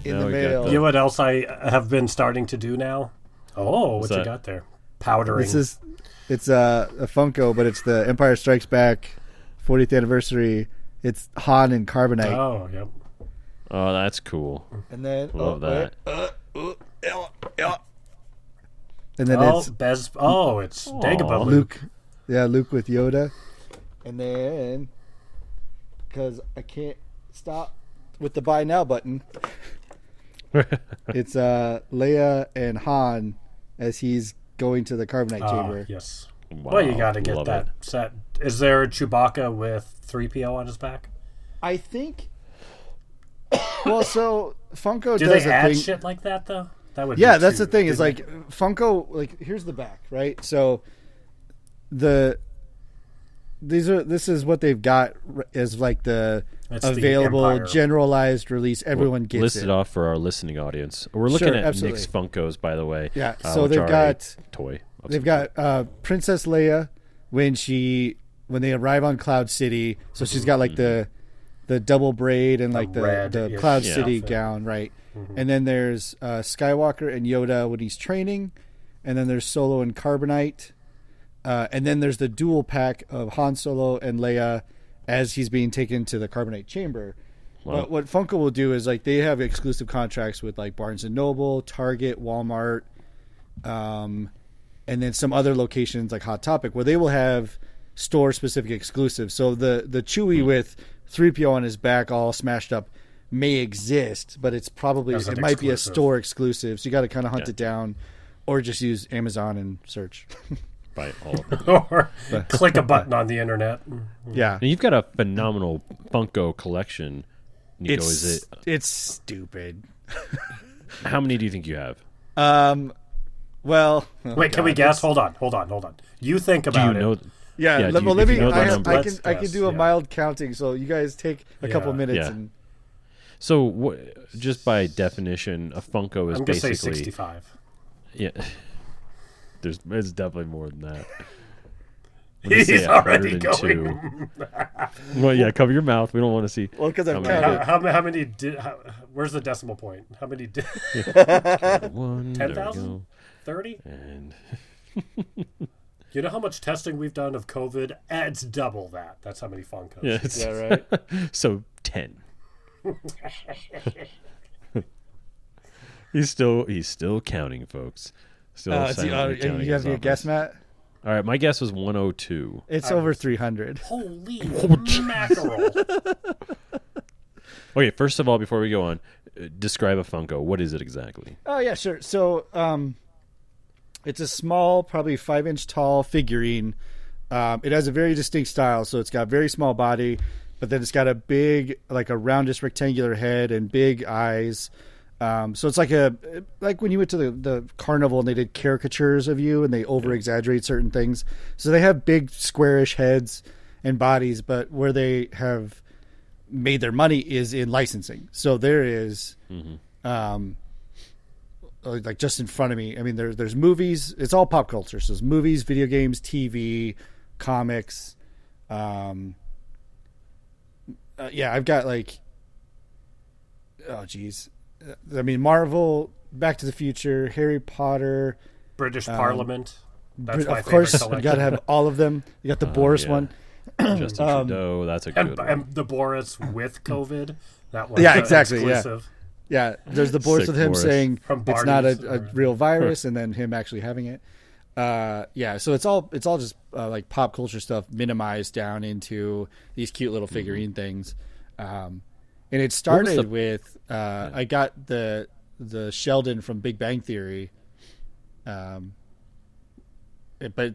in the mail. You know what else I have been starting to do now? Oh, what you got there? Powdering. It's a Funko, but it's the Empire Strikes Back 40th anniversary. It's Han and Carbonite. Oh, yep. Oh, that's cool. And then love that. And then it's Dagobah Luke. Yeah, Luke with Yoda. And then because I can't stop with the buy now button, it's Leia and Han as he's going to the Carbonite chamber. Yes. Wow, Well, you got to get that it. set. Is there a Chewbacca with 3PO on his back? I think. Well, so Funko do does they a add thing. Shit like that though? That would. Yeah, that's the thing. Is like Funko. Like here's the back, right? So this is what they've got as like the available generalized release. Everyone gets listed off for our listening audience. We're looking at absolutely. Nick's Funkos, by the way. Yeah, so they've got toy. They've got Princess Leia when they arrive on Cloud City. So she's got like the double braid and like the Cloud City gown, right? Mm-hmm. And then there's Skywalker and Yoda when he's training, and then there's Solo and Carbonite, and then there's the dual pack of Han Solo and Leia as he's being taken to the Carbonite chamber. Wow. But what Funko will do is like they have exclusive contracts with like Barnes and Noble, Target, Walmart, and then some other locations like Hot Topic where they will have store specific exclusives. So the Chewie with 3PO on his back all smashed up may exist, but it's probably might be a store exclusive. So you got to kind of hunt it down, or just use Amazon and search. Buy all of them. Or click a button on the internet. Yeah, and you've got a phenomenal Funko collection. Neeko, it's stupid. How many do you think you have? Well, wait, can we guess? Hold on. You think about it. Yeah, well, let me. I can do a mild counting, so you guys take a couple minutes. And so, just by definition, a Funko is I'm basically say 65. Yeah, it's definitely more than that. He's already going. Well, yeah, cover your mouth. We don't want to see. Well, because I'm counting. How many did? Where's the decimal point? How many did? 10,000? 30? And you know how much testing we've done of COVID? It's double that. That's how many Funkos. Yeah, right. So 10. He's still counting, folks. Still counting. You have your guess, Matt? All right, my guess was 102. It's over 300. Holy mackerel! Okay, first of all, before we go on, describe a Funko. What is it exactly? Oh yeah, sure. So, it's a small, probably 5-inch tall figurine. It has a very distinct style. So it's got very small body, but then it's got a big, like a roundish rectangular head and big eyes. So it's like when you went to the carnival and they did caricatures of you and they over exaggerate certain things. So they have big squarish heads and bodies, but where they have made their money is in licensing. So there is, like just in front of me, I mean, there's movies. It's all pop culture. So there's movies, video games, TV, comics. I've got like, oh geez. I mean, Marvel, Back to the Future, Harry Potter, British Parliament. That's my of course, favorite you got to have all of them. You got the Boris one. Justin Trudeau, that's a good one. And the Boris with COVID. That one. Yeah, exactly. Exclusive. Yeah. There's the Boris with him saying it's not a real virus, and then him actually having it. So it's all just like pop culture stuff minimized down into these cute little figurine things. And it started with I got the Sheldon from Big Bang Theory, but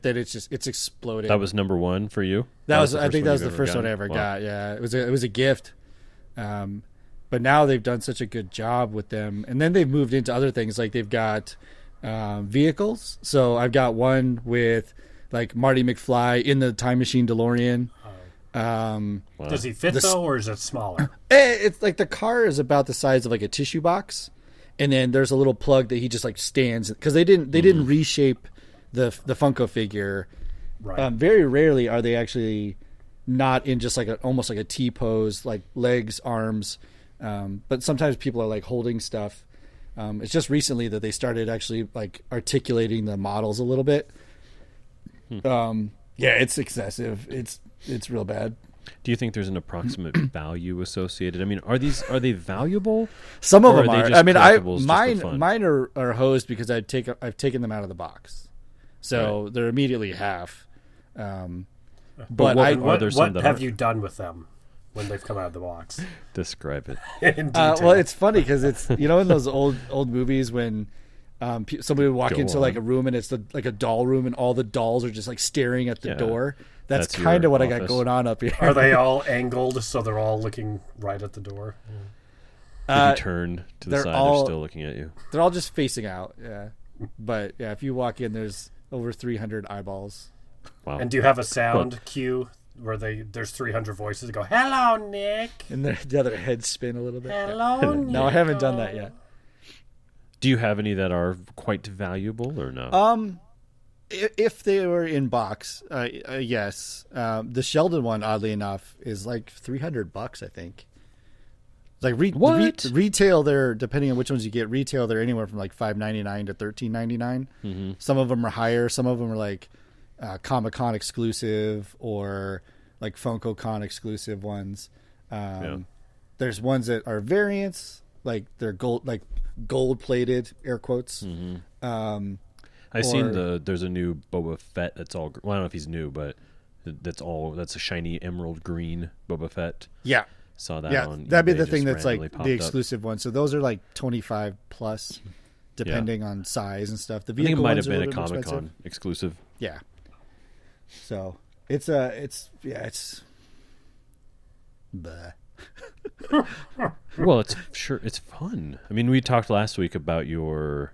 then it's exploded. That was number one for you. I think that was the first one I ever got. Yeah, it was a gift. But now they've done such a good job with them, and then they've moved into other things. Like they've got vehicles. So I've got one with like Marty McFly in the Time Machine DeLorean. Does he fit though, or is it smaller? It's like the car is about the size of like a tissue box, and then there's a little plug that he just like stands because they didn't reshape the Funko figure. Right. Very rarely are they actually not in just like almost like a T pose, like legs, arms. But sometimes people are like holding stuff. It's just recently that they started actually like articulating the models a little bit. Yeah, it's excessive. It's real bad. Do you think there's an approximate value associated? I mean, are they valuable? Some of them are. I mean, mine are hosed because I've taken them out of the box, so they're immediately half. But what have you done with them when they've come out of the box? Describe it. In detail. Well, it's funny because it's in those old movies when somebody would walk into like a room and it's like a doll room and all the dolls are just like staring at the door. That's kind of what I got going on up here. Are they all angled so they're all looking right at the door? If you turn to the side, they're still looking at you. They're all just facing out. Yeah, but yeah, if you walk in, there's over 300 eyeballs. Wow. And do you have a sound cue where there's 300 voices that go, "Hello, Nick," and the other heads spin a little bit? Hello, Nick. No, I haven't done that yet. Do you have any that are quite valuable or no? If they were in box, yes. The Sheldon one, oddly enough, is like $300, I think. It's like retail. They're, depending on which ones you get, retail they're anywhere from like $5.99 to $13.99. Mm-hmm. Some of them are higher. Some of them are like Comic-Con exclusive or like Funko-Con exclusive ones. There's ones that are variants, like they're gold plated, air quotes. Mm-hmm. I've seen there's a new Boba Fett that's all, well, I don't know if he's new, but that's a shiny emerald green Boba Fett. Yeah. Saw that on that'd be eBay, the thing that's like the exclusive up. one. So those are like 25 plus, depending on size and stuff. The vehicle I think it might have been a a Comic-Con exclusive. Yeah. So it's bleh. Well, it's fun. I mean, we talked last week about your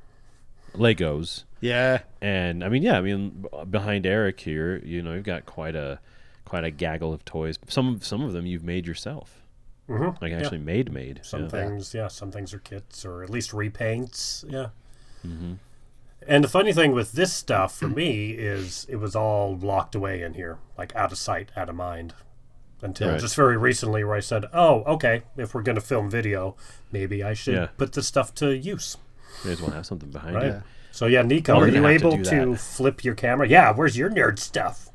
Legos. Yeah. And I mean, behind Eric here, you've got quite a gaggle of toys. Some of them you've made yourself. Mm-hmm. Like actually made. Some things are kits or at least repaints. Yeah. Mm-hmm. And the funny thing with this stuff for me is it was all locked away in here, like out of sight, out of mind. Until just very recently where I said, oh, okay, if we're going to film video, maybe I should put this stuff to use. You guys want to have something behind it. So yeah, Neeko, are you able to flip your camera? Yeah, where's your nerd stuff?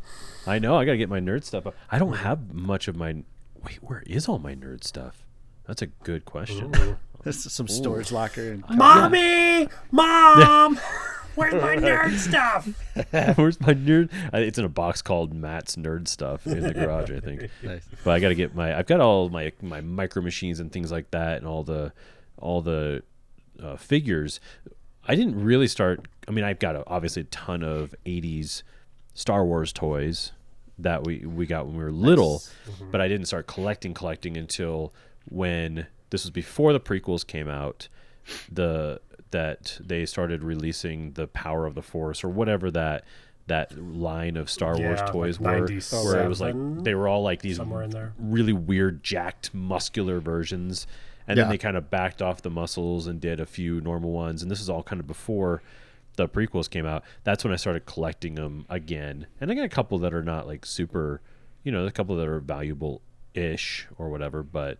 I know, I got to get my nerd stuff up. I don't have much of my... Wait, where is all my nerd stuff? That's a good question. There's some storage locker. And Mommy! Mom! Where's my nerd stuff? Where's my nerd? It's in a box called Matt's Nerd Stuff in the garage, I think. Nice. But I got to get I've got all my micro machines and things like that, and all the figures. I didn't really start. I mean, I've got obviously a ton of 80's Star Wars toys that we got when we were little, but I didn't start collecting until when this was before the prequels came out. That they started releasing the Power of the Force or whatever that line of Star Wars toys like were, where it was like they were all like these really weird jacked muscular versions, and then they kind of backed off the muscles and did a few normal ones, and this is all kind of before the prequels came out. That's when I started collecting them again, and I got a couple that are not like super, a couple that are valuable-ish or whatever, but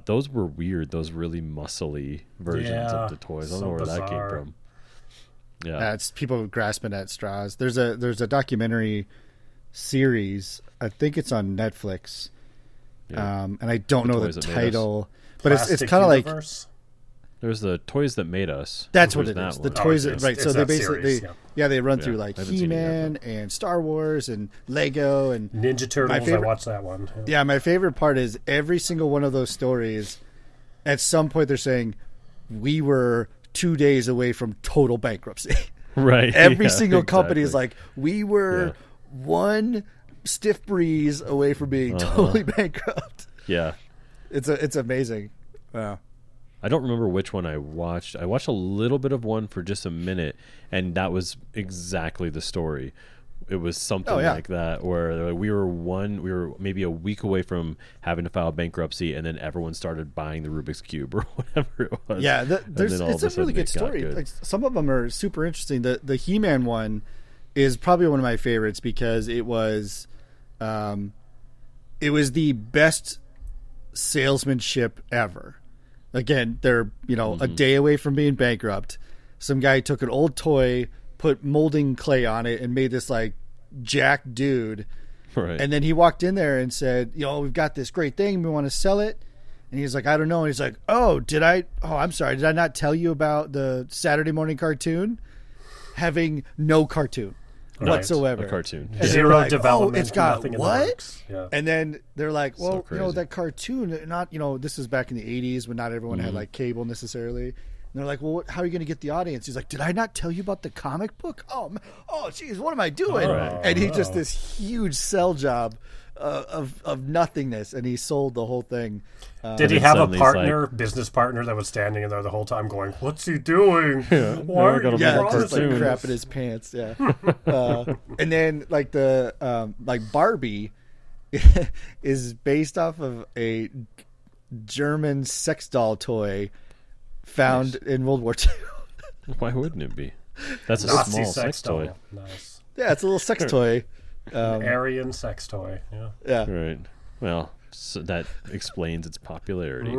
those were weird. Those really muscly versions of the toys. I don't know where that came from. Yeah, it's people grasping at straws. There's a documentary series. I think it's on Netflix, and I don't know the title, but it's kind of like there's the Toys That Made Us. That's what it is. The toys, right? So they basically they run through like He-Man and Star Wars and Lego and Ninja Turtles. I watched that one. Yeah, my favorite part is every single one of those stories. At some point, they're saying we were 2 days away from total bankruptcy. Right. Every single company is like we were one stiff breeze away from being totally bankrupt. Yeah, it's amazing. Wow. I don't remember which one I watched. I watched a little bit of one for just a minute, and that was exactly the story. It was something like that, where we were maybe a week away from having to file bankruptcy, and then everyone stared buying the Rubik's Cube or whatever it was. Yeah, it's a really good story. Like, some of them are super interesting. The He-Man one is probably one of my favorites because it was the best salesmanship ever. Again, they're, a day away from being bankrupt. Some guy took an old toy, put molding clay on it, and made this like jack dude. Right. And then he walked in there and said, we've got this great thing. We want to sell it. And he's like, I don't know. And he's like, I'm sorry. Did I not tell you about the Saturday morning cartoon? Having no cartoon whatsoever. A cartoon. Zero like, development. It's got nothing what? In the works. Yeah. And then they're like, well, So that cartoon, not, this is back in the 80s when not everyone had like cable necessarily. And they're like, well, how are you going to get the audience? He's like, did I not tell you about the comic book? Oh, geez, what am I doing? And he just this huge sell job of nothingness, and he sold the whole thing. Did he have a partner, business partner, that was standing in there the whole time going, what's he doing? Why just like crap in his pants. Yeah. And then like the like Barbie is based off of a German sex doll toy found in World War II. Why wouldn't it be? That's a Nazi small sex toy. Nice. Yeah, it's a little sex toy. An Aryan sex toy. Yeah. Right. Well, so that explains its popularity.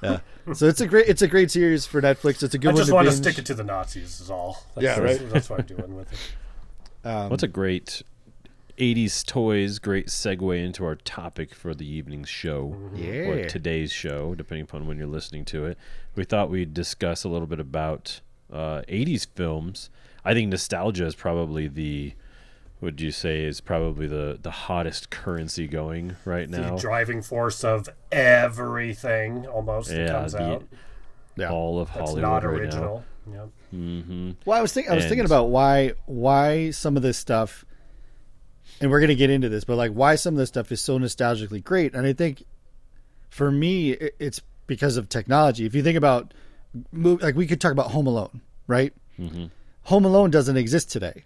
Yeah. So it's a great series for Netflix. It's a good one. I just want to stick it to the Nazis is all. Right. That's what I'm doing with it. What's a great 80s toys, great segue into our topic for the evening's show, or today's show, depending upon when you're listening to it. We thought we'd discuss a little bit about 80s films. I think nostalgia is probably the hottest currency going right now. The driving force of everything almost that comes out. All of That's Hollywood not right original. now. Yep. Mm-hmm. Well, I was thinking about why some of this stuff, and we're going to get into this, but like why some of this stuff is so nostalgically great. And I think for me, it's because of technology. If you think about, like we could talk about Home Alone, right? Mm-hmm. Home Alone doesn't exist today.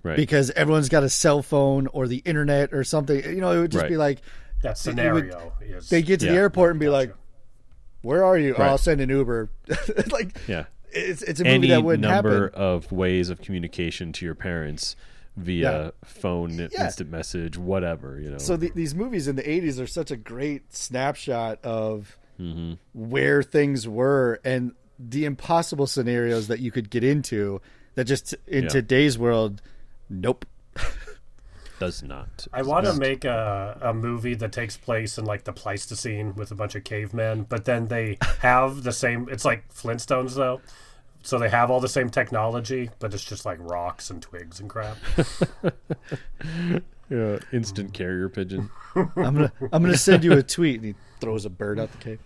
Right. Because everyone's got a cell phone or the internet or something. It would just be like... That scenario is... They get to the airport and be like, where are you? Right. Oh, I'll send an Uber. It's a movie Any that wouldn't happen. number of ways of communication to your parents via phone, instant message, whatever. So these movies in the 80s are such a great snapshot of where things were and the impossible scenarios that you could get into that just in today's world... Nope. Does not. I want to make a movie that takes place in like the Pleistocene with a bunch of cavemen, but then they have the same... It's like Flintstones, though. So they have all the same technology, but it's just like rocks and twigs and crap. Instant carrier pigeon. I'm gonna send you a tweet, and he throws a bird out the cave.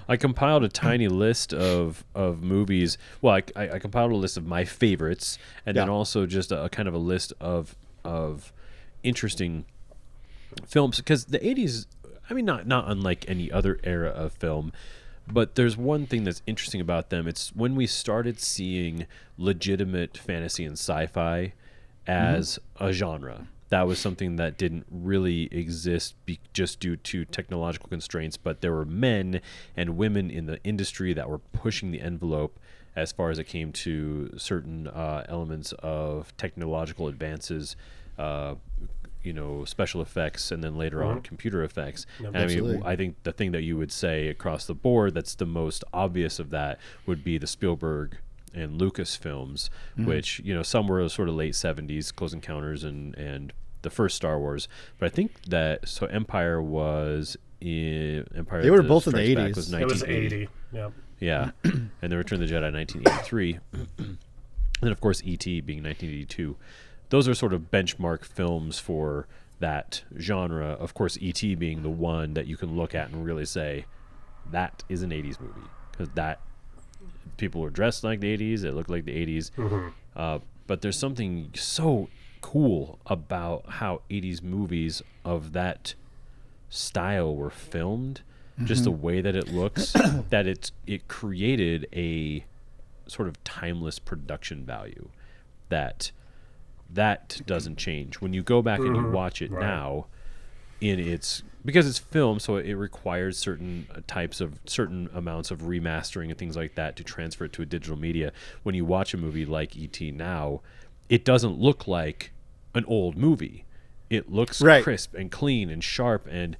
I compiled a tiny list of movies. Well, I compiled a list of my favorites, and then also just a kind of a list of interesting films, because the 80s, I mean, not unlike any other era of film, but there's one thing that's interesting about them. It's when we started seeing legitimate fantasy and sci-fi as a genre. That was something that didn't really exist just due to technological constraints, but there were men and women in the industry that were pushing the envelope as far as it came to certain elements of technological advances, special effects, and then later on computer effects. And I mean, I think the thing that you would say across the board that's the most obvious of that would be the Spielberg and Lucas films, which some were sort of late 70s, Close Encounters and the first Star Wars, but I think that Empire was in Empire. They were both in the 80s. Was it was 80. Yeah, and the Return of the Jedi 1983, and then of course E.T. being 1982. Those are sort of benchmark films for that genre. Of course, E.T. being the one that you can look at and really say that is an 80s movie, because that people were dressed like the 80s, it looked like the 80s. But there's something so cool about how 80s movies of that style were filmed, just the way that it looks, that it created a sort of timeless production value that doesn't change when you go back and you watch it now. Because it's film, so it requires certain amounts of remastering and things like that to transfer it to a digital media. When you watch a movie like E.T. now, it doesn't look like an old movie. It looks crisp and clean and sharp, and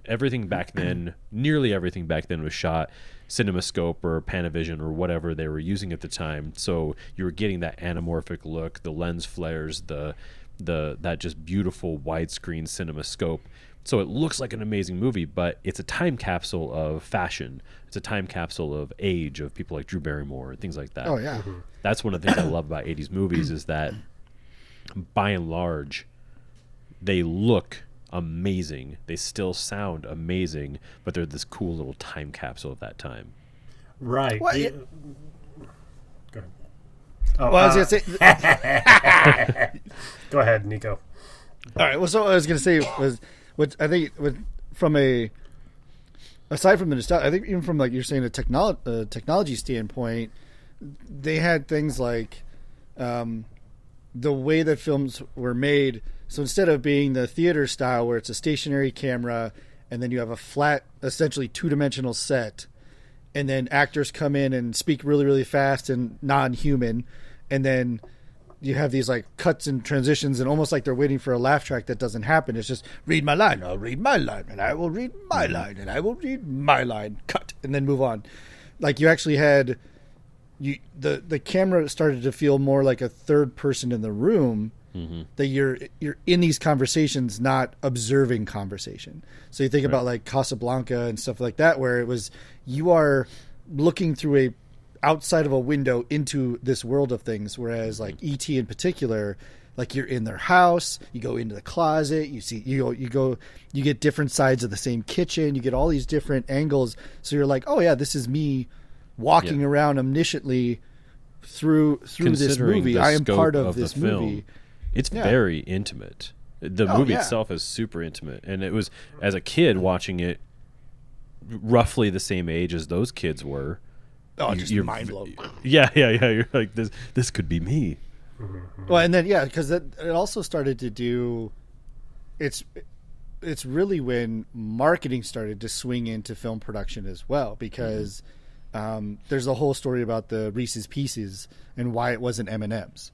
everything back then, nearly everything back then was shot CinemaScope or Panavision or whatever they were using at the time. So you were getting that anamorphic look, the lens flares, that just beautiful widescreen CinemaScope. So it looks like an amazing movie, but it's a time capsule of fashion. It's a time capsule of age, of people like Drew Barrymore and things like that. Oh, yeah. Mm-hmm. That's one of the things I love about 80s movies is that, by and large, they look amazing. They still sound amazing, but they're this cool little time capsule of that time. Right. Well, go ahead. Oh, well, I was going to say... Go ahead, Neeko. All right. Well, so what I was going to say was... What I think, aside from the nostalgia, I think even from like you're saying a technology standpoint, they had things like the way that films were made. So instead of being the theater style where it's a stationary camera and then you have a flat, essentially two-dimensional set, and then actors come in and speak really, really fast and non-human, and then you have these like cuts and transitions and almost like they're waiting for a laugh track that doesn't happen. It's just read my line, I'll read my line, and I will read my line, and I will read my line, cut, and then move on. Like you actually had the camera started to feel more like a third person in the room, that you're in these conversations, not observing conversation. So you think about like Casablanca and stuff like that, where it was you are looking through a outside of a window into this world of things, whereas like E.T. in particular, like you're in their house, you go into the closet, you get different sides of the same kitchen, you get all these different angles, so you're like, oh yeah, this is me walking around omnisciently through this movie. I am part of this movie. It's very intimate. The movie itself is super intimate, and it was, as a kid watching it, roughly the same age as those kids were. Oh, you're mind blown. Yeah. You're like, this could be me. Well, and then because it also started to do. It's really when marketing started to swing into film production as well, because there's a whole story about the Reese's Pieces and why it wasn't M&Ms.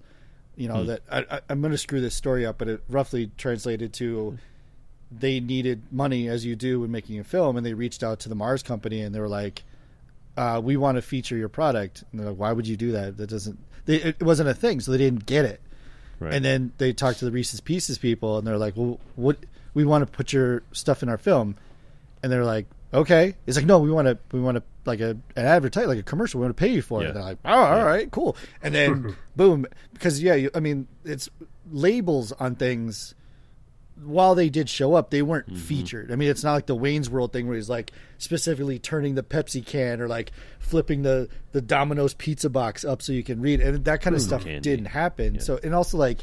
That I'm going to screw this story up, but it roughly translated to they needed money, as you do when making a film, and they reached out to the Mars company and they were like, we want to feature your product. And they're like, why would you do that? It wasn't a thing, so they didn't get it. Right. And then they talked to the Reese's Pieces people, and they're like, well, we want to put your stuff in our film. And they're like, okay. It's like, no, we want to like an advertise, like a commercial. We want to pay you for it. And they're like, oh, all right, cool. And then boom, because it's labels on things. While they did show up, they weren't featured. I mean, it's not like the Wayne's World thing where he's like specifically turning the Pepsi can or like flipping the Domino's pizza box up so you can read, and that kind of stuff didn't happen. Yeah. So, and also like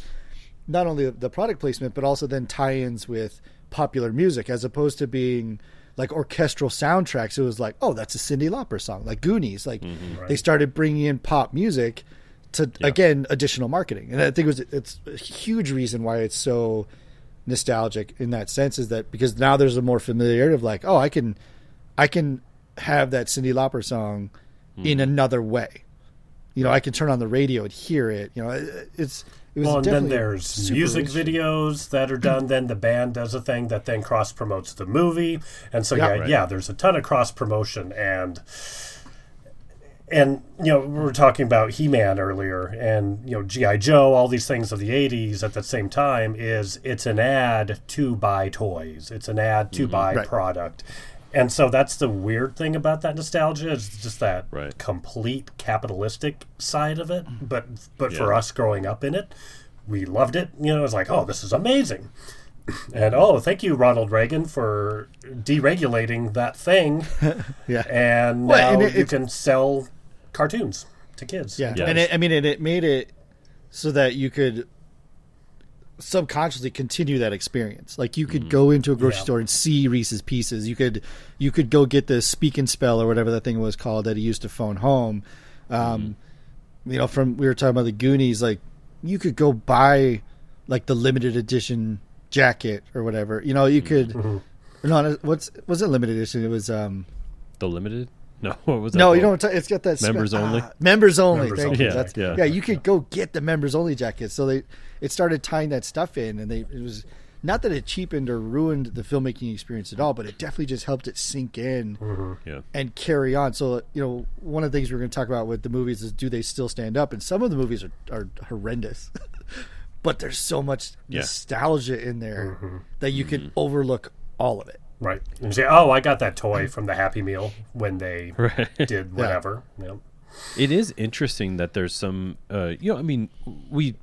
not only the product placement, but also then tie-ins with popular music, as opposed to being like orchestral soundtracks. It was like, oh, that's a Cyndi Lauper song, like Goonies. Like they started bringing in pop music to again additional marketing, and I think it's a huge reason why it's so nostalgic in that sense, is that because now there's a more familiarity of like, oh, I can have that Cyndi Lauper song in another way. I can turn on the radio and hear it. It was and then there's music videos that are done. Then the band does a thing that then cross promotes the movie, and so there's a ton of cross promotion. And we were talking about He-Man earlier, and G.I. Joe, all these things of the 80s at the same time, it's an ad to buy toys. It's an ad to buy product. And so that's the weird thing about that nostalgia, is just that complete capitalistic side of it. But for us growing up in it, we loved it. It was like, oh, this is amazing. And thank you, Ronald Reagan, for deregulating that thing. And now you can sell cartoons to kids. And it made it so that you could subconsciously continue that experience. Like you could go into a grocery store and see Reese's Pieces. You could go get the Speak and Spell or whatever that thing was called that he used to phone home. We were talking about the Goonies. Like you could go buy like the limited edition jacket or whatever. You could. No, was it limited edition? It was the limited. No, what was that? No, you don't. It's got that members only. Members only. Thank you. Yeah, you could go get the members only jacket. So it started tying that stuff in, and it was not that it cheapened or ruined the filmmaking experience at all, but it definitely just helped it sink in and carry on. So, one of the things we're going to talk about with the movies is, do they still stand up? And some of the movies are horrendous, but there's so much nostalgia in there that you can overlook all of it. Right. And say, oh, I got that toy from the Happy Meal when they did whatever. Yeah. It is interesting that there's some, we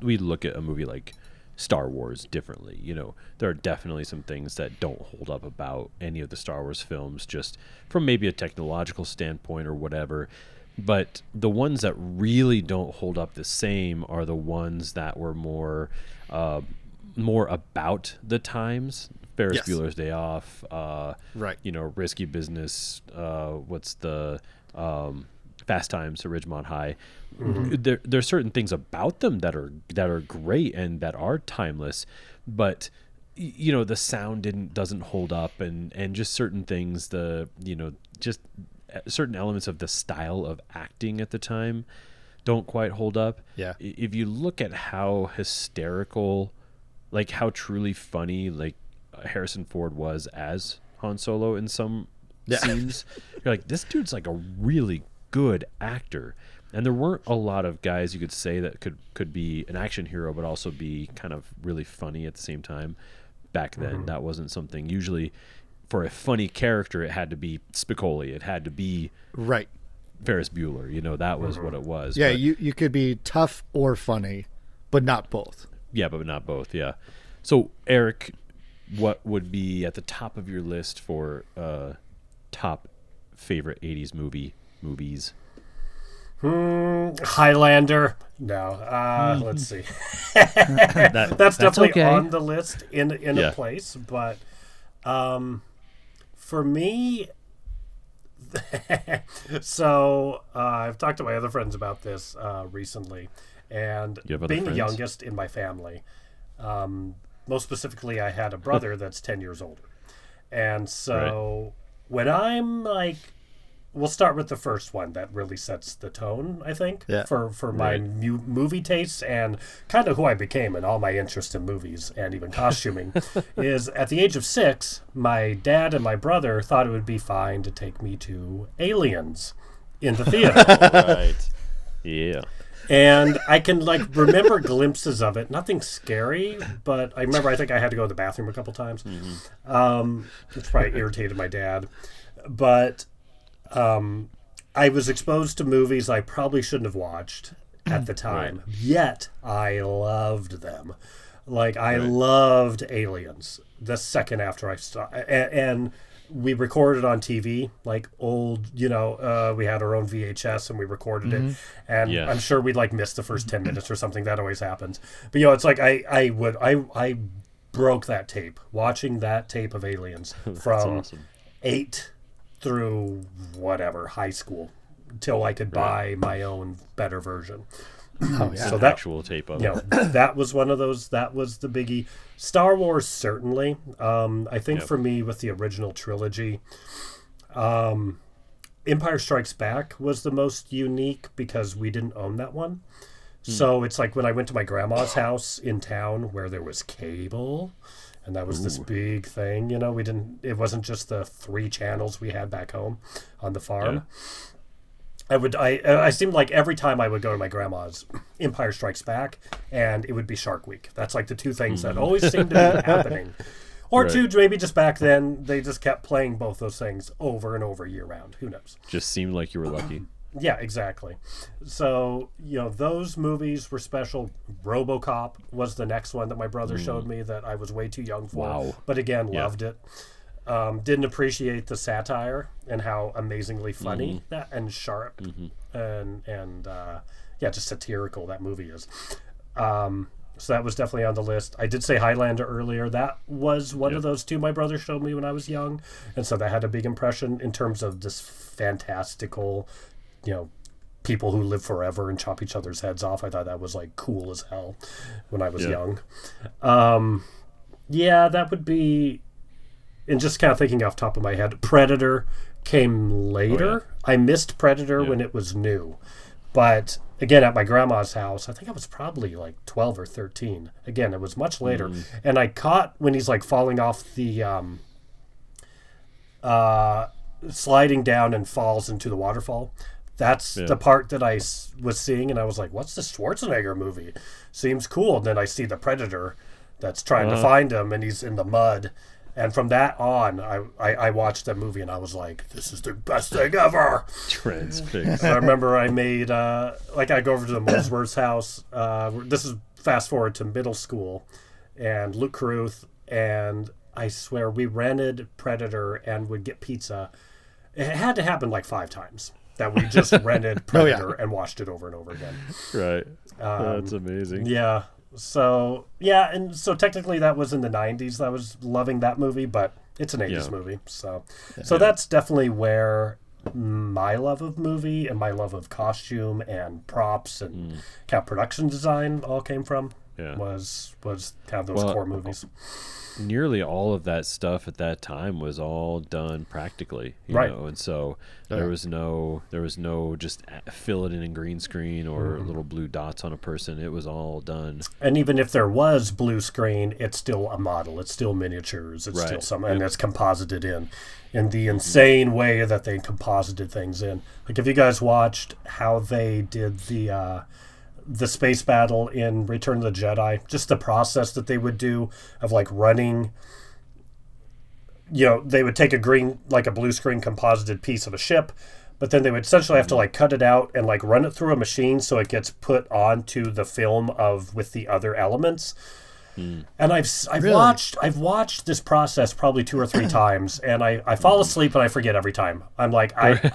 look at a movie like Star Wars differently. There are definitely some things that don't hold up about any of the Star Wars films, just from maybe a technological standpoint or whatever. But the ones that really don't hold up the same are the ones that were more about the times. Ferris Bueller's Day Off, Risky Business. What's the Fast Times at Ridgemont High? There's certain things about them that are great and that are timeless, but the sound doesn't hold up, and just certain things, just certain elements of the style of acting at the time don't quite hold up. Yeah. If you look at how hysterical, like how truly funny, like Harrison Ford was as Han Solo in some scenes, you're like, this dude's like a really good actor. And there weren't a lot of guys you could say that could be an action hero but also be kind of really funny at the same time. Back then, that wasn't something. Usually for a funny character, it had to be Spicoli, it had to be Ferris Bueller. That was what it was. Yeah, but you could be tough or funny, but not both. Yeah, but not both. Yeah. So Eric, what would be at the top of your list for top favorite 80s movies? Highlander. No. Let's see. That's definitely on the list in a place, but for me, so I've talked to my other friends about this recently, and being the youngest in my family, most specifically, I had a brother that's 10 years older. And so when I'm like, we'll start with the first one that really sets the tone, I think, for my movie tastes and kind of who I became and all my interest in movies and even costuming, is at the age of 6, my dad and my brother thought it would be fine to take me to Aliens in the theater. Yeah. And I can remember glimpses of it. Nothing scary, but I think I had to go to the bathroom a couple times. Which probably irritated my dad. But I was exposed to movies I probably shouldn't have watched at the time. Yet I loved them. I loved Aliens the second after I saw, and we recorded on TV, old, we had our own VHS and we recorded it. And I'm sure we'd missed the first 10 minutes or something. That always happens. But, it's I broke that tape, watching that tape of Aliens from 8 through whatever, high school, till I could buy my own better version. So that actual tape of it. That was one of those. That was the biggie. Star Wars, certainly. I think for me, with the original trilogy, Empire Strikes Back was the most unique because we didn't own that one. So it's like when I went to my grandma's house in town where there was cable, and that was this big thing. We didn't. It wasn't just the 3 channels we had back home on the farm. I seemed like every time I would go to my grandma's, Empire Strikes Back, and it would be Shark Week. That's the 2 things that always seemed to be happening. Or 2, maybe just back then, they just kept playing both those things over and over year round. Who knows? Just seemed like you were lucky. Yeah, exactly. So, those movies were special. RoboCop was the next one that my brother showed me that I was way too young for. But again, loved it. Didn't appreciate the satire and how amazingly funny that and sharp and just satirical that movie is. So that was definitely on the list. I did say Highlander earlier. That was one of those 2 my brother showed me when I was young, and so that had a big impression in terms of this fantastical, people who live forever and chop each other's heads off. I thought that was cool as hell when I was young. That would be. And just kind of thinking off the top of my head, Predator came later. I missed Predator when it was new. But again, at my grandma's house, I think I was probably like 12 or 13. Again, it was much later. And I caught when he's like falling off the, sliding down and falls into the waterfall. That's the part that I was seeing, and I was like, what's the Schwarzenegger movie? Seems cool. And then I see the Predator that's trying to find him, and he's in the mud. And from that on, I watched that movie, and I was like, this is the best thing ever. Transfixed. I remember I made, I go over to the Molesworth's house. This is fast forward to middle school, and Luke Carruth, and I swear we rented Predator and would get pizza. It had to happen like 5 times that we just rented Predator and watched it over and over again. Right. That's amazing. Yeah. So, yeah, and so technically that was in the 90s. I was loving that movie, but it's an 80s movie. So that's definitely where my love of movie and my love of costume and props and kind of production design all came from. Was kind of those core movies. Nearly all of that stuff at that time was all done practically, you know, and so there was no just fill it in green screen or little blue dots on a person. It was all done. And even if there was blue screen, it's still a model. It's still miniatures. It's still something, and it's composited in the insane way that they composited things in. Like, if you guys watched how they did the space battle in Return of the Jedi, just the process that they would do of like running, they would take a blue screen composited piece of a ship, but then they would essentially have to like cut it out and like run it through a machine so it gets put onto the film with the other elements. And I've watched this process probably 2 or 3 times, and I fall asleep and I forget every time. I'm like,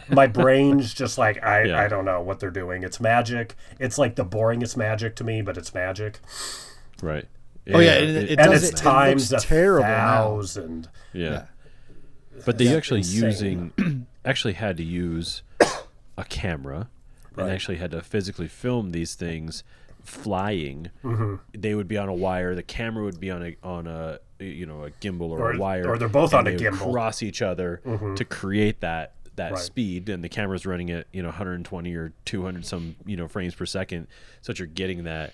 my brain's just like, I don't know what they're doing. It's magic. It's like the boringest magic to me, but it's magic. Right. It's times 1,000. Yeah. But they actually had to use a camera and actually had to physically film these things flying. They would be on a wire, the camera would be on a gimbal or a wire, or they're both on a gimbal, cross each other to create that speed, and the camera's running at 120 or 200 some frames per second, so that you're getting that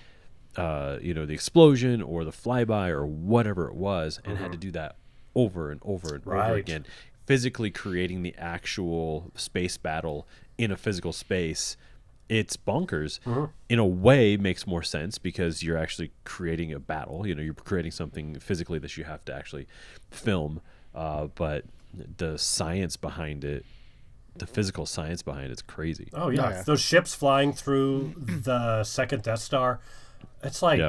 the explosion or the flyby or whatever it was, and had to do that over and over and over again, physically creating the actual space battle in a physical space. It's bonkers. In a way, makes more sense because you're actually creating a battle. You're creating something physically that you have to actually film. But the science behind it, the physical science behind it's crazy. Oh yeah, those ships flying through the second Death Star. It's like,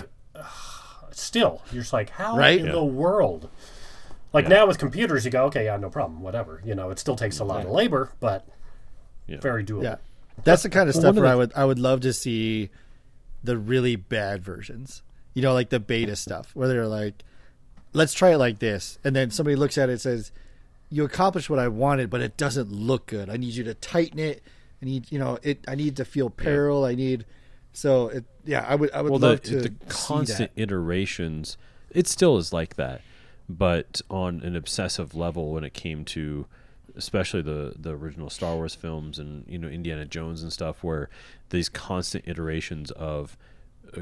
still, you're just like, how in the world? Like now with computers, you go, okay, no problem, whatever. It still takes a lot of labor, but very doable. Yeah. That's the kind of stuff where I would love to see the really bad versions. Like the beta stuff, where they're like, let's try it like this. And then somebody looks at it and says, you accomplished what I wanted, but it doesn't look good. I need you to tighten it. I need to feel peril. I would love to the constant iterations. It still is like that, but on an obsessive level when it came to especially the original Star Wars films and Indiana Jones and stuff, where these constant iterations of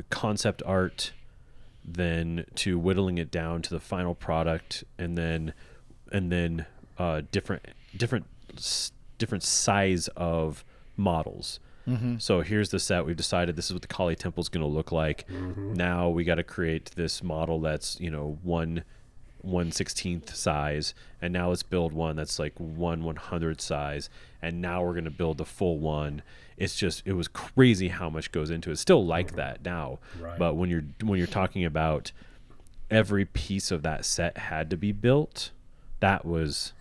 concept art, then to whittling it down to the final product, and then different size of models. So here's the set. We've decided this is what the Kali Temple is going to look like. Now we got to create this model that's 1/16th size, and now let's build one that's like 1/100th size, and now we're going to build the full one. It was crazy how much goes into it. It's still like that now, but when you're talking about every piece of that set had to be built, that's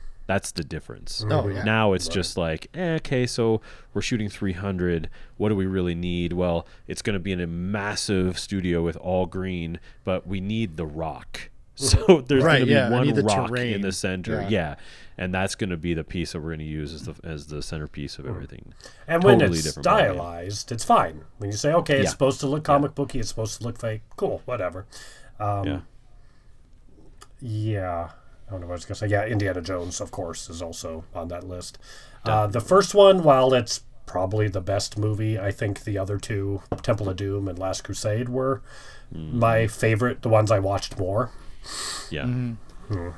the difference. Now it's just like, okay, so we're shooting 300. What do we really need? Well, it's going to be in a massive studio with all green, but we need the rock. So there's going to be one rock in the center. And that's going to be the piece that we're going to use as the centerpiece of everything. And when it's stylized, it's fine. When you say, okay, it's supposed to look comic booky, it's supposed to look fake, cool, whatever. I don't know what I was going to say. Yeah, Indiana Jones, of course, is also on that list. The first one, while it's probably the best movie. I think the other two, Temple of Doom and Last Crusade, were my favorite, the ones I watched more. Yeah.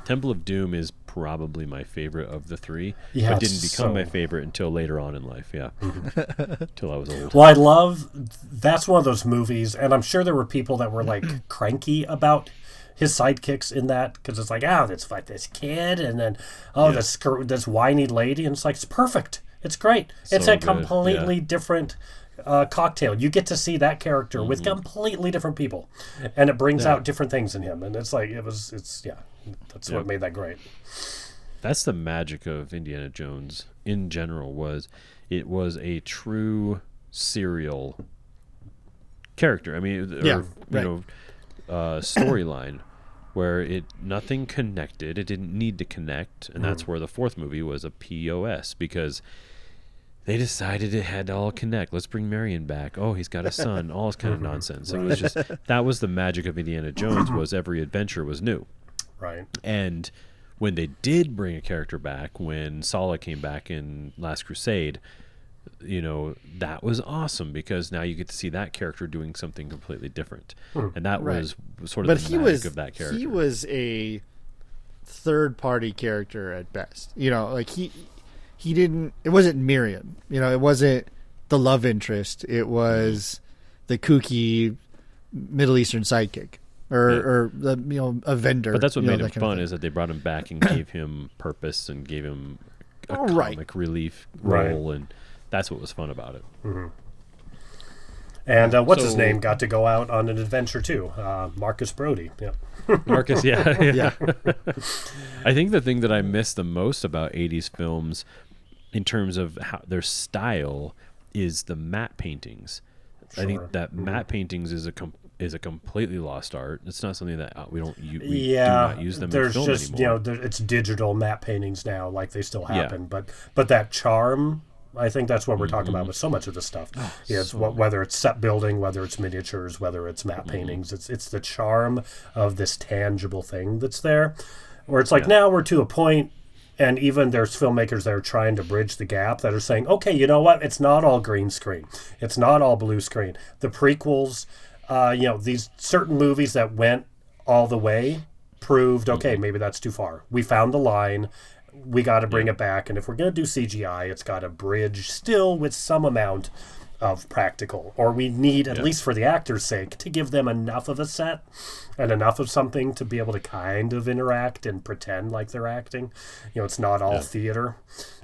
Temple of Doom is probably my favorite of the three, Yeah, but didn't become my favorite until later on in life. Yeah. Until I was old. Well, that's one of those movies, and I'm sure there were people that were like cranky about his sidekicks in that, because it's like, it's like this kid, and then this whiny lady, and it's like, it's perfect. It's great. It's So a good, completely different cocktail. You get to see that character with completely different people, and it brings out different things in him, and it's like that's what made that great. That's the magic of Indiana Jones in general. It was a true serial character. I mean, storyline where nothing connected. It didn't need to connect, and that's where the fourth movie was a POS, because they decided it had to all connect. Let's bring Marion back. Oh, he's got a son. All this kind of nonsense. It was just, that was the magic of Indiana Jones, was every adventure was new. Right. And when they did bring a character back, when Sala came back in Last Crusade, that was awesome, because now you get to see that character doing something completely different. And that was sort of the magic of that character. He was a third-party character at best. Like he didn't. It wasn't Miriam. It wasn't the love interest. It was the kooky Middle Eastern sidekick, or a vendor. But that's what made him fun, is that they brought him back and gave him purpose and gave him a comic relief role, and that's what was fun about it. And what's his name got to go out on an adventure too? Marcus Brody. Yeah. Marcus, yeah. I think the thing that I miss the most about 80s films, in terms of how their style, is the matte paintings. Sure. I think that matte paintings is a completely lost art. It's not something that we do not use them in film anymore. It's digital matte paintings now, like they still happen. But that charm, I think that's what we're talking about with so much of this stuff. Whether it's set building, whether it's miniatures, whether it's matte paintings, it's the charm of this tangible thing that's there. Where it's like, now we're to a point, and even there's filmmakers that are trying to bridge the gap, that are saying, okay, you know what? It's not all green screen. It's not all blue screen. The prequels, these certain movies that went all the way proved, okay, maybe that's too far. We found the line. We got to bring it back. And if we're going to do CGI, it's got to bridge still with some amount of practical. Or we need, at least for the actors' sake, to give them enough of a set and enough of something to be able to kind of interact and pretend like they're acting. It's not all theater.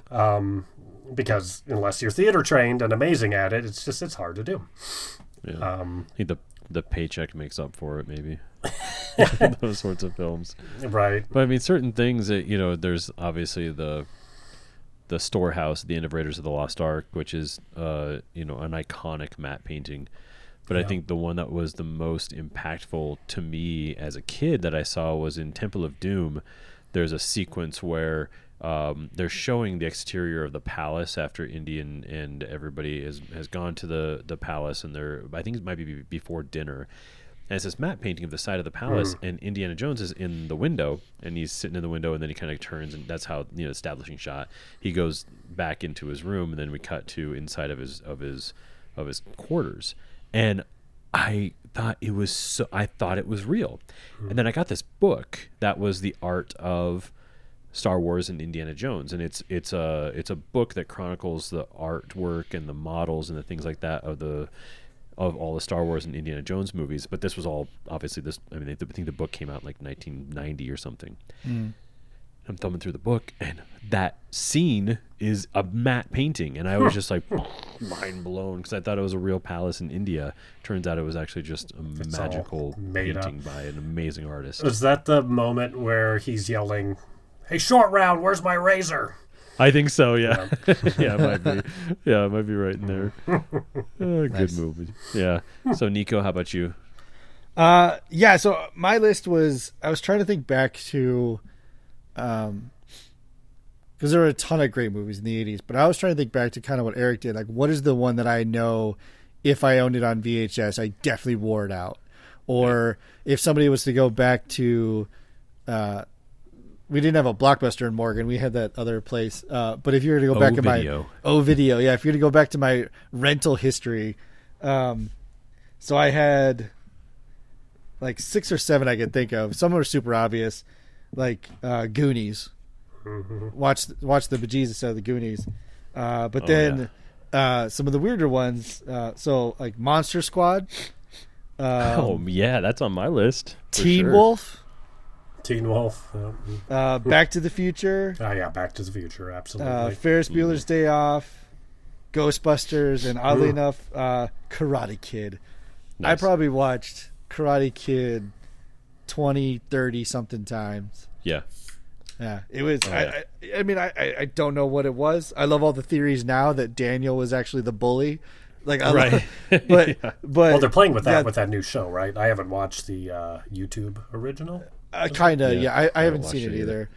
Because unless you're theater trained and amazing at it, it's hard to do. Yeah. I think the paycheck makes up for it, maybe. Those sorts of films. Right. But I mean, certain things that, there's obviously the storehouse at the end of Raiders of the Lost Ark, which is, an iconic matte painting. But I think the one that was the most impactful to me as a kid that I saw was in Temple of Doom. There's a sequence where they're showing the exterior of the palace after Indy and everybody has gone to the palace, and I think it might be before dinner. And it's this matte painting of the side of the palace, and Indiana Jones is in the window, and he's sitting in the window, and then he kind of turns, and that's how, establishing shot. He goes back into his room, and then we cut to inside of his quarters. And I thought it was real. And then I got this book that was the art of Star Wars and Indiana Jones, and it's a book that chronicles the artwork and the models and the things like that of all the Star Wars and Indiana Jones movies. But this was all obviously I think the book came out in like 1990 or something. I'm thumbing through the book, and that scene is a matte painting, and I was just like mind blown, because I thought it was a real palace in India. Turns out it was actually just a magical painting by an amazing artist. Is that the moment where he's yelling, "Hey, Short Round, where's my razor?" I think so, yeah. Yeah, it might be. Yeah, it might be right in there. Good movie. Yeah. So, Neeko, how about you? So my list was, I was trying to think back to, because there were a ton of great movies in the 80s, but I was trying to think back to kind of what Eric did. Like, what is the one that I know if I owned it on VHS, I definitely wore it out? Or if somebody was to go back to, we didn't have a Blockbuster in Morgan. We had that other place. But if you were to go back in my video, yeah, if you were to go back to my rental history, so I had like 6 or 7 I could think of. Some were super obvious, like Goonies. Watch the bejesus out of the Goonies. But then some of the weirder ones. So like Monster Squad. That's on my list. Teen Wolf. Teen Wolf. Back to the Future. Oh yeah, Back to the Future, absolutely. Ferris Bueller's Day Off, Ghostbusters, and oddly enough, Karate Kid. Nice. I probably watched Karate Kid 20, 30 something times. Yeah. Yeah, it was. I mean, I don't know what it was. I love all the theories now that Daniel was actually the bully. Like, but well, they're playing with that with that new show, right? I haven't watched the YouTube original. Kind of, yeah. I haven't seen it either.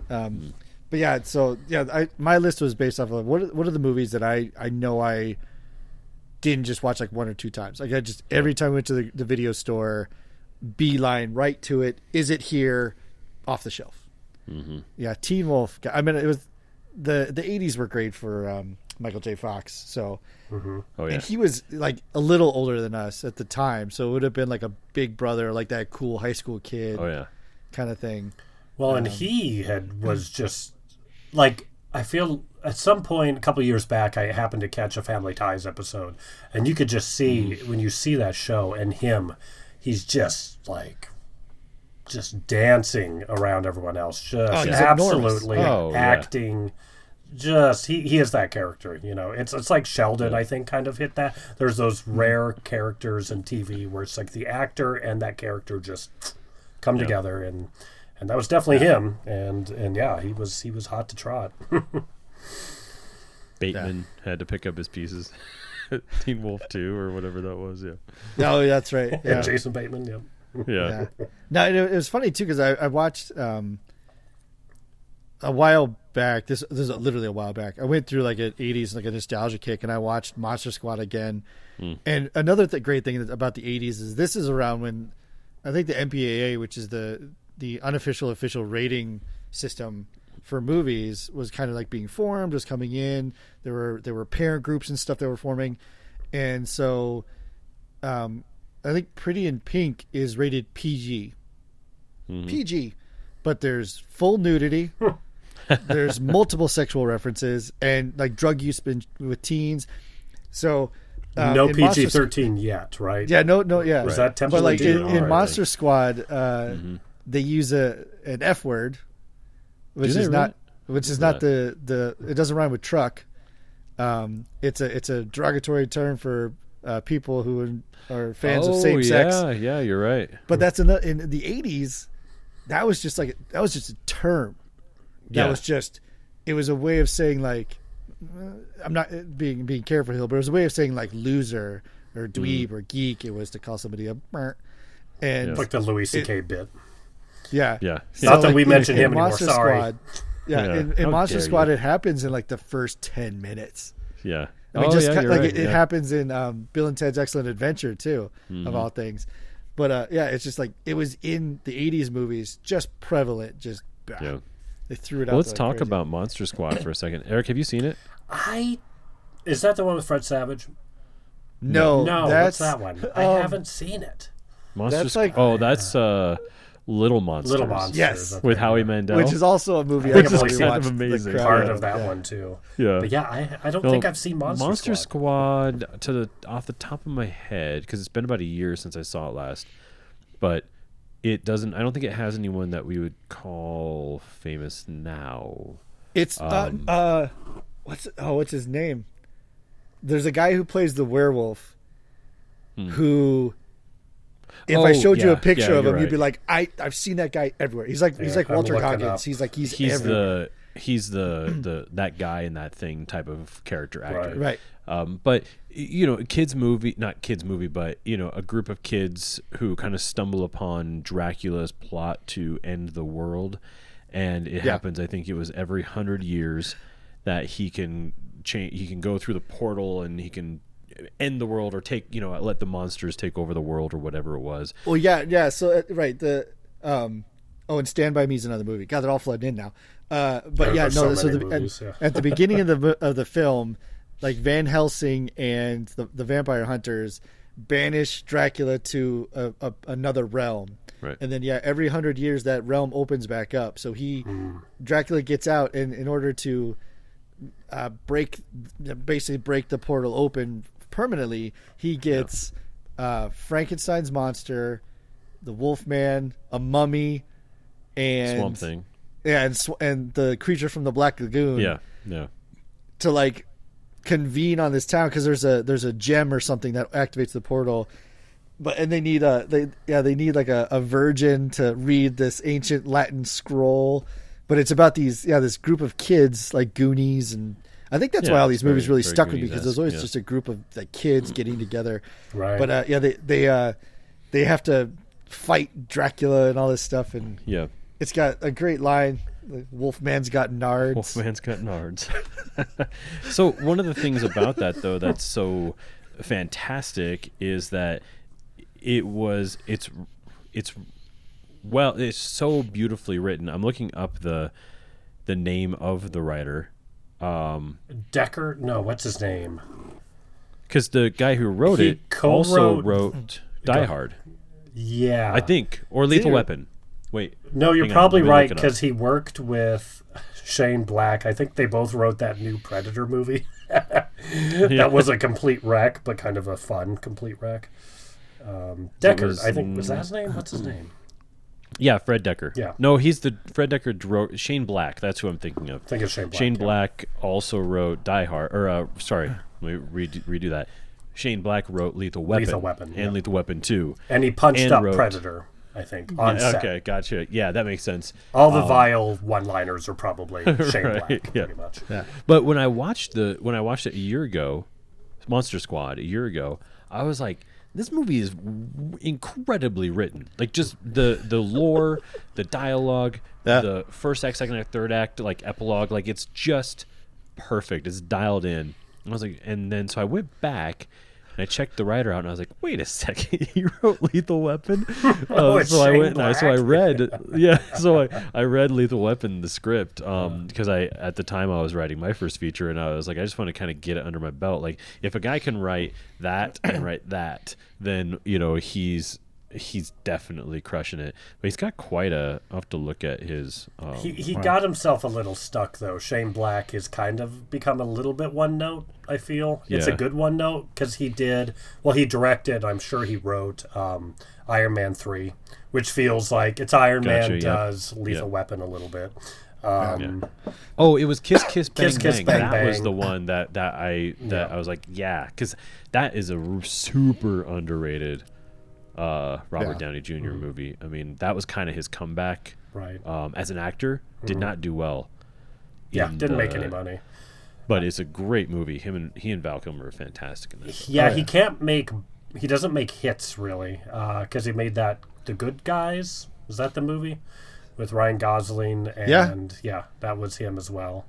But yeah, so yeah, my list was based off of what are the movies that I know I didn't just watch like 1 or 2 times. Like I just every time I went to the video store, beeline right to it. Is it here? Off the shelf. Yeah, Teen Wolf. I mean, it was the 80s were great for Michael J. Fox. So, and he was like a little older than us at the time, so it would have been like a big brother, like that cool high school kid. Kind of thing. Well, and he was just like, I feel at some point a couple of years back, I happened to catch a Family Ties episode, and you could just see when you see that show and him, he's just like dancing around everyone else, just absolutely acting. Just he is that character, you know. It's like Sheldon, I think, kind of hit that. There's those rare characters in TV where it's like the actor and that character just come together, and that was definitely him. And yeah, he was hot to trot. Bateman had to pick up his pieces. Teen Wolf 2 or whatever that was. Yeah. Oh, that's right. Yeah. Jason Bateman. Yeah. Yeah. No, it was funny too because I watched a while back. This is literally a while back. I went through like an 80s like a nostalgia kick, and I watched Monster Squad again. And another great thing about the 80s is this is around when I think the MPAA, which is the unofficial official rating system for movies, was kind of like being formed, was coming in. There were parent groups and stuff that were forming, and so. I think Pretty in Pink is rated PG. PG. But there's full nudity. There's multiple sexual references and like drug use with teens. So no PG-13 yet, right? Yeah, no, yeah. Was that temporary? But like in Monster Squad, they use an F word, which is not the it doesn't rhyme with truck. It's a derogatory term for people who are fans of same sex. Yeah, you're right. But that's in the 80s. That was just a term. That was just, it was a way of saying like, I'm not being careful here, but it was a way of saying like loser or dweeb or geek. It was to call somebody a and like the Louis C.K. bit. Yeah. So not that we mentioned him anymore. Monster Sorry. Squad, in Monster Squad, it happens in like the first 10 minutes. Yeah. I mean, it happens in Bill and Ted's Excellent Adventure too, of all things. But it's just like it was in the 80s movies, just prevalent. Just they threw it out. Let's talk about Monster Squad for a second. Eric, have you seen it? Is that the one with Fred Savage? No, what's that one? I haven't seen it. Monster Squad. That's Little Monsters. Yes, with Howie Mandel, which is also a movie which is kind of amazing. Part of that one too. Yeah, but I don't think I've seen Monster Squad off the top of my head because it's been about a year since I saw it last. But it doesn't. I don't think it has anyone that we would call famous now. It's what's his name? There's a guy who plays the werewolf who. If I showed you a picture of him, you'd be like, I've seen that guy everywhere. He's like Walter Goggins. He's everywhere. He's the that guy in that thing type of character actor. Right. But not kids movie, but a group of kids who kind of stumble upon Dracula's plot to end the world, and it happens. I think it was every 100 years that he can change. He can go through the portal and he can end the world or let the monsters take over the world or whatever it was. Well, yeah. So right, the and Stand By Me is another movie. God, they're all flooding in now. But yeah, so no. So movies, at the beginning of the film, like Van Helsing and the vampire hunters banish Dracula to another realm. Right. And then every 100 years that realm opens back up. So Dracula gets out, and in order to break the portal open permanently, he gets Frankenstein's monster, the Wolfman, a mummy, and Swamp Thing. Yeah, and the creature from the Black Lagoon. Yeah. To like convene on this town because there's a gem or something that activates the portal. And they need like a virgin to read this ancient Latin scroll. But it's about this group of kids like Goonies, and I think that's why all these movies really stuck with me, because there's always just a group of like kids getting together. Right. But they have to fight Dracula and all this stuff, and it's got a great line. Like, Wolfman's got nards. Wolfman's got nards. So one of the things about that, though, that's so fantastic is that it's so beautifully written. I'm looking up the name of the writer. Decker? No, what's his name? Because the guy who wrote it also wrote Die Hard. Yeah. I think. Or Lethal Weapon. Wait. No, you're probably right, because he worked with Shane Black. I think they both wrote that new Predator movie. That was a complete wreck, but kind of a fun complete wreck. Decker, I think, was that his name? What's his name? Yeah, Fred Decker. Yeah. No, Fred Decker wrote Shane Black. That's who I'm thinking of. I think it's Shane Black. Shane Black also wrote Die Hard. Sorry, let me redo that. Shane Black wrote Lethal Weapon. And Lethal Weapon 2. And he punched up Predator, I think, on set. Okay, gotcha. Yeah, that makes sense. All the vile one-liners are probably Shane Black, pretty much. Yeah. But when I watched it a year ago, Monster Squad a year ago, I was like, this movie is incredibly written. Like, just the lore, the dialogue, the first act, second act, third act, like epilogue, like it's just perfect. It's dialed in. And I was like, and then so I went back and I checked the writer out, and I was like, wait a second, he wrote Lethal Weapon. So I went and I read, I read Lethal Weapon, the script, because at the time I was writing my first feature, and I was like, I just want to kind of get it under my belt. Like, if a guy can write that and write that, then he's definitely crushing it. But he's got I'll have to look at his. He got himself a little stuck, though. Shane Black has kind of become a little bit one note, I feel. It's a good one note, because he directed, I'm sure he wrote Iron Man 3, which feels like it's Iron Man does Lethal Weapon a little bit. Oh, it was Kiss Kiss Bang Kiss, Bang. Kiss, Bang, that Bang. was the one that I was like, because that is a super underrated Robert Downey Jr. movie. I mean, that was kind of his comeback. Right. As an actor, did not do well. Didn't make any money. But it's a great movie. He and Val Kilmer are fantastic in that. Yeah, he doesn't make hits really, because he made that The Good Guys. Was that the movie with Ryan Gosling? And that was him as well.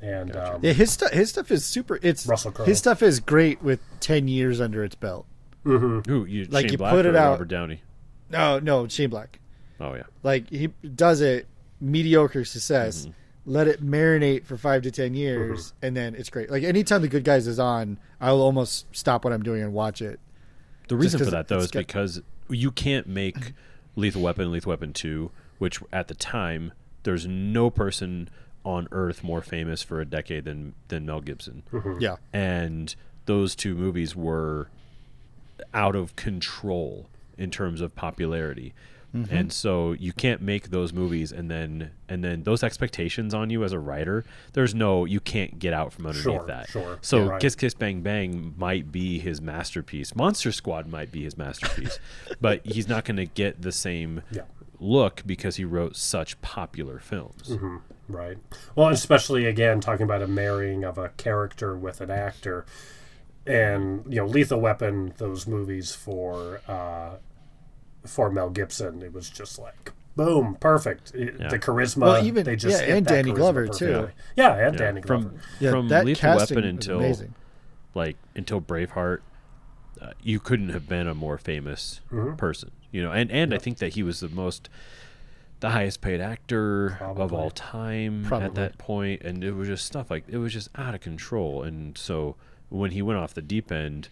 And his stuff is super. It's Russell Crowe. His stuff is great with 10 years under its belt. Mm-hmm. Who like Shane you Black put or it out. Robert Downey? No, Shane Black. Oh yeah. Like, he does it mediocre success. Let it marinate for 5 to 10 years, and then it's great. Like, anytime The Good Guys is on, I'll almost stop what I'm doing and watch it. The reason for that, though, is because you can't make Lethal Weapon and Lethal Weapon 2, which at the time, there's no person on Earth more famous for a decade than Mel Gibson. Yeah. And those two movies were out of control in terms of popularity. And so you can't make those movies and then those expectations on you as a writer, you can't get out from underneath that. So Kiss Kiss Bang Bang might be his masterpiece. Monster Squad might be his masterpiece. But he's not going to get the same look because he wrote such popular films. Right. Well, especially, again, talking about a marrying of a character with an actor. And, Lethal Weapon, those movies for Mel Gibson, it was just like, boom, perfect. The charisma. Well, even, they just and Danny Glover, too. Yeah, and Danny Glover. From Lethal Weapon until Braveheart, you couldn't have been a more famous person. And I think that he was the most the highest paid actor of all time Probably. at that point, and it was just stuff like it was just out of control. And so when he went off the deep end,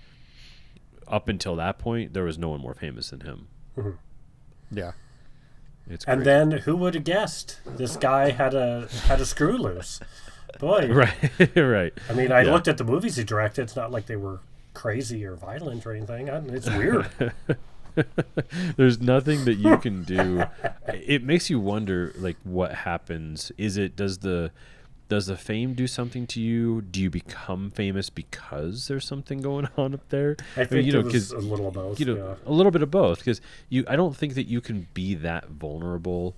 up until that point, there was no one more famous than him. Mm-hmm. Yeah. It's and crazy. then who would have guessed this guy had a screw loose? Boy, right, right. I mean, I looked at the movies he directed. It's not like they were crazy or violent or anything. It's weird. There's nothing that you can do. It makes you wonder, like, what happens. Does the fame do something to you? Do you become famous because there's something going on up there? I think it was a little of both. A little bit of both, because I don't think that you can be that vulnerable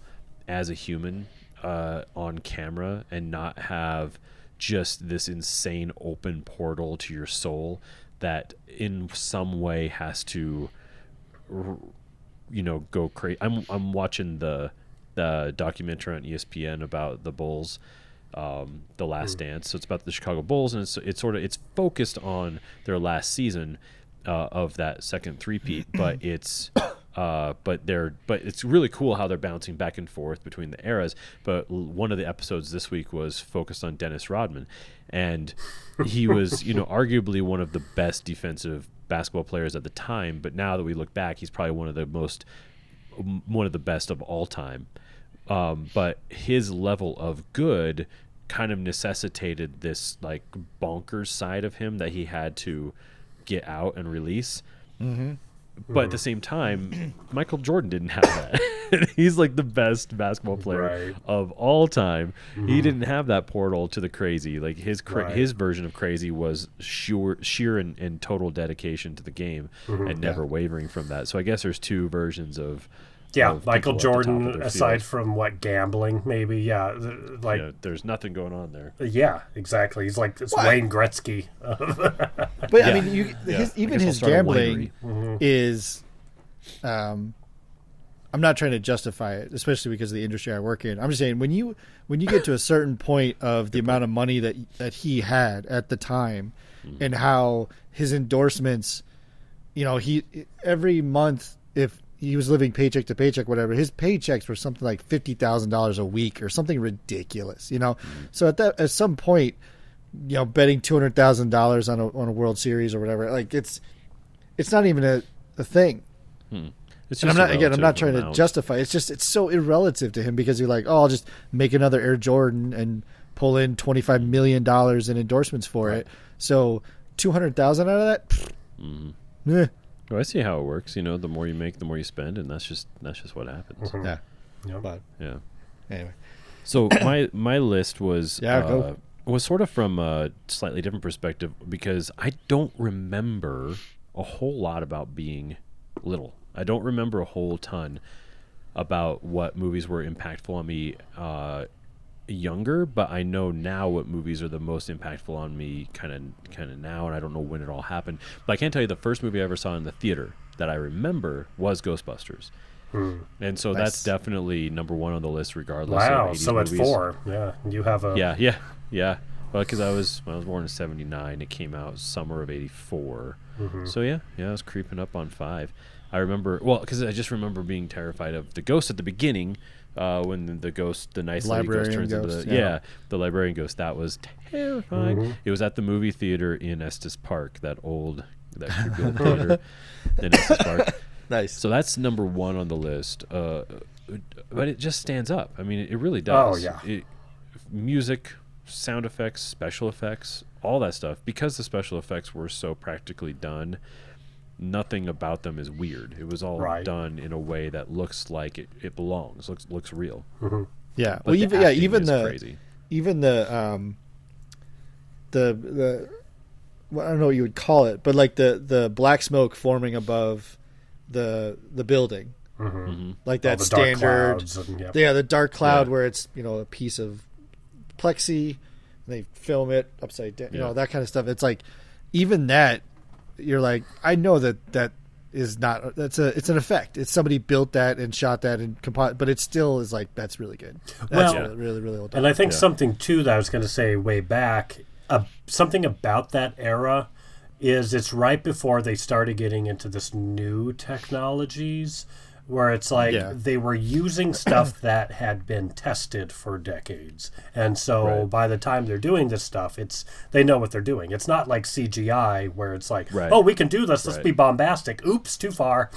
as a human on camera and not have just this insane open portal to your soul that in some way has to go crazy. I'm watching the documentary on ESPN about the Bulls, The Last Dance. So it's about the Chicago Bulls, and it's focused on their last season of that second three-peat, but it's really cool how they're bouncing back and forth between the eras. But one of the episodes this week was focused on Dennis Rodman, and he was arguably one of the best defensive basketball players at the time. But now that we look back, he's probably one of the best of all time. But his level of good kind of necessitated this like bonkers side of him that he had to get out and release. Mm-hmm. But at the same time, Michael Jordan didn't have that. He's like the best basketball player of all time. Mm-hmm. He didn't have that portal to the crazy. Like his version of crazy was sheer and total dedication to the game and never wavering from that. So I guess there's two versions of Michael Jordan, aside from gambling, maybe. There's nothing going on there. Yeah, exactly. He's like Wayne Gretzky. But I mean, his gambling is. I'm not trying to justify it, especially because of the industry I work in. I'm just saying when you get to a certain point of the amount of money that he had at the time, and how his endorsements, he every month if he was living paycheck to paycheck, whatever. His paychecks were something like $50,000 a week or something ridiculous, So at some point, betting $200,000 on a World Series or whatever, like it's not even a thing. It's and I'm not trying to justify. It's so irrelative to him because you're like, I'll just make another Air Jordan and pull in $25 million in endorsements for it. So $200,000 out of that. Well, I see how it works. The more you make, the more you spend, and that's just what happens. Yeah. But anyway, so my list was sort of from a slightly different perspective because I don't remember a whole lot about being little. I don't remember a whole ton about what movies were impactful on me younger, but I know now what movies are the most impactful on me kind of now, and I don't know when it all happened. But I can tell you the first movie I ever saw in the theater that I remember was Ghostbusters. And so that's definitely number one on the list regardless of 80s so movies. at 4, you have a... Yeah. Well, because I was born in 79, it came out summer of 84. So I was creeping up on 5. I remember, because I just remember being terrified of the ghost at the beginning, when the nice lady ghost turns into the librarian ghost. That was terrifying. It was at the movie theater in Estes Park, that creepy old theater in Estes Park. Nice. So that's number one on the list. But it just stands up. I mean, it really does. Oh yeah. Music, sound effects, special effects, all that stuff. Because the special effects were so practically done, nothing about them is weird. It was all done in a way that looks like it belongs. Looks real. Yeah. But Well, even crazy. the well, I don't know what you would call it, but like the black smoke forming above the building, like that standard. The dark cloud where it's a piece of plexi. And they film it upside down. That kind of stuff. It's like even that. You're like, I know that is not. It's an effect. It's somebody built that and shot that and but it still is like that's really good. That's really really well done. And I think something too that I was going to say way back, something about that era is it's right before they started getting into this new technologies where it's like they were using stuff that had been tested for decades. And so by the time they're doing this stuff, they know what they're doing. It's not like CGI where it's like, oh, we can do this. Let's be bombastic. Oops, too far.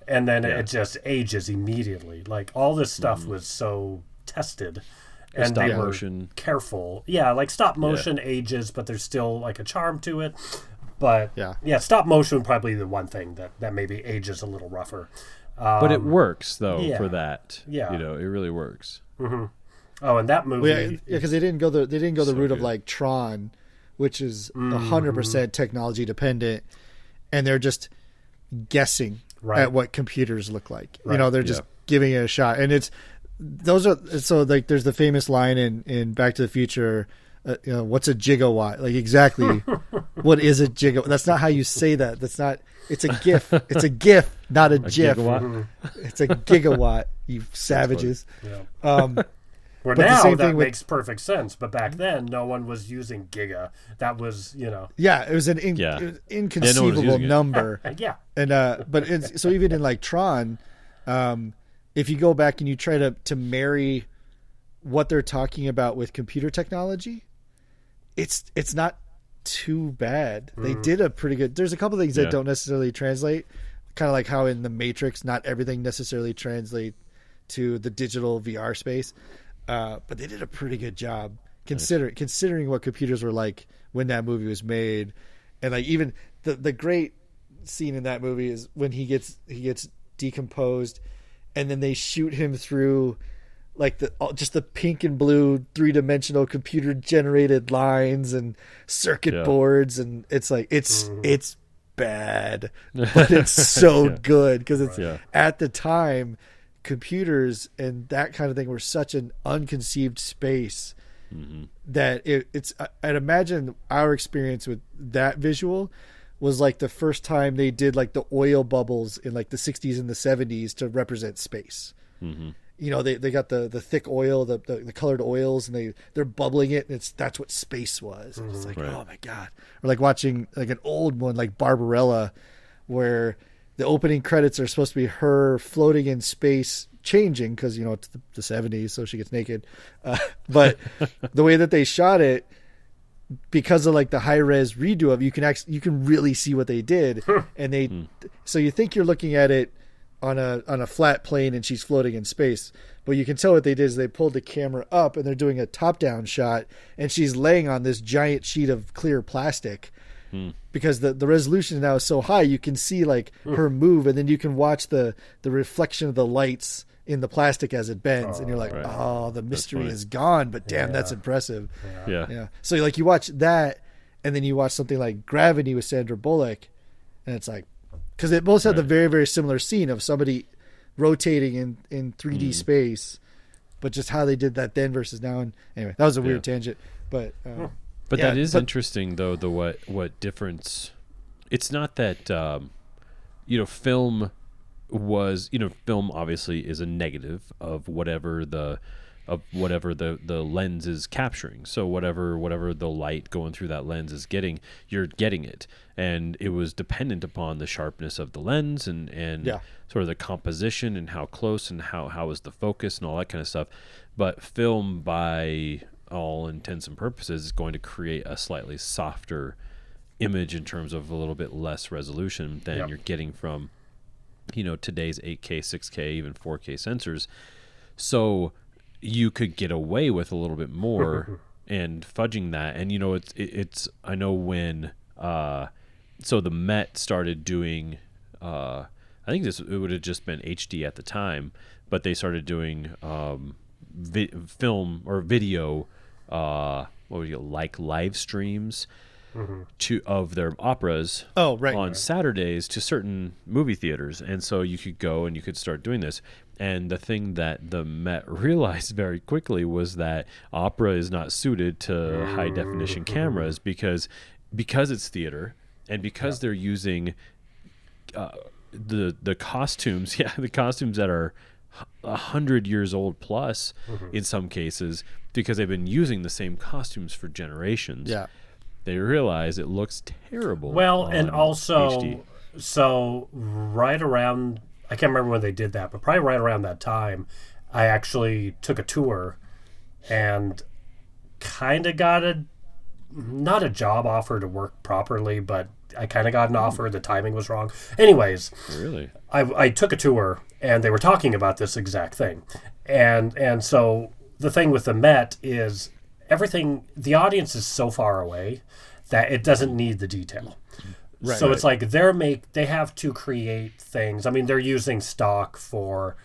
And then it just ages immediately. Like all this stuff was so tested. And they were careful. Yeah, like stop motion ages, but there's still like a charm to it. But stop motion would probably be the one thing that maybe ages a little rougher. But it works though for that. Yeah, it really works. Mm-hmm. Oh, and that movie, because they didn't go the route of like Tron, which is 100% technology dependent, and they're just guessing at what computers look like. They're just giving it a shot, and there's the famous line in Back to the Future. What's a gigawatt? Like exactly, what is a gigawatt? That's not how you say that. That's not. It's a GIF. It's a GIF, not a GIF. Gigawatt? It's a gigawatt. You savages. Well, now that makes perfect sense. But back then, no one was using giga. That was, Yeah, it was an inconceivable number. And so even in like Tron, if you go back and you try to marry what they're talking about with computer technology, it's not too bad. They did a pretty good. There's a couple things that don't necessarily translate, kind of like how in the Matrix, not everything necessarily translates to the digital VR space, but they did a pretty good job considering what computers were like when that movie was made. And like even the great scene in that movie is when he gets decomposed, and then they shoot him through like just the pink and blue 3-dimensional computer generated lines and circuit boards, and it's like it's bad, but it's so good because it's at the time computers and that kind of thing were such an unconceived space that I'd imagine our experience with that visual was like the first time they did like the oil bubbles in like the 60s and the 70s to represent space. They got the thick oil, the colored oils, and they're bubbling it, and that's what space was. And it's like, oh my God. Or like watching like an old one like Barbarella, where the opening credits are supposed to be her floating in space, changing because it's the 70s, so she gets naked. But the way that they shot it, because of like the high res redo of it, you can really see what they did, and so you think you're looking at it on a flat plane and she's floating in space, but you can tell what they did is they pulled the camera up and they're doing a top down shot, and she's laying on this giant sheet of clear plastic because the resolution now is so high you can see like her move, and then you can watch the reflection of the lights in the plastic as it bends, and you're like, oh, the mystery is gone, but damn, that's impressive. So like you watch that, and then you watch something like Gravity with Sandra Bullock, and it's like, because it both had the very, very similar scene of somebody rotating in 3D space, but just how they did that then versus now. And anyway, that was a weird tangent, but that is interesting though. What difference? It's not that film was film obviously is a negative of whatever the lens is capturing. So whatever the light going through that lens is getting, you're getting it. And it was dependent upon the sharpness of the lens and sort of the composition and how close and how is the focus and all that kind of stuff. But film, by all intents and purposes, is going to create a slightly softer image in terms of a little bit less resolution than you're getting from today's 8K, 6K, even 4K sensors. So you could get away with a little bit more and fudging that. And it's I know when so the Met started doing I think it would have just been HD at the time, but they started doing film or video like live streams of their operas on Saturdays to certain movie theaters. And so you could go and you could start doing this. And the thing that the Met realized very quickly was that opera is not suited to high definition cameras because it's theater, and because they're using the costumes, the costumes that are 100 years old plus in some cases, because they've been using the same costumes for generations. Yeah, they realize it looks terrible. Well, and also, HD. So right around I can't remember when they did that, but probably right around that time, I actually took a tour and kind of got not a job offer to work properly, but I kind of got an offer. The timing was wrong. Anyways, really, I took a tour and they were talking about this exact thing, and so the thing with the Met is everything. The audience is so far away that it doesn't need the detail. Right, so it's like they have to create things. I mean, they're using stock for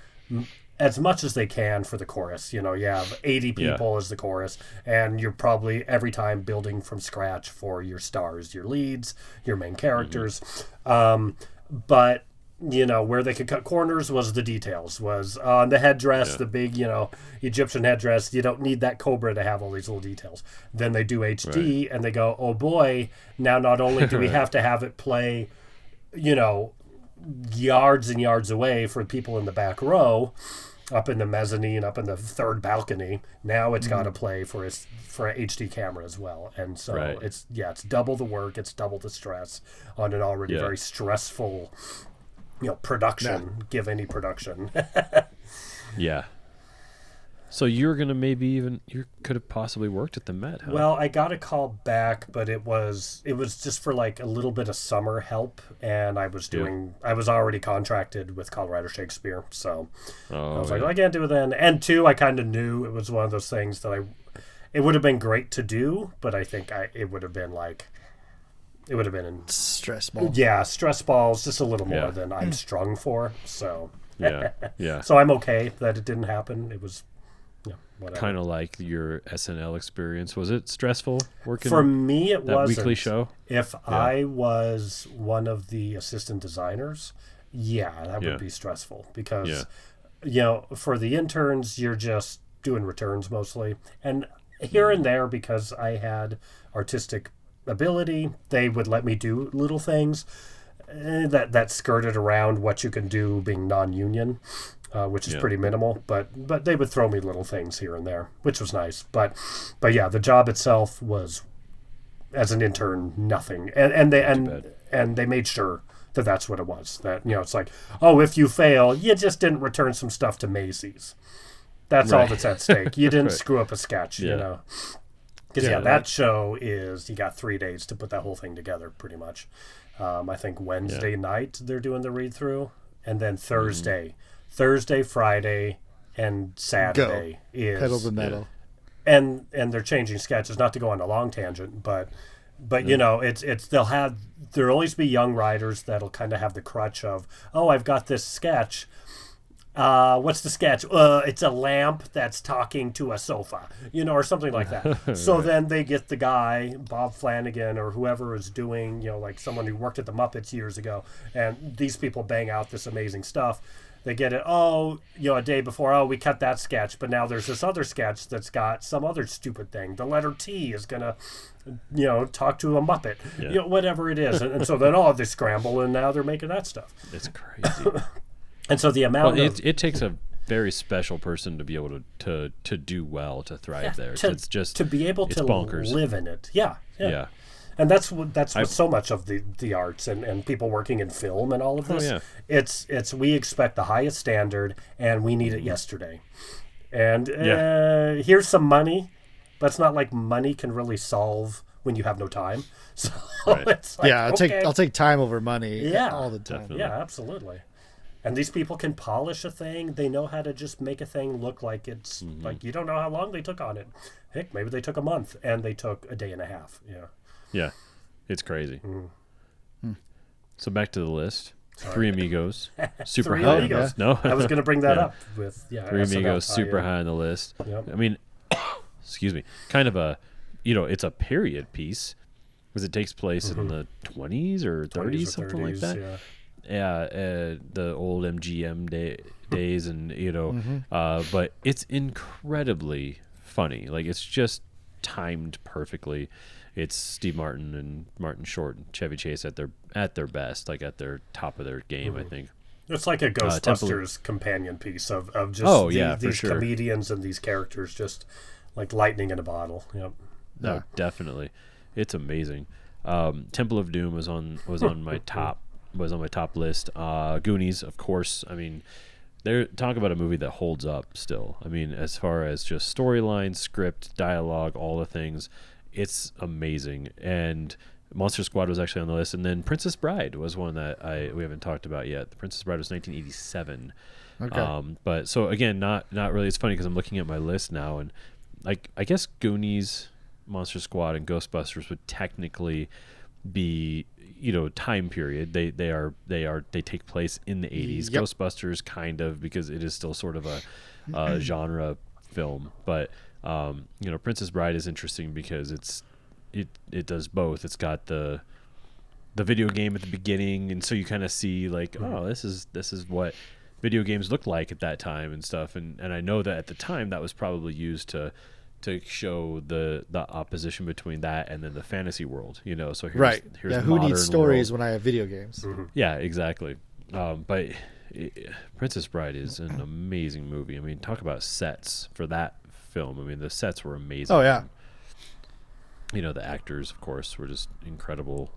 as much as they can for the chorus. You have 80 people as the chorus, and you're probably every time building from scratch for your stars, your leads, your main characters. But where they could cut corners was the details, was on the headdress, the big, Egyptian headdress. You don't need that cobra to have all these little details. Then they do HD and they go, oh boy, now not only do we have to have it play, yards and yards away for people in the back row, up in the mezzanine, up in the third balcony. Now it's got to play for an HD camera as well, and so it's double the work, it's double the stress on an already very stressful, production. Give any production. Yeah. So you were gonna you could have possibly worked at the Met, huh? Well, I got a call back, but it was just for like a little bit of summer help, and I was already contracted with Colorado Shakespeare, so I was like, I can't do it then. And two, I kind of knew it was one of those things that it would have been great to do, but I think it would have been in stress balls. Yeah, stress balls, just a little more than I'm strung for. So yeah. So I'm okay that it didn't happen. It was. Kind of like your SNL experience. Was it stressful working for me? It that wasn't. Weekly show. If I was one of the assistant designers, that would be stressful because for the interns you're just doing returns mostly, and here and there because I had artistic ability, they would let me do little things that skirted around what you can do being non-union. Which is pretty minimal, but they would throw me little things here and there, which was nice. But the job itself was, as an intern, nothing. And they made sure that that's what it was. That it's like, oh, if you fail, you just didn't return some stuff to Macy's. That's all that's at stake. You didn't screw up a sketch, Because that show is, you got 3 days to put that whole thing together, pretty much. I think Wednesday night they're doing the read through, and then Thursday. Thursday, Friday, and Saturday is pedal the metal, and they're changing sketches. Not to go on a long tangent, but there'll always be young writers that'll kind of have the crutch of, oh, I've got this sketch. What's the sketch? It's a lamp that's talking to a sofa, or something like that. So then they get the guy, Bob Flanagan or whoever is doing, like someone who worked at the Muppets years ago, and these people bang out this amazing stuff. They get it, a day before, we cut that sketch, but now there's this other sketch that's got some other stupid thing. The letter T is going to, talk to a Muppet, whatever it is. And so then, they scramble, and now they're making that stuff. It's crazy. And so the amount it takes a very special person to be able to do well, to thrive there. It's just to be able to bonkers. Live in it. Yeah. And that's what so much of the arts and people working in film and all of this. It's we expect the highest standard and we need it yesterday. And here's some money, but it's not like money can really solve when you have no time. So it's like, I'll take time over money all the time. Definitely. Yeah, absolutely. And these people can polish a thing. They know how to just make a thing look like it's like, you don't know how long they took on it. Heck, maybe they took a month and they took a day and a half. Yeah, it's crazy. So back to the list. Three Amigos, super Three high. Amigos. No, I was going to bring that up with Three Amigos, super high on the list. Yep. I mean, excuse me, kind of a, it's a period piece because it takes place in the 20s or 30s, something like that. The old MGM days, and but it's incredibly funny. Like, it's just timed perfectly. It's Steve Martin and Martin Short and Chevy Chase at their best, like at their top of their game. I think it's like a Ghostbusters companion piece of just these sure. comedians and these characters, just like lightning in a bottle. Yep. No, definitely, it's amazing. Temple of Doom was on my was on my top list. Goonies, of course. I mean, they're talk about a movie that holds up still. I mean, as far as just storyline, script, dialogue, all the things, it's amazing. And Monster Squad was actually on the list, and then Princess Bride was one that we haven't talked about yet. The Princess Bride was 1987. Okay. But so again, not really. It's funny because I'm looking at my list now, and like I guess Goonies, Monster Squad, and Ghostbusters would technically be, you know, time period. They take place in the 80s. Yep. Ghostbusters kind of, because it is still sort of a genre film, but you know, Princess Bride is interesting because it does both. It's got the video game at the beginning, and so you kind of see like, oh, this is what video games looked like at that time and stuff, and I know that at the time that was probably used to show the opposition between that and then the fantasy world, you know. So here's who needs stories when I have video games? Yeah, exactly. But Princess Bride is an amazing movie. I mean, talk about sets for that film. I mean, the sets were amazing. Oh yeah. You know, the actors, of course, were just incredible.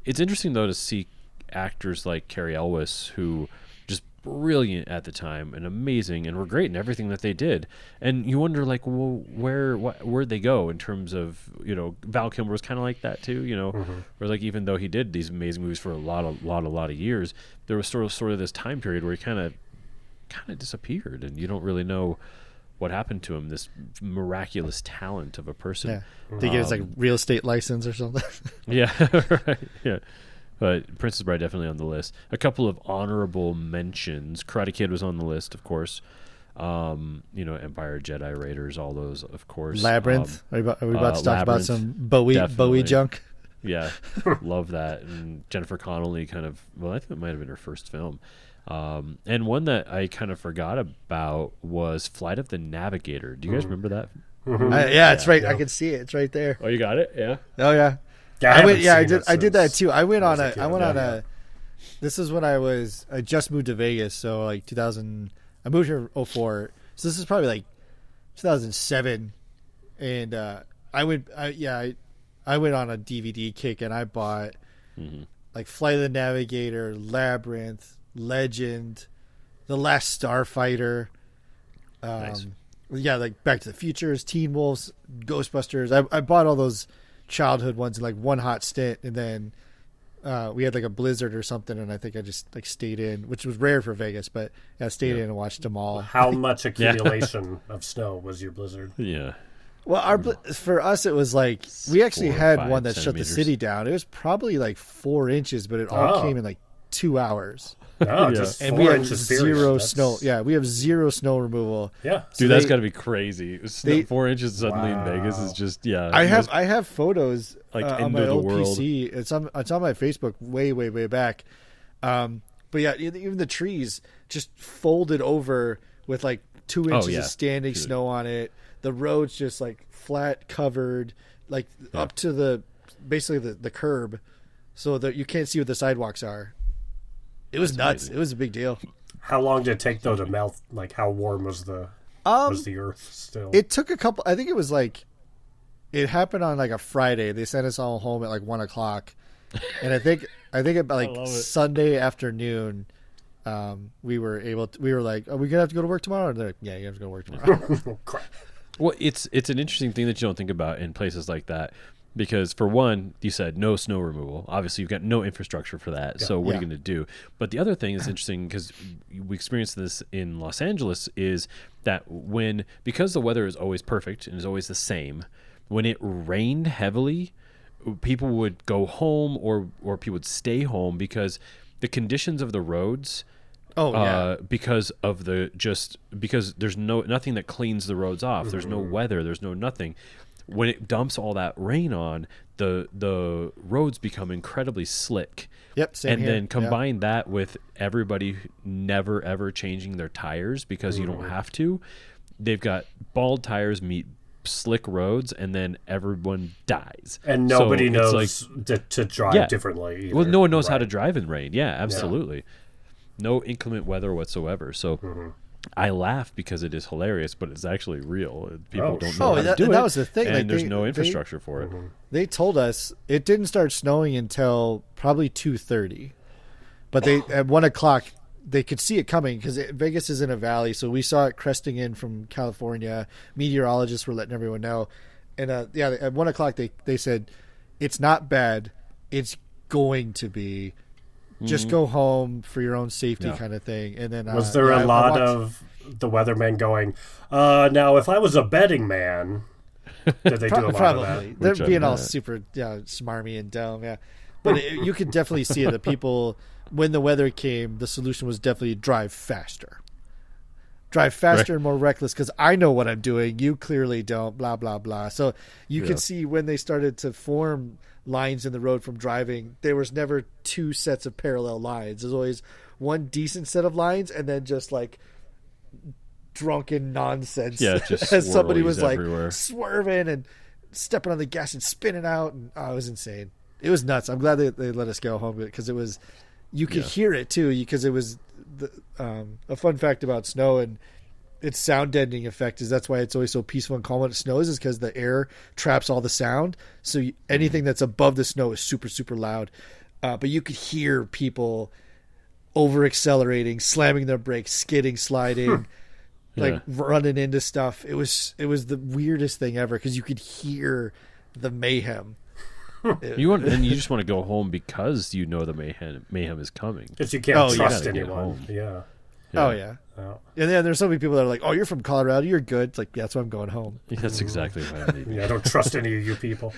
It's interesting though to see actors like Cary Elwes, who just brilliant at the time and amazing and were great in everything that they did. And you wonder, like, well, where'd they go in terms of, you know, Val Kilmer was kind of like that too, you know, where like even though he did these amazing movies for a lot of years, there was sort of this time period where he kind of disappeared, and you don't really know what happened to him. This miraculous talent of a person. Yeah. Did he get his like real estate license or something? Yeah, right. Yeah. But Princess Bride definitely on the list. A couple of honorable mentions. Karate Kid was on the list, of course. You know, Empire, Jedi, Raiders, all those, of course. Labyrinth. Are we about to talk about some Bowie junk? Yeah, love that. And Jennifer Connelly kind of, well, I think it might have been her first film. And one that I kind of forgot about was Flight of the Navigator. Do you guys remember that? It's right. Yeah. I can see it. It's right there. Oh, you got it? Yeah. Oh, yeah. I did that too. I went on a. This is when I just moved to Vegas, so like 2000. I moved here in 2004, so this is probably like 2007, and I went on a DVD kick, and I bought like Flight of the Navigator, Labyrinth, Legend, The Last Starfighter. Nice. Yeah, like Back to the Future, Teen Wolves, Ghostbusters. I bought all those childhood ones in like one hot stint, and then we had like a blizzard or something, and I think I just like stayed in, which was rare for Vegas, but I stayed in and watched them all. How much accumulation of snow was your blizzard? Yeah. Well, for us it was like we actually had one that shut the city down. It was probably like 4 inches, but it all came in like 2 hours. Oh, just and we had zero snow. Yeah, we have zero snow removal. Yeah, dude, that's got to be crazy. 4 inches suddenly in Vegas is just I have photos like on my old PC. It's on my Facebook way back. But yeah, even the trees just folded over with like 2 inches of standing snow on it. The roads just like flat covered, like up to basically the curb, so that you can't see what the sidewalks are. It was nuts. Amazing. It was a big deal. How long did it take though to melt? Like, how warm was the earth still? It took a couple. I think it was like it happened on like a Friday. They sent us all home at like 1:00, and I think about like Sunday afternoon, we were like, "Are we gonna have to go to work tomorrow?" And they're like, "Yeah, you have to go to work tomorrow." Crap. Well, it's an interesting thing that you don't think about in places like that. Because for one, you said no snow removal. Obviously, you've got no infrastructure for that. So what are you going to do? But the other thing that's interesting, because we experienced this in Los Angeles, is that because the weather is always perfect and is always the same, when it rained heavily, people would go home or people would stay home because the conditions of the roads. Because there's nothing that cleans the roads off. There's no weather. There's no nothing. When it dumps all that rain on, the roads become incredibly slick. Yep, same here. And then combine that with everybody never ever changing their tires because you don't have to. They've got bald tires meet slick roads, and then everyone dies. And nobody knows to drive differently either. Well, no one knows how to drive in rain. Yeah, absolutely. Yeah. No inclement weather whatsoever. So I laugh because it is hilarious, but it's actually real. People don't know how to do it. That was the thing. And like there's no infrastructure for it. They told us it didn't start snowing until probably 2:30. But they at 1:00 they could see it coming because Vegas is in a valley, so we saw it cresting in from California. Meteorologists were letting everyone know, and at 1:00 they said it's not bad, it's going to be. Just go home for your own safety, kind of thing. And then was there a lot of the weathermen going? Now, if I was a betting man, did they do a lot probably. of that? They're being all super smarmy and dumb, But you could definitely see it. The people, when the weather came, the solution was definitely drive faster. Drive faster and more reckless because I know what I'm doing. You clearly don't, blah, blah, blah. So you could see when they started to form lines in the road from driving, there was never two sets of parallel lines. There's always one decent set of lines and then just like drunken nonsense. Yeah, just as somebody was everywhere. Like swerving and stepping on the gas and spinning out. And it was insane. It was nuts. I'm glad they let us go home because it was, you could hear it too because it was a fun fact about snow and its sound deadening effect is that's why it's always so peaceful and calm when it snows is because the air traps all the sound. So anything that's above the snow is super, super loud. But you could hear people over accelerating, slamming their brakes, skidding, sliding, running into stuff. It was the weirdest thing ever because you could hear the mayhem. You just want to go home because you know the mayhem is coming. Because you can't trust anyone. Yeah. Oh yeah. And then there's so many people that are like, "Oh, you're from Colorado, you're good." It's like, yeah, that's why I'm going home. That's exactly what I mean. I don't trust any of you people.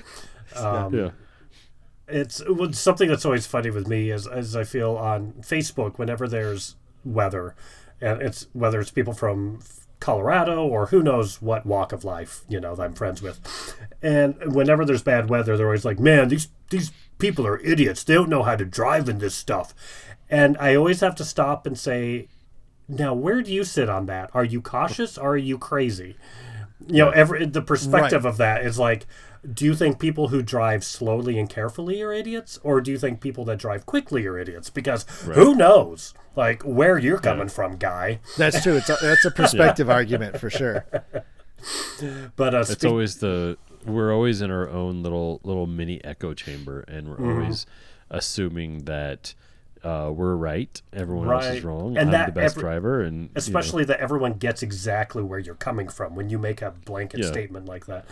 It's something that's always funny with me as I feel on Facebook whenever there's weather, and it's whether it's people from Colorado or who knows what walk of life that I'm friends with, and whenever there's bad weather, they're always like, "Man, these people are idiots. They don't know how to drive in this stuff," and I always have to stop and say, now, where do you sit on that? Are you cautious or are you crazy? The perspective of that is like, do you think people who drive slowly and carefully are idiots? Or do you think people that drive quickly are idiots? Because who knows, like, where you're coming from, guy. That's true. That's a perspective argument for sure. But it's always we're always in our own little mini echo chamber, and we're always assuming that we're right, everyone else is wrong, and I'm the best driver, and especially that everyone gets exactly where you're coming from when you make a blanket statement like that.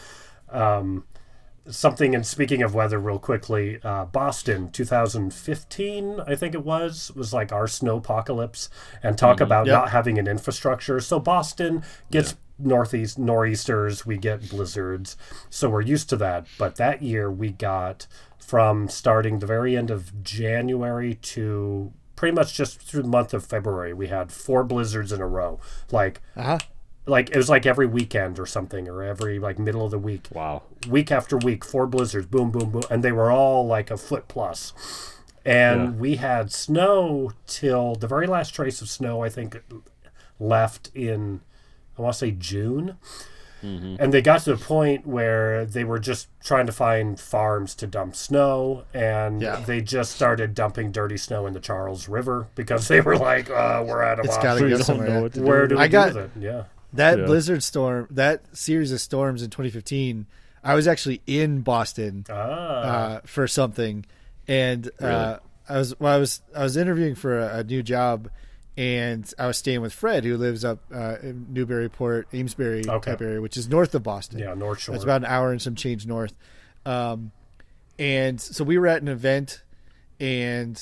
Something, and speaking of weather real quickly, Boston 2015 I think it was like our snowpocalypse, and talk about not having an infrastructure. So Boston gets nor'easters, we get blizzards, so we're used to that. But that year we got, from starting the very end of January to pretty much just through the month of February, we had 4 blizzards in a row. Like it was like every weekend or something, or every like middle of the week. Wow. Week after week, 4 blizzards, boom, boom, boom. And they were all like a foot plus. And we had snow till the very last trace of snow, I think, left in, I want to say June. And they got to the point where they were just trying to find farms to dump snow, and they just started dumping dirty snow in the Charles River because they were like, we're out of options. It's got to go somewhere. Where do we do with it? That blizzard storm, that series of storms in 2015, I was actually in Boston for something, and I was interviewing for a new job, and I was staying with Fred, who lives up in Newburyport, Amesbury type area, which is north of Boston. Yeah, North Shore. It's about an hour and some change north. And so we were at an event, and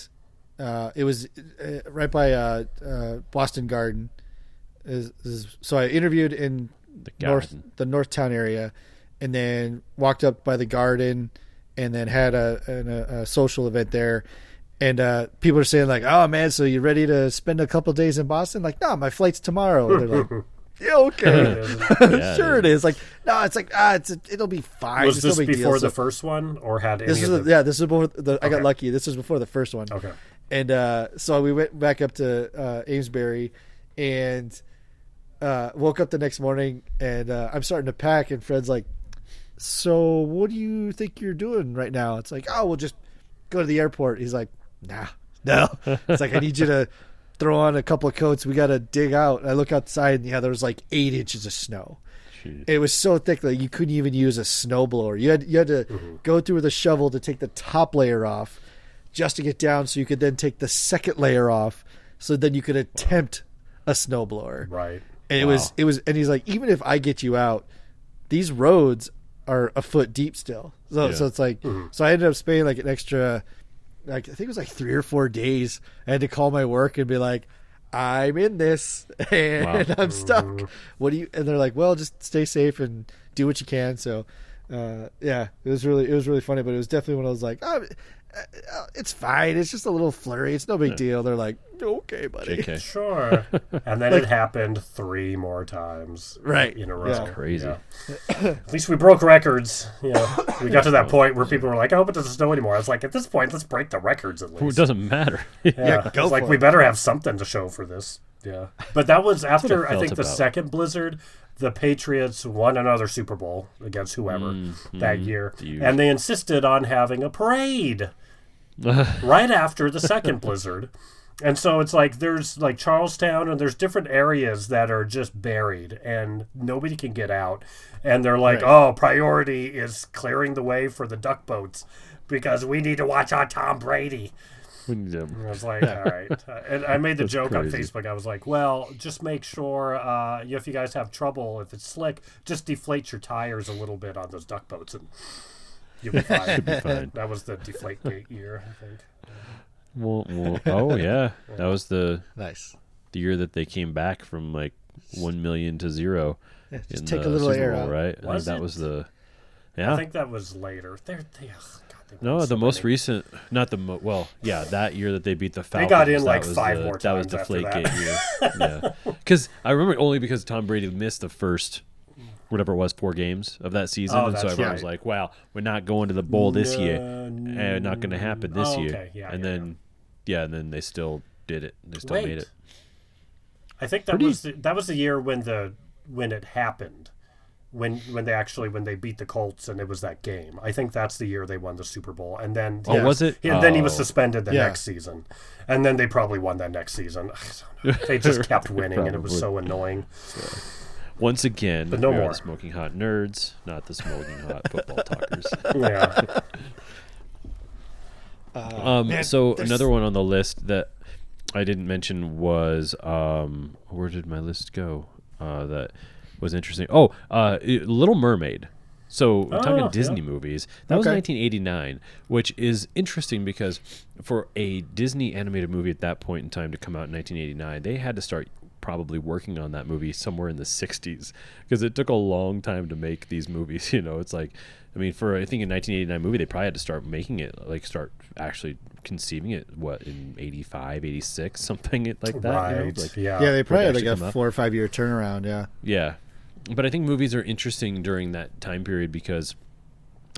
it was right by Boston Garden. So I interviewed in the Northtown area, and then walked up by the Garden, and then had a social event there. And people are saying like, "Oh man, so you ready to spend a couple days in Boston?" Like, "No, my flight's tomorrow." And they're like, "Yeah, okay, sure it is." Like, no, it's like it'll be fine. Was this before the first one, or had this was this was before I got lucky. This was before the first one. Okay. And so we went back up to Amesbury, and woke up the next morning, and I'm starting to pack, and Fred's like, "So what do you think you're doing right now?" It's like, "Oh, we'll just go to the airport." He's like, no. It's like, I need you to throw on a couple of coats. We got to dig out. And I look outside, and there was like 8 inches of snow. Jeez. It was so thick that you couldn't even use a snowblower. You had to go through with a shovel to take the top layer off, just to get down so you could then take the second layer off so then you could attempt a snowblower. Right. And it was, and he's like, even if I get you out, these roads are a foot deep still. So it's like, so I ended up spending like an extra, like, I think it was like 3 or 4 days. I had to call my work and be like, I'm in this and I'm stuck. What do you, and they're like, well, just stay safe and do what you can. So, it was really funny, but it was definitely when I was like, oh, it's fine. It's just a little flurry. It's no big deal. They're like, okay, buddy. JK. Sure. And then it happened 3 more times. Right. In a row. That's crazy. Yeah. At least we broke records. You know, we got to that point where people were like, I hope it doesn't snow anymore. I was like, at this point, let's break the records at least. It doesn't matter. Yeah, go it's like, for we it. better have something to show for this. Yeah. But that was after, I think, the about. second blizzard. The Patriots won another Super Bowl against whoever that year. And they insisted on having a parade right after the second blizzard. And so it's like there's like Charlestown and there's different areas that are just buried and nobody can get out. And they're like, oh, priority is clearing the way for the duck boats because we need to watch our Tom Brady. And I was like, all right. And I made the joke on Facebook. I was like, well, just make sure if you guys have trouble, if it's slick, just deflate your tires a little bit on those duck boats and you'll be fine. Should be fine. That was the Deflategate year, I think. Oh yeah, that was the year that they came back from like 1 million to 0. Yeah, just in take the a little Super air Bowl, out. right? I think that it? was the. Yeah. I think that was later. No, the most recent, not the that year that they beat the Falcons. They got in that like was 5 more That was times after that. Deflategate year. Yeah, because I remember only because Tom Brady missed the first, whatever it was, 4 games of that season, and so everyone was like, "Wow, we're not going to the bowl this year, and not going to happen this year." Okay. Yeah, and then they still did it. They still made it. I think that was the year when it happened. When they beat the Colts and it was that game. I think that's the year they won the Super Bowl. And then was it? And then he was suspended the next season. And then they probably won that next season. They just kept winning and it was so annoying. Once again, but no we are more. the Smoking Hot Nerds, not the Smoking Hot Football Talkers. Yeah. So another one on the list that I didn't mention was where did my list go? That was interesting. Little Mermaid. So we're talking Disney movies. That was 1989, which is interesting because for a Disney animated movie at that point in time to come out in 1989, they had to start probably working on that movie somewhere in the 60s because it took a long time to make these movies. You know, it's like, I mean, for I think a 1989 movie, they probably had to start making it, like start actually conceiving it, in 85, 86, something like that. Right. You know? Like, yeah, they probably had like a 4 or 5 year turnaround. Yeah. But I think movies are interesting during that time period because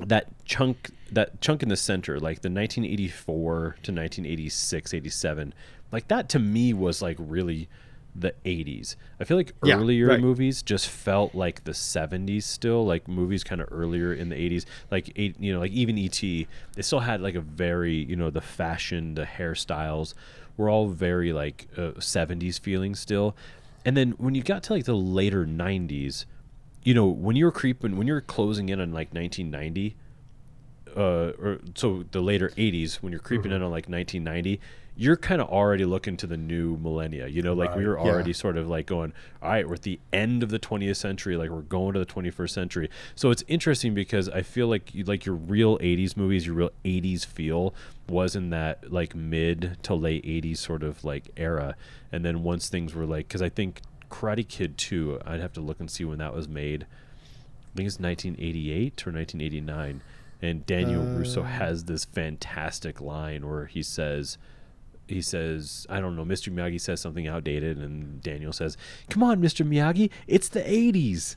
that chunk in the center, like the 1984 to 1986, 87, like that to me was like really the 80s. I feel like earlier movies just felt like the 70s still, like movies kind of earlier in the 80s, like even E.T., they still had like a very, the fashion, the hairstyles were all very like 70s feeling still. And then when you got to like the later 90s, when you're closing in on like 1990, or so the later 80s, when you're creeping in on like 1990, you're kind of already looking to the new millennia. Like we were already sort of like going, all right, we're at the end of the 20th century, like we're going to the 21st century. So it's interesting because I feel like your real 80s movies, your real 80s feel was in that like mid to late 80s sort of like era. And then once things were like, because I think Karate Kid 2, I'd have to look and see when that was made. I think it's 1988 or 1989. And Daniel Russo has this fantastic line where he says, I don't know, Mr. Miyagi says something outdated, and Daniel says, "Come on, Mr. Miyagi, it's the 80s."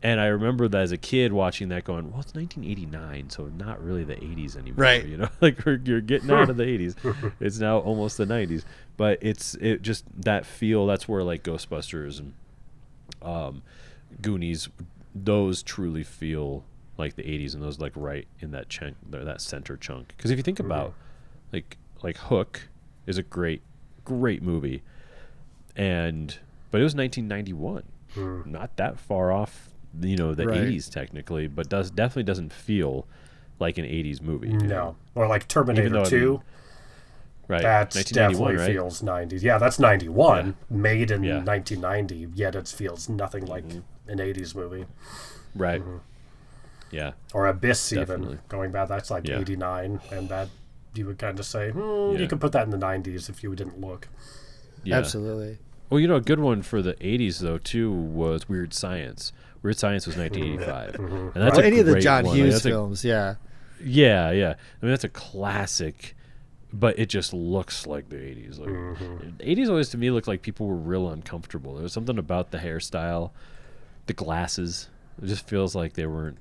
And I remember that as a kid watching that going, well, it's 1989, so not really the 80s anymore. Right. Like you're getting out of the 80s. It's now almost the 90s. But it just that feel, that's where like Ghostbusters and Goonies, those truly feel like the 80s, and those like right in that chunk, that center chunk. Because if you think about like Hook is a great movie, but it was 1991, not that far off, the 80s technically, but definitely doesn't feel like an 80s movie. No, or like Terminator 2. Right. That definitely right? feels 90s. Yeah, that's 91, made in Yeah. 1990, yet it feels nothing like an 80s movie. Right. Yeah. Or Abyss, Definitely. even. Going back, that's like 89, and that you would kind of say, Yeah. you could put that in the 90s if you didn't look. Yeah. Absolutely. Well, a good one for the 80s, though, too, was Weird Science. Weird Science was 1985. And that's Any of the John one. Hughes films, yeah. Yeah. I mean, that's a classic, but it just looks like the 80s. Like, 80s always, to me, looked like people were real uncomfortable. There was something about the hairstyle, the glasses. It just feels like they weren't,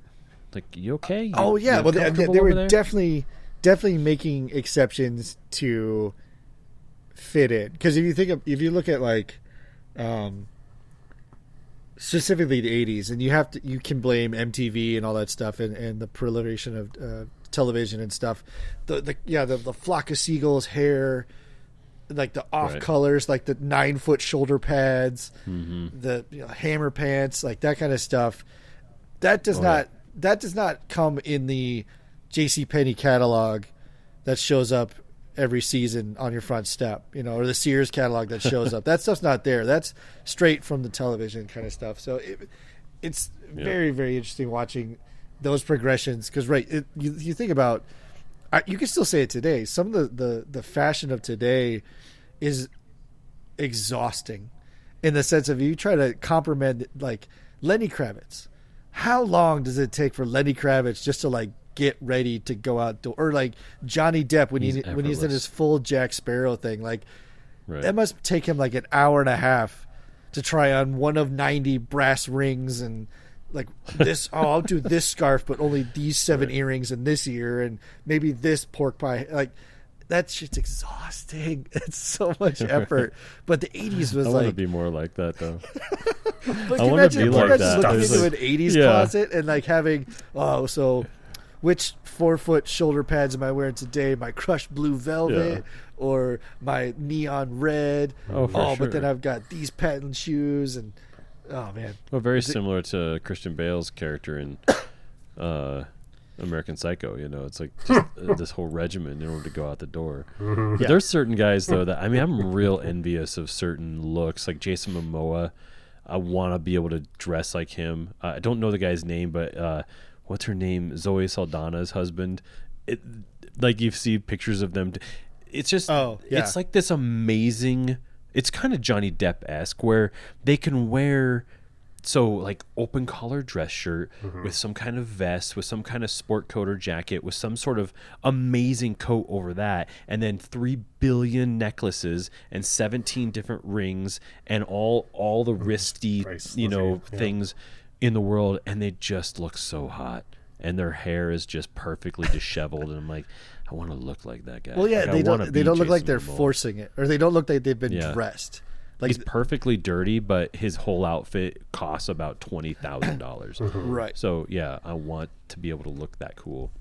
like, you okay? Oh, yeah. Well, they were definitely making exceptions to fit in, because if you look at like specifically the 80s, and you can blame MTV and all that stuff and the proliferation of television and stuff, the flock of seagulls hair, like the off colors, like the 9-foot shoulder pads, the hammer pants, like that kind of stuff, that does not come in the JCPenney catalog that shows up every season on your front step, or the Sears catalog that shows up. That stuff's not there. That's straight from the television kind of stuff. So it's very, very interesting watching those progressions, because you think about, you can still say it today, some of the fashion of today is exhausting, in the sense of, you try to compliment like Lenny Kravitz. How long does it take for Lenny Kravitz just to like get ready to go out, or like Johnny Depp when he's in his full Jack Sparrow thing, like that must take him like an hour and a half to try on one of 90 brass rings, and like this I'll do this scarf but only these 7 earrings in this ear, and maybe this pork pie, like that shit's exhausting. It's so much effort. But the 80s was I like, want to be more like that, though. But I want to be like that. Looking into an 80s closet and like having, so which 4-foot shoulder pads am I wearing today? My crushed blue velvet or my neon red? Oh, sure. But then I've got these patent shoes, and oh man. Well, very similar to Christian Bale's character in American Psycho. It's like just, this whole regimen in order to go out the door. But there's certain guys, though, that I'm real envious of certain looks, like Jason Momoa. I want to be able to dress like him. I don't know the guy's name, but what's her name? Zoe Saldana's husband. Like, you see pictures of them. It's just, it's like this amazing. It's kind of Johnny Depp-esque, where they can wear like open collar dress shirt with some kind of vest, with some kind of sport coat or jacket, with some sort of amazing coat over that, and then 3 billion necklaces and 17 different rings and all the wristy, things in the world, and they just look so hot, and their hair is just perfectly disheveled, and I'm like, I want to look like that guy. Well, yeah, like, they don't look like they're Momoa. forcing it, or they don't look like they've been dressed. Like, he's perfectly dirty, but his whole outfit costs about $20,000. Right. So yeah, I want to be able to look that cool.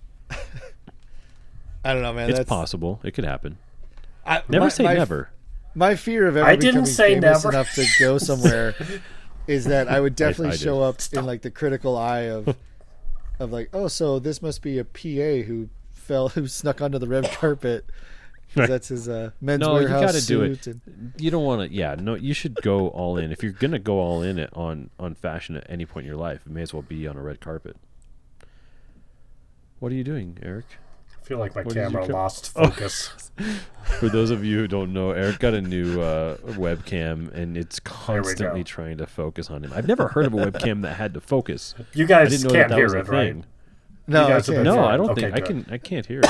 I don't know, man. It's possible. It could happen. Never say never. My fear of ever becoming famous enough to go somewhere is that I would definitely show up in like the critical eye of like, oh, so this must be a PA who snuck onto the red carpet. That's his men's warehouse suit. Do it. You don't want to. No, you should go all in. If you're gonna go all in on fashion at any point in your life, it may as well be on a red carpet. What are you doing, Eric? I feel like my camera lost focus. For those of you who don't know, Eric got a new webcam, and it's constantly trying to focus on him. I've never heard of a webcam that had to focus. You guys can't hear it, right? No, I don't think I can't hear it.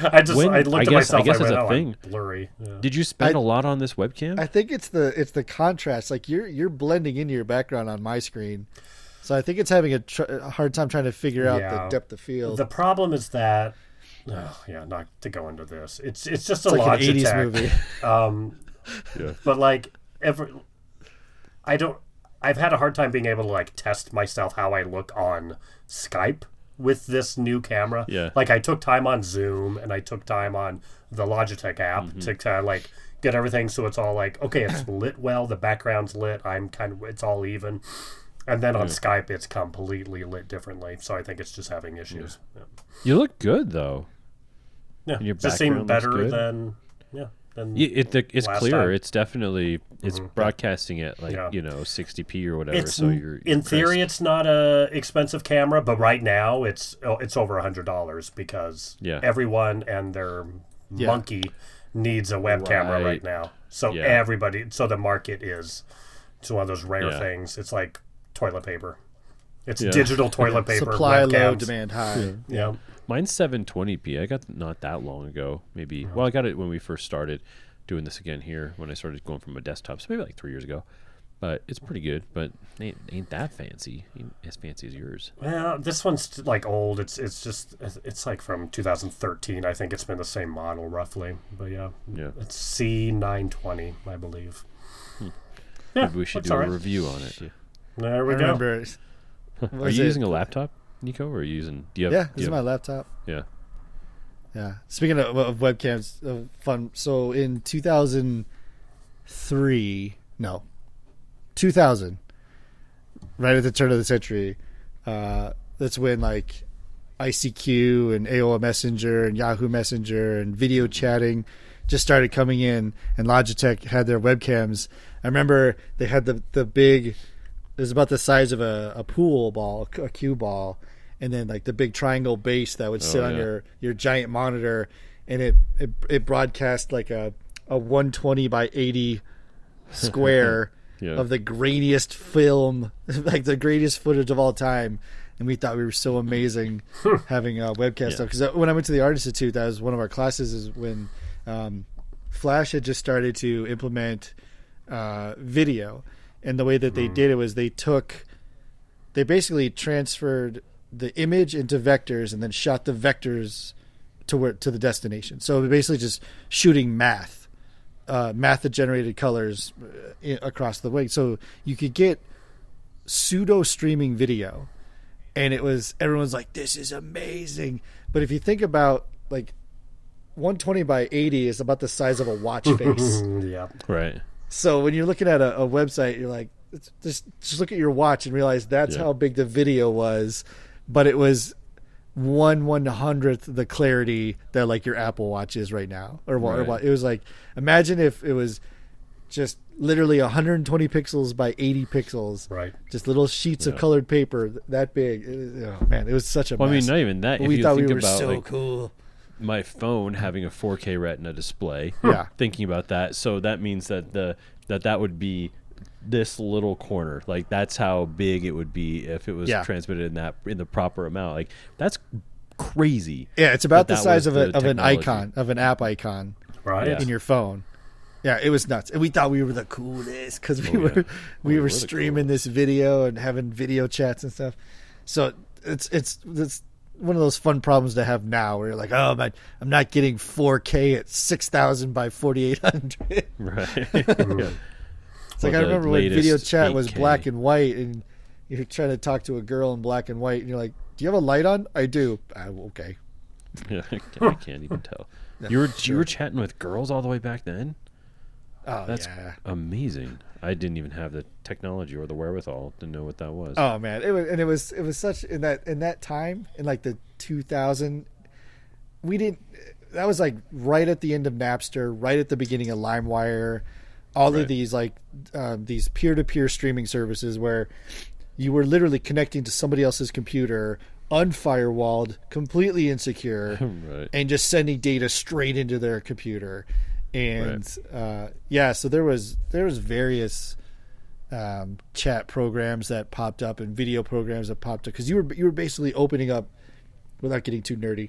I looked at myself. I guess it's a I'm thing. Blurry. Yeah. Did you spend a lot on this webcam? I think it's the contrast. Like you're blending into your background on my screen, so I think it's having a hard time trying to figure out the depth of field. The problem is that, not to go into this. It's just like Logitech an 80s movie. But like I've had a hard time being able to like test myself how I look on Skype with this new camera. Yeah. Like I took time on Zoom and I took time on the Logitech app to kind of like get everything so it's all like, okay, it's lit well, the background's lit, it's all even. And then on Skype it's completely lit differently. So I think it's just having issues. Yeah. You look good though. Yeah, and your does it seem background looks better good. than It's last clear. time. It's definitely it's broadcasting at 60p or whatever. It's so you're in theory, crisp. it's not a expensive camera, but right now it's over $100 because everyone and their monkey needs a web camera right now. So so the market is it's one of those rare things. It's like toilet paper. It's digital toilet paper. Supply webcams. low, demand high. Yeah. Mine's 720p. I got not that long ago. Maybe. Well, I got it when we first started doing this again here. When I started going from a desktop, so maybe like 3 years ago. But it's pretty good. But ain't that fancy? Ain't as fancy as yours. Well, this one's like old. It's like from 2013. I think it's been the same model roughly. But yeah. It's C920, I believe. Yeah, maybe we should do a review on it. There we go. Remember, are you using a laptop, Neeko, or are you using? This is my laptop. Yeah. Yeah. Speaking of webcams, fun. So in 2000, right at the turn of the century, that's when like ICQ and AOL Messenger and Yahoo Messenger and video chatting just started coming in, and Logitech had their webcams. I remember they had the big, it was about the size of a pool ball, a cue ball, and then like the big triangle base that would sit on your giant monitor, and it broadcast like a 120 by 80 square of the grainiest film, like the greatest footage of all time. And we thought we were so amazing having webcast stuff. Because when I went to the Art Institute, that was one of our classes, is when Flash had just started to implement video. And the way that they did it was they basically transferred the image into vectors and then shot the vectors to the destination. So basically just shooting math that generated colors across the way. So you could get pseudo streaming video, and everyone's like, this is amazing. But if you think about like 120 by 80 is about the size of a watch face. Yeah. Right. So when you're looking at a website, you're like, just look at your watch and realize that's how big the video was, but it was 1/100th the clarity that like your Apple Watch is right now, or it was like, imagine if it was just literally 120 pixels by 80 pixels, right? Just little sheets of colored paper that big. It was such a mess. I mean, not even that. But if we you thought think we were about, so like, cool. My phone having a 4K Retina display. Thinking about that, so that means that that would be this little corner. Like that's how big it would be if it was transmitted in the proper amount. Like that's crazy. Yeah, it's about the size of an icon, of an app icon, right, in your phone. Yeah, it was nuts, and we thought we were the coolest because we were streaming this video and having video chats and stuff. So it's one of those fun problems to have now, where you're like, oh man, I'm not getting 4K at 6,000 by 4,800. Right. It's like I remember when video chat was 8K. black and white, and you're trying to talk to a girl in black and white, and you're like, do you have a light on? I do. Okay. Yeah, I can't even tell. You were chatting with girls all the way back then? Oh, that's amazing. I didn't even have the technology or the wherewithal to know what that was. Oh man, it was such in that time, in like the 2000, that was like right at the end of Napster, right at the beginning of LimeWire, all of these like these peer-to-peer streaming services where you were literally connecting to somebody else's computer, unfirewalled, completely insecure, and just sending data straight into their computer. And so there was various chat programs that popped up and video programs that popped up, because you were basically opening up, without getting too nerdy,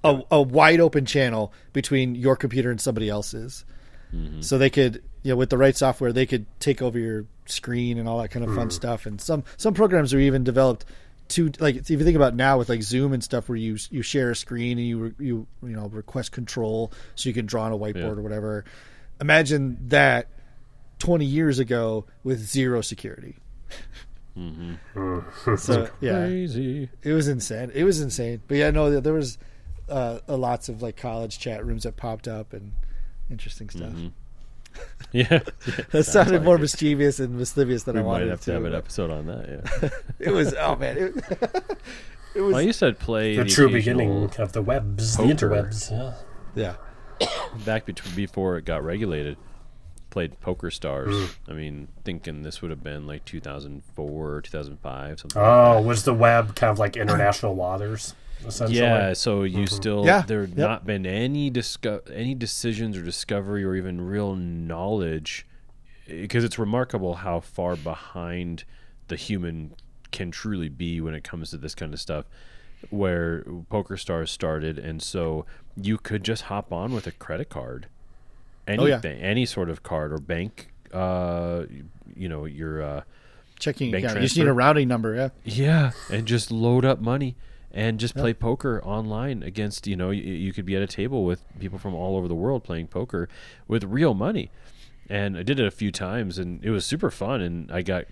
a wide open channel between your computer and somebody else's. Mm-hmm. So they could, with the right software, they could take over your screen and all that kind of fun stuff. And some programs are even developed to, like, if you think about now with like Zoom and stuff, where you share a screen and you request control so you can draw on a whiteboard or whatever. Imagine that 20 years ago with zero security. Mm-hmm. So crazy. It was insane. But yeah, no, there was lots of like college chat rooms that popped up and interesting stuff. Mm-hmm. Yeah, that sounded more mischievous and mischievous than I wanted. We might have to have an episode on that. Yeah, it was. Oh man, It was Well, I used to play the true beginning of the webs, the interwebs. Yeah. Back before it got regulated. Played Poker Stars. I mean, thinking this would have been like 2004, 2005, something like that. Was the web kind of like international waters, essentially? Yeah, so you still there Yep. not been any decisions or discovery or even real knowledge, because it's remarkable how far behind the human can truly be when it comes to this kind of stuff, where Poker Stars started, and so you could just hop on with a credit card. Anything, any sort of card or bank, your checking bank account. transfer. You just need a routing number, yeah. Yeah, and just load up money and just play poker online against, you could be at a table with people from all over the world playing poker with real money. And I did it a few times, and it was super fun, and I got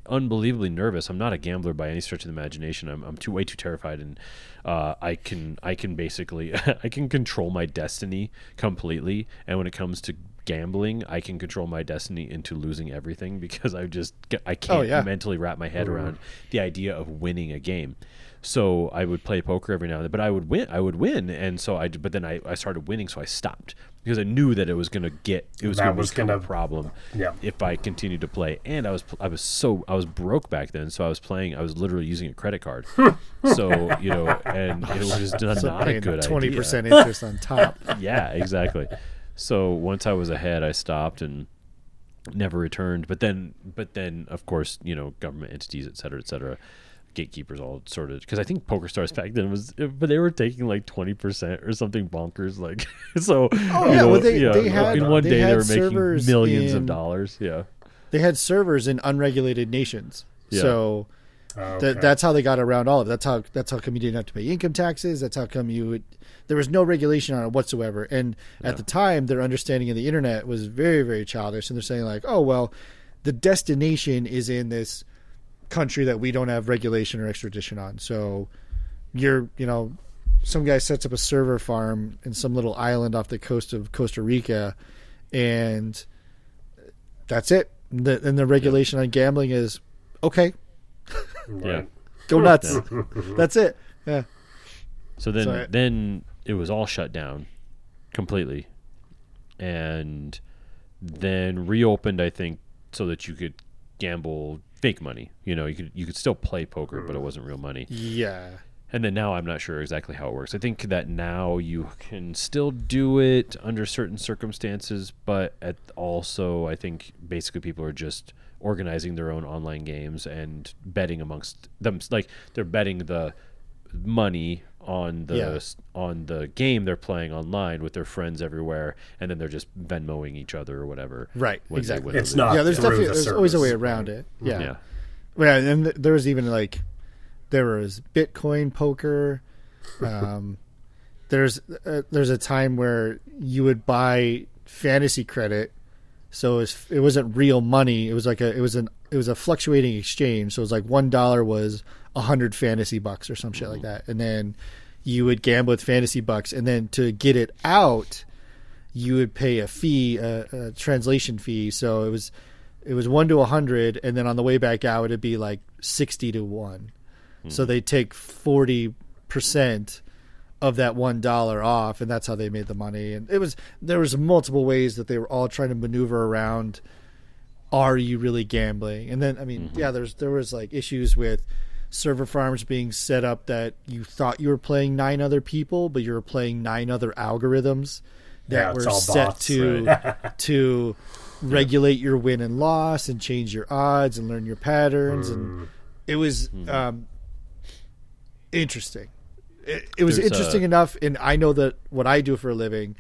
unbelievably nervous. I'm not a gambler by any stretch of the imagination. I'm way too terrified, and I can basically I can control my destiny completely. And when it comes to gambling, I can control my destiny into losing everything, because I can't mentally wrap my head around the idea of winning a game. So I would play poker every now and then, but I would win, and so but then I started winning, so I stopped, because I knew that it was going to become a problem if I continued to play. And I was broke back then, so I was literally using a credit card. So, and it was just not a good 20% interest on top. Yeah, exactly. So once I was ahead, I stopped and never returned. But then of course, government entities, et cetera, gatekeepers all sorted, because I think Poker Stars back then but they were taking like 20% or something bonkers, like so. They had in one day they were making millions of dollars. Yeah, they had servers in unregulated nations, so that's how they got around all of it. That's how come you didn't have to pay income taxes. That's how come there was no regulation on it whatsoever. And at the time, their understanding of the internet was very, very childish, and they're saying like, oh well, the destination is in this country that we don't have regulation or extradition on. So some guy sets up a server farm in some little island off the coast of Costa Rica, and that's it. And the regulation on gambling is okay. Go nuts. That's it. Yeah. So then it was all shut down completely, and then reopened, I think, so that you could gamble fake money. You could still play poker, but it wasn't real money. Yeah. And then now I'm not sure exactly how it works. I think that now you can still do it under certain circumstances, but also I think basically people are just organizing their own online games and betting amongst them. Like they're betting the money on the game they're playing online with their friends everywhere, and then they're just Venmoing each other or whatever. Right, exactly. It's not. There's always a way around it. Yeah. And there was even there was Bitcoin poker. There's a time where you would buy fantasy credit, so it wasn't real money. It was like it was a fluctuating exchange. So it was like $1 was 100 fantasy bucks or some shit like that, and then you would gamble with fantasy bucks, and then to get it out, you would pay a fee, a translation fee. So it was 1 to 100, and then on the way back out, it'd be like 60 to 1. So they take 40% of that $1 off, and that's how they made the money. And there was multiple ways that they were all trying to maneuver around. Are you really gambling? And then there was like issues with server farms being set up that you thought you were playing 9 other people, but you were playing 9 other algorithms that were set bots, to regulate your win and loss and change your odds and learn your patterns. And it was interesting. It was interesting enough, and I know that what I do for a living,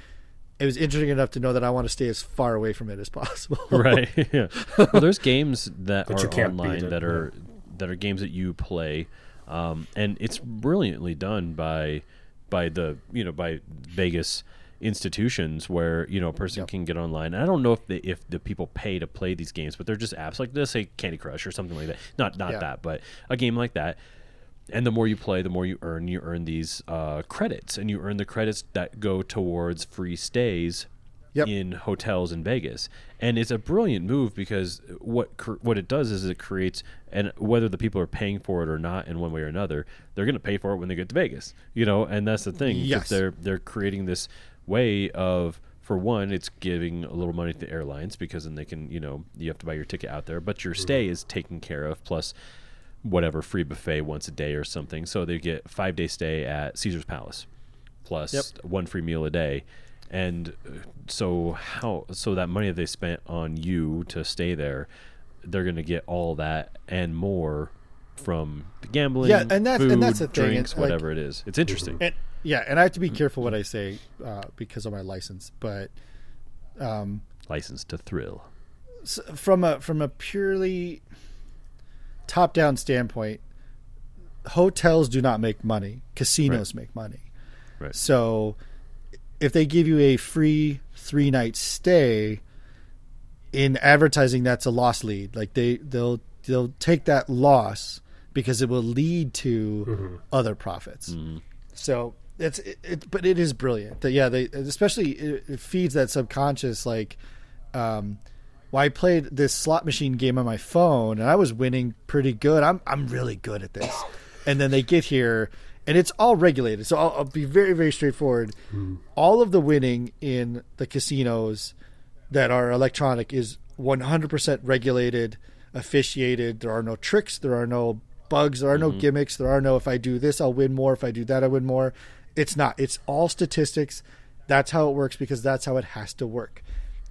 it was interesting enough to know that I want to stay as far away from it as possible. Right. Yeah. Well, there's games that are online that are games that you play, and it's brilliantly done by Vegas institutions where a person can get online. And I don't know if the people pay to play these games, but they're just apps like this, say Candy Crush or something like that. Not that, but a game like that. And the more you play, the more you earn. You earn these credits, and you earn the credits that go towards free stays in hotels in Vegas. And it's a brilliant move because what it does is it creates, and whether the people are paying for it or not in one way or another, they're going to pay for it when they get to Vegas, and that's the thing. Yes. They're creating this way of, for one, it's giving a little money to the airlines because then they can, you have to buy your ticket out there, but your stay is taken care of, plus whatever free buffet once a day or something. So they get 5-day stay at Caesar's Palace, plus one free meal a day. And so that money that they spent on you to stay there, they're going to get all that and more from the gambling, and that's the thing. Drinks, whatever it is. It's interesting. And I have to be careful what I say because of my license, but license to thrill. From a purely top-down standpoint, hotels do not make money. Casinos make money. Right. So if they give you a free 3-night stay, in advertising, that's a loss lead. Like they'll take that loss because it will lead to other profits. Mm-hmm. So but it is brilliant. They especially it feeds that subconscious. Like, I played this slot machine game on my phone and I was winning pretty good. I'm really good at this, and then they get here. And it's all regulated. So I'll be very, very straightforward. All of the winning in the casinos that are electronic is 100% regulated, officiated. There are no tricks. There are no bugs. There are no gimmicks. There are no, if I do this, I'll win more. If I do that, I win more. It's not. It's all statistics. That's how it works because that's how it has to work,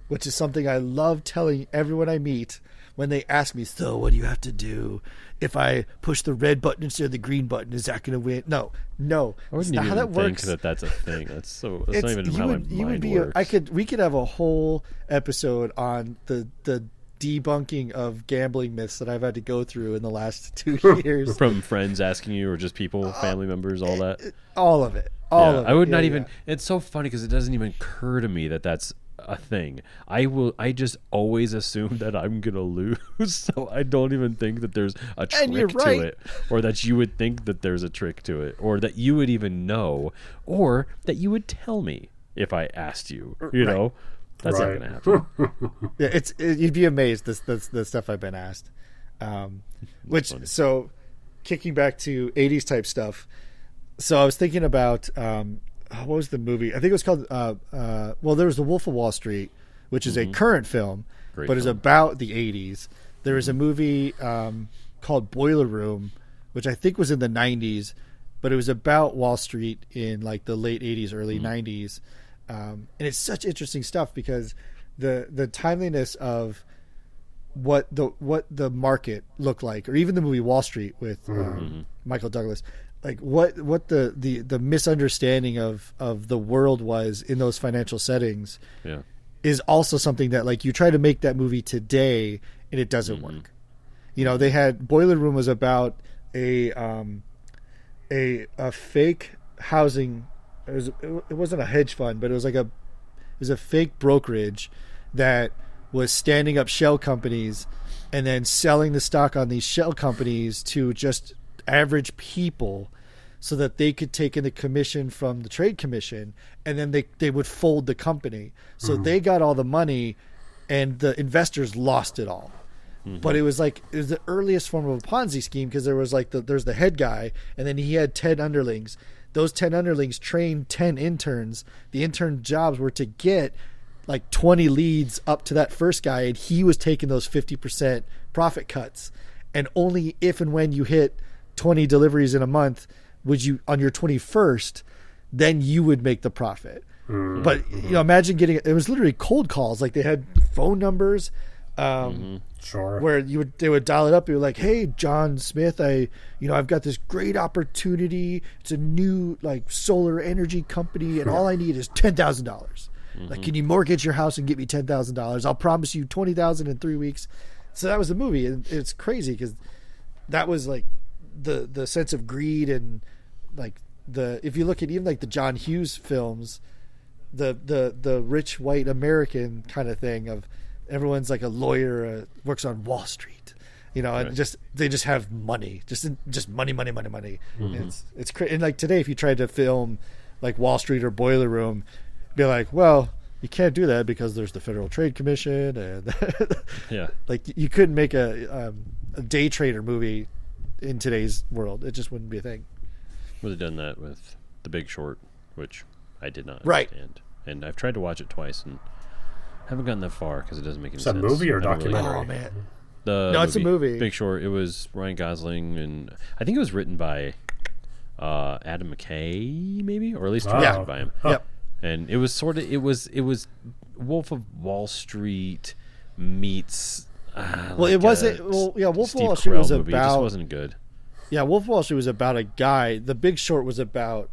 which is something I love telling everyone I meet when they ask me, so what do you have to do? If I push the red button instead of the green button, is that going to win? No. That's not how that works. That's a thing. That's not even how my mind works. We could have a whole episode on the debunking of gambling myths that I've had to go through in the last 2 years. From friends asking you, or just people, family members, all that? All of it. All of it. I would not even... It's so funny because it doesn't even occur to me that that's a thing. I just always assume that I'm gonna lose, so I don't even think that there's a trick to it, or that you would think that there's a trick to it, or that you would even know, or that you would tell me if I asked you. Know, that's not gonna happen. You'd be amazed the stuff I've been asked. So, kicking back to 80s type stuff. So I was thinking about. What was the movie? I think it was called there was The Wolf of Wall Street, which is a current film, but is about the 80s. There was a movie called Boiler Room, which I think was in the 90s, but it was about Wall Street in like the late 80s, early 90s. And it's such interesting stuff because the timeliness of what the market looked like, or even the movie Wall Street with Michael Douglas. Like what the misunderstanding of the world was in those financial settings is also something that, like, you try to make that movie today and it doesn't work. They had Boiler Room was about a fake housing. It wasn't a hedge fund, but it was a fake brokerage that was standing up shell companies and then selling the stock on these shell companies to just average people so that they could take in the commission from the trade commission, and then they would fold the company. So they got all the money and the investors lost it all. But it was the earliest form of a Ponzi scheme because there was there's the head guy and then he had 10 underlings. Those 10 underlings trained 10 interns. The intern jobs were to get like 20 leads up to that first guy, and he was taking those 50% profit cuts. And only if and when you hit 20 deliveries in a month would you, on your 21st, then you would make the profit. But imagine getting it was literally cold calls. Like, they had phone numbers where they would dial it up. You're like, hey, John Smith, I've got this great opportunity. It's a new solar energy company, and all I need is $10,000. Like, can you mortgage your house and get me $10,000? I'll promise you $20,000 in 3 weeks. So that was the movie, and it's crazy because that was the sense of greed, and if you look at even the John Hughes films, the rich white American kind of thing of everyone's like a lawyer, works on Wall Street, and they just have money, just money. It's crazy. And today, if you tried to film Wall Street or Boiler Room, be like, well, you can't do that because there's the Federal Trade Commission, and Yeah. like you couldn't make a day trader movie in today's world. It just wouldn't be a thing. Would have done that with The Big Short, which I did not Right. understand. And I've tried to watch it twice and haven't gotten that far because it doesn't make any sense. It's a movie or I don't really- documentary? Oh man, No, it's a movie. Big Short. It was Ryan Gosling, and I think it was written by Adam McKay, maybe, or at least directed by him. Yep. And it was sort of it was Wolf of Wall Street meets. Well, it wasn't. Well, yeah, Wolf of Steve Wall Street was Carell movie. It just about. wasn't good. Yeah, Wolf of Wall Street was about a guy. The Big Short was about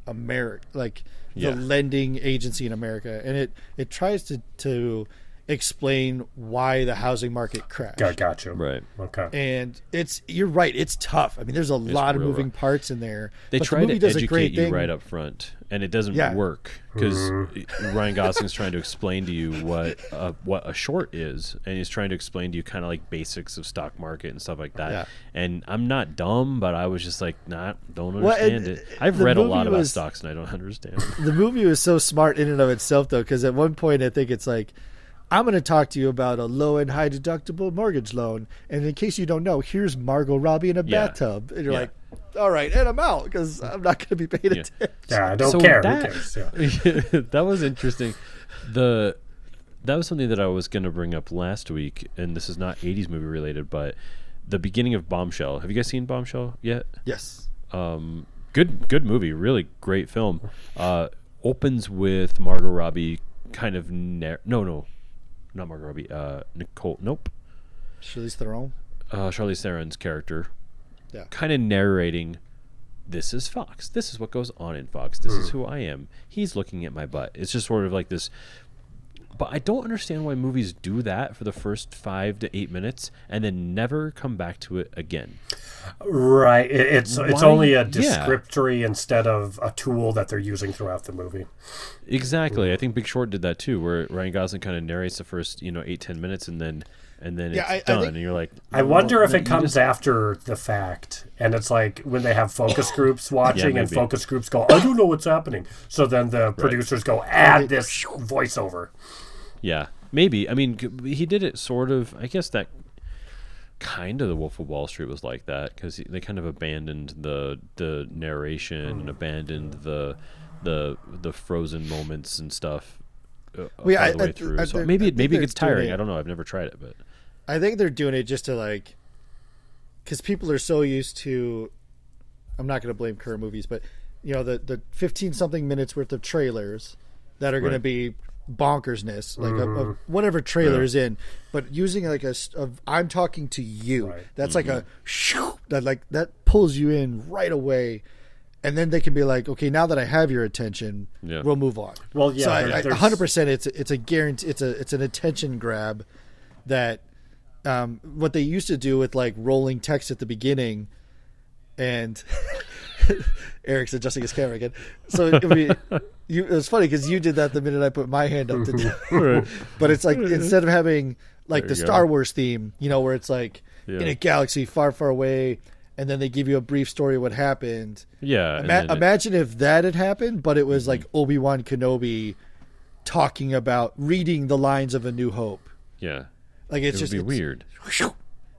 America, like the lending agency in America, and it tries to explain why the housing market crashed. Gotcha. Right. Okay. And you're right, it's tough. I mean, there's a lot of real moving rough. parts in there. They but try the movie to does a educate great you thing. right up front, and it doesn't Yeah. work because Ryan Gosling's trying to explain to you what a short is, and he's trying to explain to you kind of like basics of stock market and stuff like that. Yeah. And I'm not dumb, but I was just like, don't Well, understand and it. I've the read a movie lot about was- stocks, and I don't understand. The movie was so smart in and of itself, though, because at one point I think it's like, I'm going to talk to you about a low and high deductible mortgage loan, and in case you don't know, here's Margot Robbie in a Yeah. bathtub, and you're Yeah. like, all right, and I'm out because I'm not going to be paying Yeah. attention. Yeah, I don't So care. that- Who cares? Yeah. That was interesting. That was something that I was going to bring up last week, and this is not 80s movie related, but the beginning of Bombshell. Have you guys seen Bombshell yet? Yes. Good movie, really great film. Opens with Margot Robbie kind of not Margot Robbie. Nicole. Nope. Charlize Theron. Charlize Theron's character. Yeah. Kind of narrating, this is Fox. This is what goes on in Fox. This is who I am. He's looking at my butt. It's just sort of like this. But I don't understand why movies do that for the first 5 to 8 minutes and then never come back to it again. Right. It's Why? only a Yeah. descriptory instead of a tool that they're using throughout the movie. Exactly. I think Big Short did that too, where Ryan Gosling kind of narrates the first 8-10 minutes and then Yeah, it's I done, think- and you're like, I wonder if you it comes just- after the fact, and it's like when they have focus groups watching, and maybe. focus groups go, "I don't know what's happening." So then the producers go, "Add this voiceover." Yeah, maybe. I mean, he did it sort of. I guess that kind of the Wolf of Wall Street was like that because they kind of abandoned the narration and abandoned the frozen moments and stuff all the way through. So maybe it gets tiring. I don't know. I've never tried it, but I think they're doing it just to like, because people are so used to. I'm not going to blame current movies, but the 15 something minutes worth of trailers that are going to be bonkersness, like a whatever trailer is in, but using like I'm talking to you. Right. That's like a shoo, that pulls you in right away, and then they can be like, okay, now that I have your attention, we'll move on. Well, yeah, so there's 100%. It's a guarantee. It's an attention grab that what they used to do with like rolling text at the beginning, and Eric's adjusting his camera again. So it was funny because you did that the minute I put my hand up to do it. But it's like instead of having like There the you Star go. Wars theme, where it's like in a galaxy far, far away, and then they give you a brief story of what happened. yeah. Imagine if that had happened, but it was like Obi-Wan Kenobi reading the lines of A New Hope. Yeah, Like it would be weird.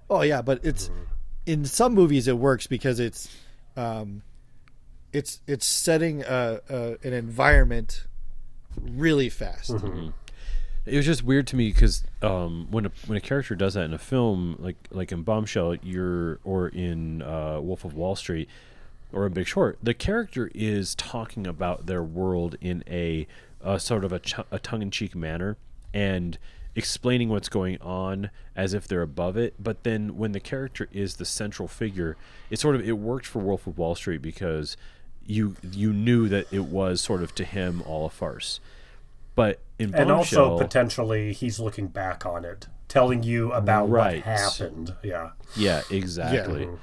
Oh yeah, but it's in some movies it works because it's setting an environment really fast. It was just weird to me because when a character does that in a film, like in Bombshell, or in Wolf of Wall Street, or in Big Short, the character is talking about their world in a sort of a tongue-in-cheek manner and explaining what's going on as if they're above it. But then when the character is the central figure, it worked for Wolf of Wall Street because you knew that it was sort of to him all a farce. But in Bombshell, And also potentially he's looking back on it, telling you about what happened. Yeah. Yeah, exactly. Yeah.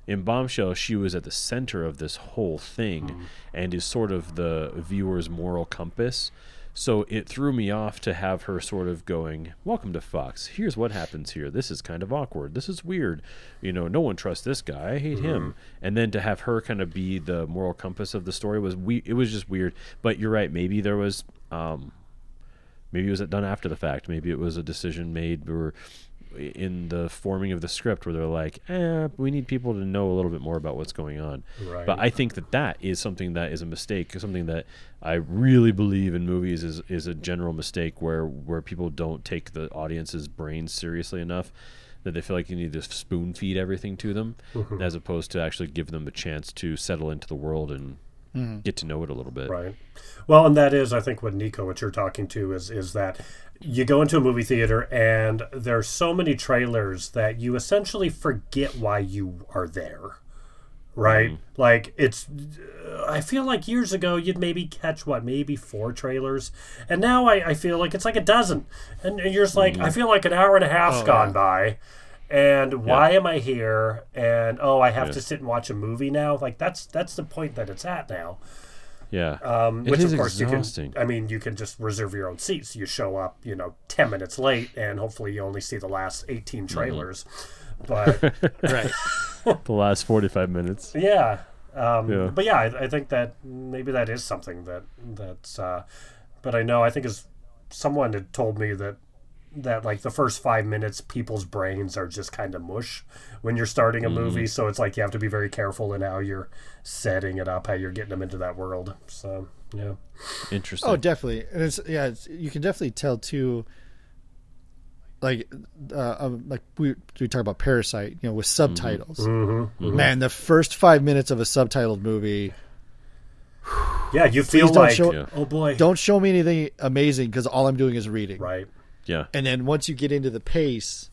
In Bombshell, she was at the center of this whole thing and is sort of the viewer's moral compass. So it threw me off to have her sort of going, welcome to Fox. Here's what happens here. This is kind of awkward. This is weird. No one trusts this guy. I hate him. And then to have her kind of be the moral compass of the story it was just weird. But you're right. Maybe there was Maybe it was done after the fact. Maybe it was a decision made or in the forming of the script where they're like, we need people to know a little bit more about what's going on. Right. But I think that is something that is a mistake, something that I really believe in movies is a general mistake where people don't take the audience's brains seriously enough, that they feel like you need to spoon feed everything to them, as opposed to actually give them a chance to settle into the world and get to know it a little bit. Right. Well, and that is, I think, what Neeko, what you're talking to is that you go into a movie theater and there's so many trailers that you essentially forget why you are there. Right? Like, I feel like years ago you'd maybe catch, maybe 4 trailers. And now I feel like it's like a dozen. And you're just like, I feel like an hour and a half's gone by. And why am I here? And, I have to sit and watch a movie now? Like, that's the point that it's at now. Yeah. Which, of course, exhausting. you can just reserve your own seats. You show up, 10 minutes late, and hopefully you only see the last 18 trailers. But Right. The last 45 minutes. Yeah. But yeah, I think that maybe that is something that's but I think as someone had told me that like the first 5 minutes people's brains are just kind of mush when you're starting a movie, so it's like you have to be very careful in how you're setting it up, how you're getting them into that world. So yeah. Interesting. Oh, definitely. And it's you can definitely tell too, like we talk about Parasite, with subtitles. Man, the first 5 minutes of a subtitled movie. Yeah, you feel like, oh boy, don't show me anything amazing because all I'm doing is reading. Right. Yeah. And then once you get into the pace,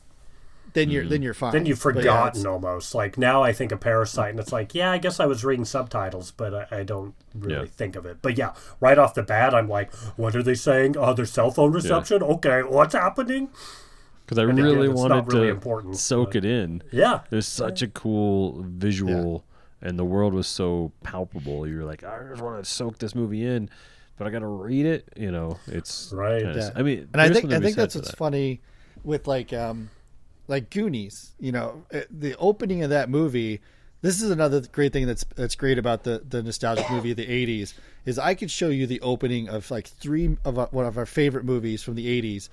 then you're fine. Then you've forgotten almost. Like now I think of Parasite and it's like, yeah, I guess I was reading subtitles, but I don't really think of it. But yeah, right off the bat, I'm like, what are they saying? Oh, their cell phone reception? Yeah. Okay, what's happening? Because I really wanted to soak it in. Yeah. There's such a cool visual, and the world was so palpable. You're like, I just want to soak this movie in, but I got to read it. It's right. I mean, and I think that's what's funny with like Goonies. The opening of that movie. This is another great thing that's great about the nostalgic movie of the 80s is I could show you the opening of like 3 of one of our favorite movies from the 80s.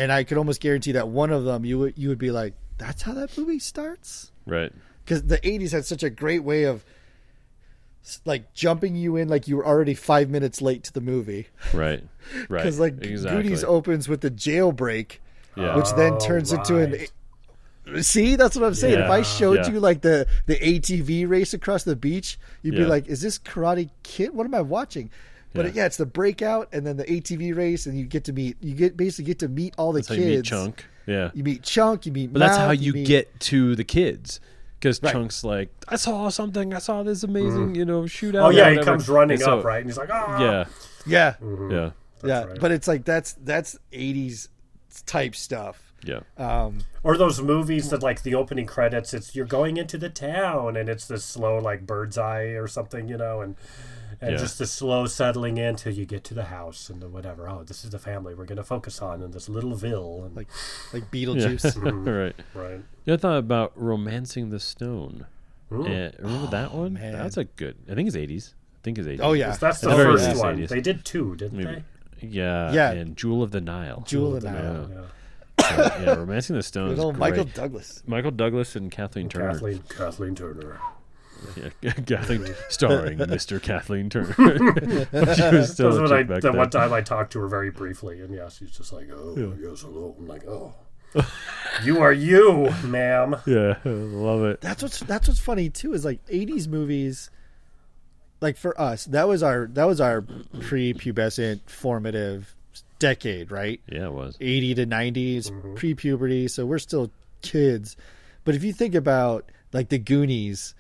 And I could almost guarantee that one of them you would be like, that's how that movie starts? Right. Because the 80s had such a great way of like jumping you in like you were already 5 minutes late to the movie. Right. Right. Because like Goonies opens with the jailbreak, which then turns into an... See, that's what I'm saying. If I showed you like the ATV race across the beach, you'd be like, is this Karate Kid? What am I watching? But it's the breakout and then the ATV race, and you basically get to meet all the kids. You meet Chunk. Yeah. You meet Chunk, you meet But Mount, that's how you get to the kids. Because Chunk's like, I saw something. I saw this amazing, shootout. Oh, yeah, he comes running up, right? And he's like, Yeah. Yeah. Yeah. Yeah. Right. But it's like, that's 80s type stuff. Yeah. Or those movies that like the opening credits, it's you're going into the town and it's this slow like bird's eye or something, and just the slow settling in till you get to the house and the whatever. Oh, this is the family we're going to focus on in this little ville. And like Beetlejuice. Right. I thought about Romancing the Stone. Remember that one? Man. That's a good. I think it's 80s. Oh, yeah. That's the first one. 80s. They did 2, didn't they? Yeah. Yeah. And Jewel of the Nile. Jewel of the Nile. Yeah, Romancing the Stone is great. Michael Douglas. Michael Douglas and Kathleen Turner. Kathleen Turner. Yeah, Kathleen, starring Mr. Kathleen Turner. She was still the one time I talked to her very briefly, and she's just like, yes, hello. I'm like, you are you, ma'am. Yeah, I love it. That's what's funny too is like 80s movies. Like for us, that was our prepubescent formative decade, right? Yeah, it was 80 to 90s, pre-puberty. So we're still kids. But if you think about like the Goonies.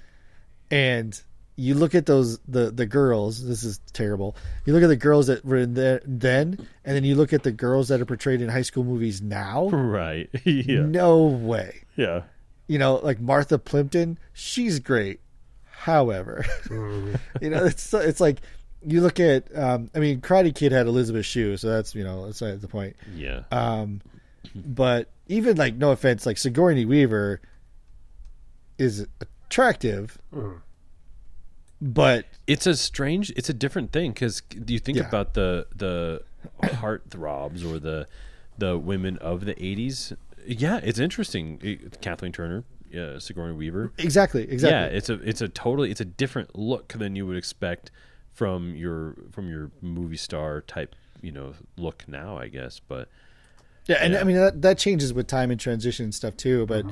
And you look at the girls. This is terrible. You look at the girls that were in there then, and then you look at the girls that are portrayed in high school movies now. Right? Yeah. No way. Yeah. Like Martha Plimpton, she's great. However, it's like you look at. Karate Kid had Elizabeth Shue, so that's that's not the point. Yeah. But even like no offense, like Sigourney Weaver is attractive, But it's a different thing, because do you think about the heartthrobs or the women of the 80s? Yeah, it's interesting. Kathleen Turner, Sigourney Weaver. Exactly. Yeah, it's a different look than you would expect from your movie star type, look now, I guess. But and I mean that changes with time and transition and stuff too. But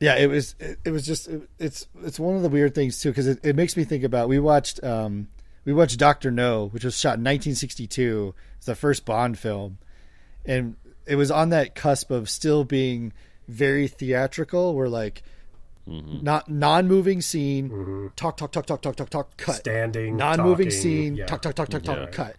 it was just it's one of the weird things too, because it makes me think about we watched Dr. No, which was shot in 1962. It's the first Bond film, and it was on that cusp of still being very theatrical, where like not non-moving scene, talk, cut, standing, non-moving talking, scene, talk, cut.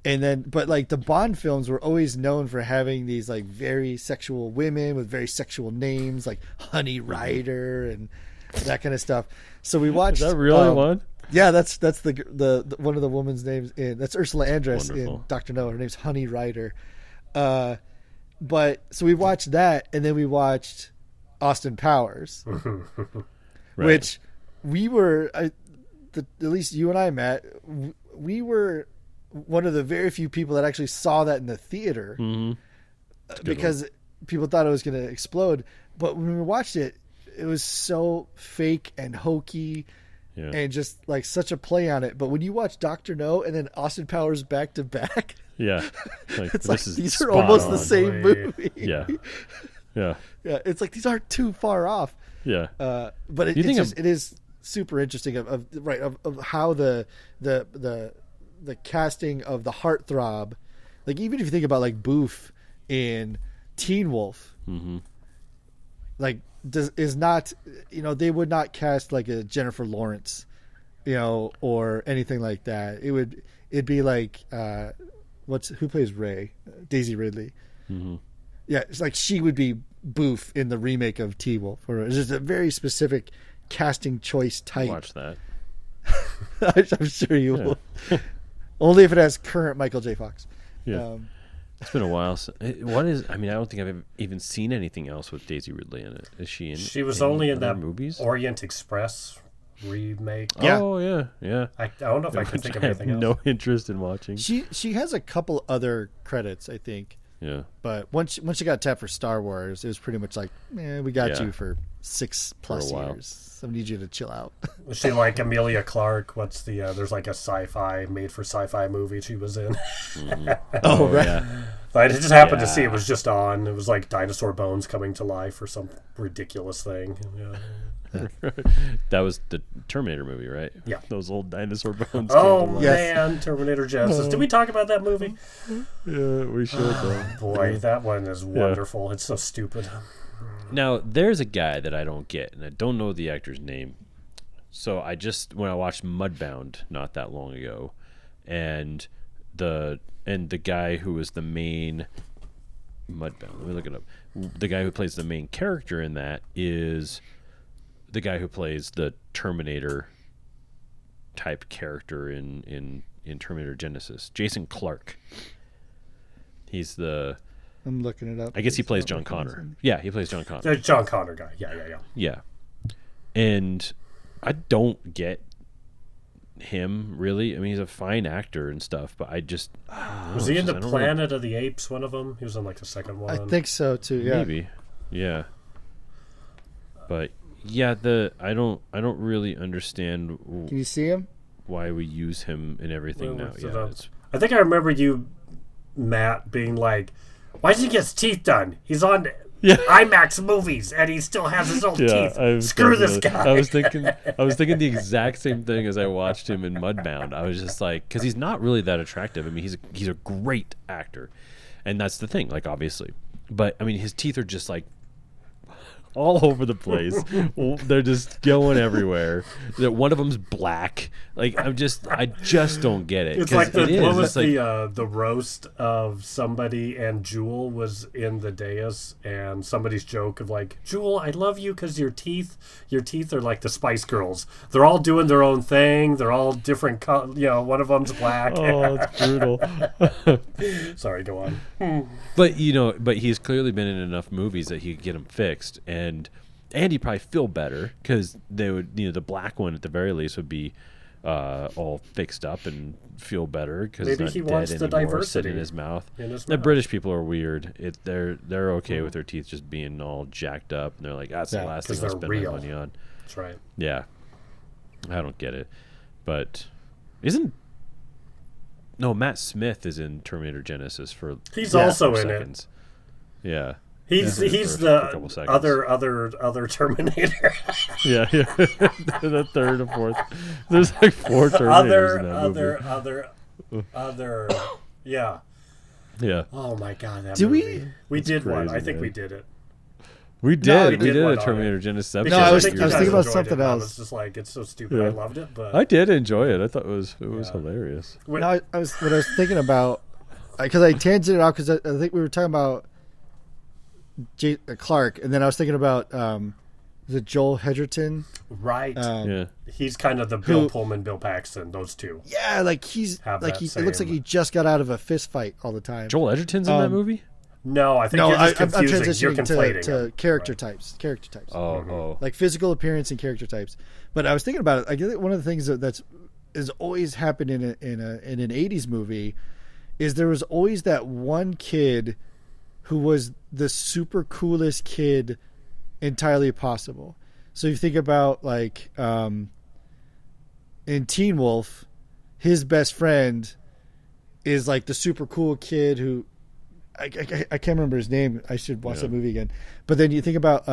And then, but like the Bond films were always known for having these like very sexual women with very sexual names, like Honey Rider and that kind of stuff. So we watched. Is that really one? Yeah, that's the one of the woman's names that's Ursula Andress Wonderful. in Dr. No. Her name's Honey Rider. But so we watched that, and then we watched Austin Powers, which we were at least you and I, Matt, we were one of the very few people that actually saw that in the theater, because people thought it was going to explode. But when we watched it, it was so fake and hokey. Yeah. And just like such a play on it. But when you watch Dr. No and then Austin Powers back to back, it's like these are almost the same movie. Yeah. It's like these aren't too far off. Yeah. But it is super interesting of how the casting of the heartthrob, like even if you think about like Boof in Teen Wolf, like is not, they would not cast like a Jennifer Lawrence, or anything like that. It'd be like who plays Ray? Daisy Ridley. Yeah, it's like she would be Boof in the remake of Teen Wolf. Or it's just a very specific casting choice type. Watch that. I'm sure you will. Only if it has current Michael J. Fox. Yeah. It's been a while. I don't think I've even seen anything else with Daisy Ridley in it. Is she in? She was only in that movies? Orient Express remake. Yeah. Oh yeah. I don't know if I can think of anything else. No interest in watching. She has a couple other credits, I think. Yeah. But once she got tapped for Star Wars, it was pretty much like, we got you for 6+ years. So I need you to chill out. Was she like Amelia Clark? What's the there's like a made for sci-fi movie she was in. Oh, right. Yeah. I just happened to see it was just on. It was like dinosaur bones coming to life or some ridiculous thing. Yeah. That was the Terminator movie, right? Yeah. Those old dinosaur bones. Oh, man. Terminator Genesis. Did we talk about that movie? Yeah, we should. Boy, that one is wonderful. It's so stupid. Now, there's a guy that I don't get, and I don't know the actor's name. So when I watched Mudbound not that long ago, and the guy who was the main Mudbound, let me look it up. The guy who plays the main character in that is the guy who plays the Terminator type character in Terminator Genesis, Jason Clarke. He's I'm looking it up. I guess he plays John Connor. Yeah, he plays John Connor. The John Connor guy. Yeah. And I don't get him really. I mean, he's a fine actor and stuff, but I just was he in the Planet of the Apes? One of them. He was in like the second one. I think so too. Yeah, maybe. Yeah. But yeah, I don't really understand. Can you see him? Why we use him in everything now? Yeah. I think I remember you, Matt, being like, "Why does he get his teeth done? He's on IMAX movies and he still has his old teeth. Screw this guy." I was thinking the exact same thing as I watched him in Mudbound. I was just like, because he's not really that attractive. I mean, he's a great actor, and that's the thing. Like, obviously, but I mean, his teeth are just like all over the place. They're just going everywhere. One of them's black. Like, I just don't get it. It's like the roast of somebody, and Jewel was in the dais, and somebody's joke of like, "Jewel, I love you because your teeth are like the Spice Girls. They're all doing their own thing. They're all different. One of them's black." Oh, it's brutal. Sorry, go on. But he's clearly been in enough movies that he could get them fixed. And and he'd probably feel better because they would, the black one at the very least would be all fixed up and feel better because maybe it's he not wants dead the anymore, diversity sitting in his mouth. The British people are weird. They're okay with their teeth just being all jacked up, and they're like, that's the last thing I'll spend my money on. That's right. Yeah, I don't get it, but Matt Smith is in Terminator Genesis for he's also in seconds. Yeah. He's the other Terminator. yeah. The third or fourth. There's like 4 Terminators in that movie. Yeah. Yeah. Oh my God, that do movie. We did crazy, one. I think man. we did it. We did a Terminator Genesis episode. No, I was thinking about something else. I was just like, it's so stupid. I loved it, but I did enjoy it. I thought it was hilarious. No, I was thinking about, because I tangented out because I think we were talking about Clark, and then I was thinking about is it Joel Edgerton? Right. Yeah. He's kind of the Bill Pullman, Bill Paxton, those two. Yeah, like it looks like he just got out of a fist fight all the time. Joel Edgerton's in that movie? No, I think you're just I'm confusing. You're transitioning conflating to character types. Character types. Oh. Like physical appearance and character types. But I was thinking about it. I think one of the things that's always happened in an 80s movie is there was always that one kid who was the super coolest kid entirely possible. So you think about like in Teen Wolf, his best friend is like the super cool kid who I can't remember his name. I should watch that movie again. But then you think about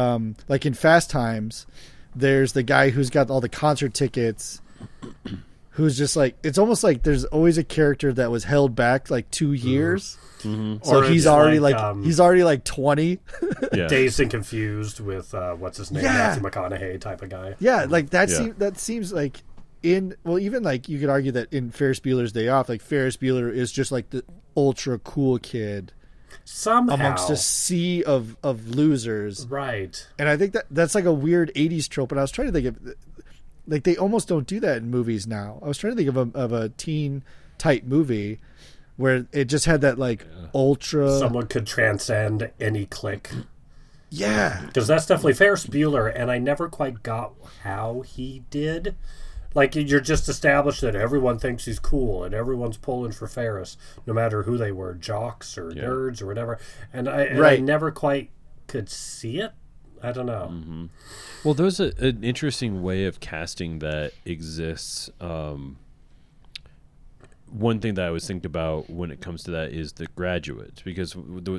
like in Fast Times, there's the guy who's got all the concert tickets, who's just like, it's almost like there's always a character that was held back like 2 years. Mm-hmm. So he's already he's already like 20. Yeah. Dazed and Confused with what's his name, Matthew McConaughey type of guy. Yeah, like that seems like even like you could argue that in Ferris Bueller's Day Off, like Ferris Bueller is just like the ultra cool kid somehow amongst a sea of losers, right? And I think that's like a weird 80s trope. And I was trying to think of, like, they almost don't do that in movies now. I was trying to think of a teen type movie where it just had that like ultra, someone could transcend any clique. Yeah, because that's definitely Ferris Bueller, and I never quite got how he did. Like, you're just established that everyone thinks he's cool, and everyone's pulling for Ferris, no matter who they were, jocks or nerds or whatever. And I never quite could see it. I don't know. Mm-hmm. Well, there's an interesting way of casting that exists. One thing that I always think about when it comes to that is The Graduate, because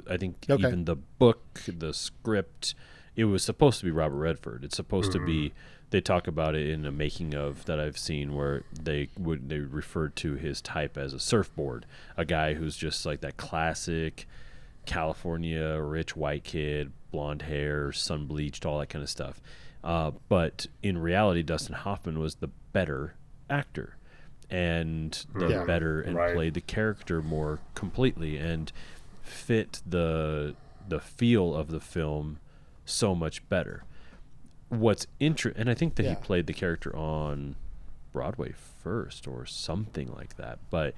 I think even the book, the script, it was supposed to be Robert Redford. It's supposed to be. They talk about it in a making of that I've seen where they referred to his type as a surfboard, a guy who's just like that classic California rich white kid, blonde hair, sun bleached, all that kind of stuff. But in reality, Dustin Hoffman was the better actor and better and played the character more completely and fit the feel of the film so much better. What's and I think that he played the character on Broadway first or something like that. But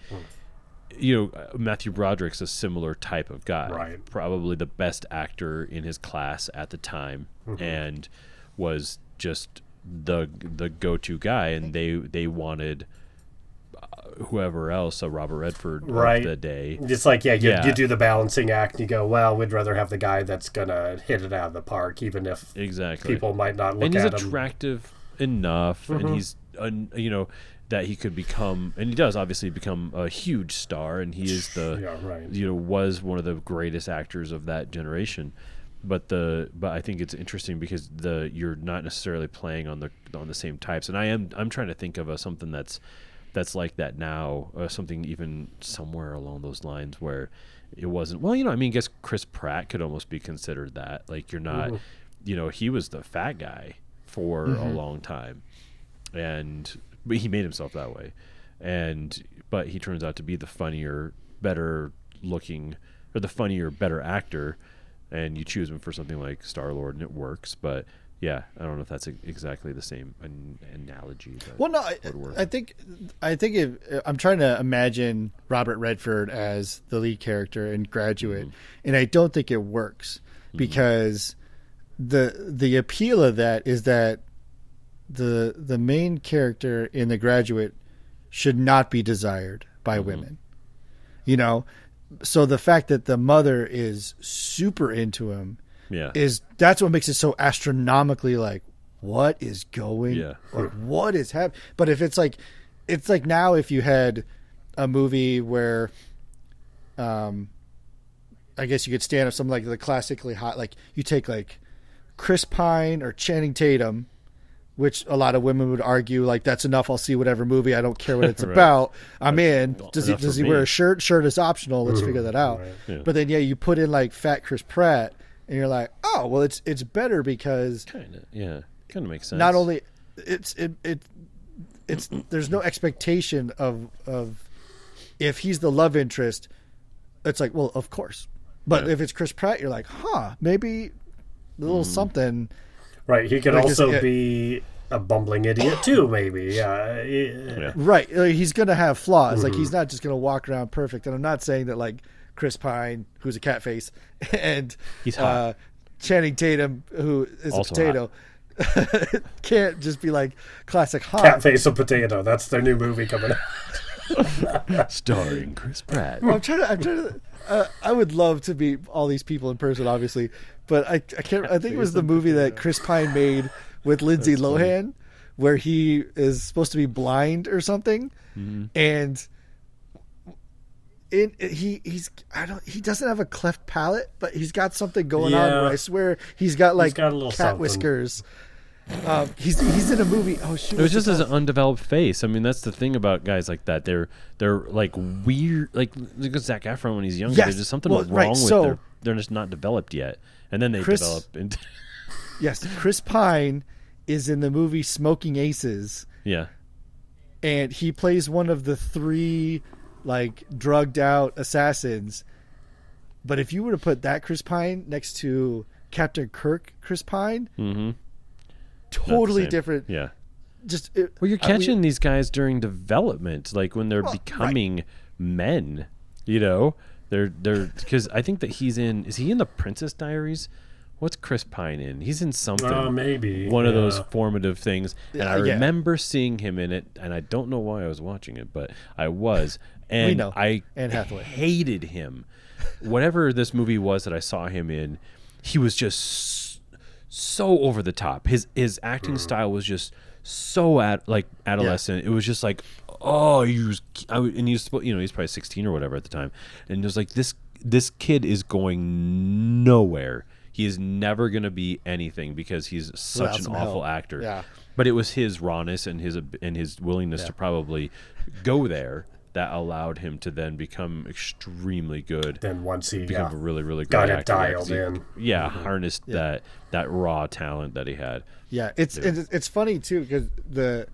Matthew Broderick's a similar type of guy, right? Probably the best actor in his class at the time, and was just the go-to guy. And they wanted whoever else, a Robert Redford of the day. It's like, you do the balancing act and you go, well, we'd rather have the guy that's going to hit it out of the park, even if people might not look at him. And he's attractive enough, and he's, that he could become, and he does obviously become a huge star, and he is was one of the greatest actors of that generation. But I think it's interesting because you're not necessarily playing on the same types. And I'm trying to think of something that's like that now, something even somewhere along those lines where it wasn't. Well, I guess Chris Pratt could almost be considered that. Like, you're not, he was the fat guy for a long time, but he made himself that way, but he turns out to be the funnier, better looking, or the funnier, better actor, and you choose him for something like Star-Lord, and it works, but. Yeah, I don't know if that's exactly the same analogy. Well, no, I think I'm trying to imagine Robert Redford as the lead character in Graduate, and I don't think it works because the appeal of that is that the main character in The Graduate should not be desired by women. You know, so the fact that the mother is super into him that's what makes it so astronomically like, what is going like what is happening? But if it's like now if you had a movie where I guess you could stand up something like the classically hot, like you take like Chris Pine or Channing Tatum, which a lot of women would argue like that's enough. I'll see whatever movie. I don't care what it's about. I'm in. Does he wear a shirt? Shirt is optional. Let's figure that out. Right. Yeah. But then you put in like fat Chris Pratt, and you're like, oh well, it's better because kind of makes sense. Not only it's there's no expectation of if he's the love interest, it's like, well, of course. But if it's Chris Pratt, you're like, maybe a little something. Right. He could like also be a bumbling idiot too, maybe. Yeah. Right. He's going to have flaws. Like he's not just going to walk around perfect. And I'm not saying that like Chris Pine, who's a cat face, and he's hot. Channing Tatum, who is also a potato, can't just be like classic hot. Cat face of potato. That's their new movie coming out. Starring Chris Pratt. Well, I'm trying to I would love to meet all these people in person, obviously, but I can't. I think it was the movie that Chris Pine made with Lindsay Lohan, where he is supposed to be blind or something, and he doesn't have a cleft palate, but he's got something going on. Where I swear he's got like a little cat something. Whiskers. He's in a movie. Oh shoot! It was just his undeveloped face. I mean, that's the thing about guys like that. They're like weird. Like look at Zac Efron when he's younger. Yes. There's just something wrong with they're just not developed yet. And then they develop into. Yes, Chris Pine is in the movie Smoking Aces. Yeah, and he plays one of the 3 like drugged out assassins. But if you were to put that Chris Pine next to Captain Kirk Chris Pine. Totally different. Yeah. You're catching these guys during development, like when they're becoming men. You know, they're because I think that he's in. Is he in the Princess Diaries? What's Chris Pine in? He's in something. Maybe one of those formative things. And I remember seeing him in it, and I don't know why I was watching it, but I was, and I hated him. Whatever this movie was that I saw him in, he was just so over the top. His acting style was just so adolescent. It was just like, he's probably 16 or whatever at the time, and it was like this kid is going nowhere. He is never going to be anything because he's such an awful actor. Yeah. But it was his rawness and his willingness to probably go there that allowed him to then become extremely good. Then once he become a really, really good got actor. It dialed in. Harnessed that raw talent that he had. Yeah, it's funny too because and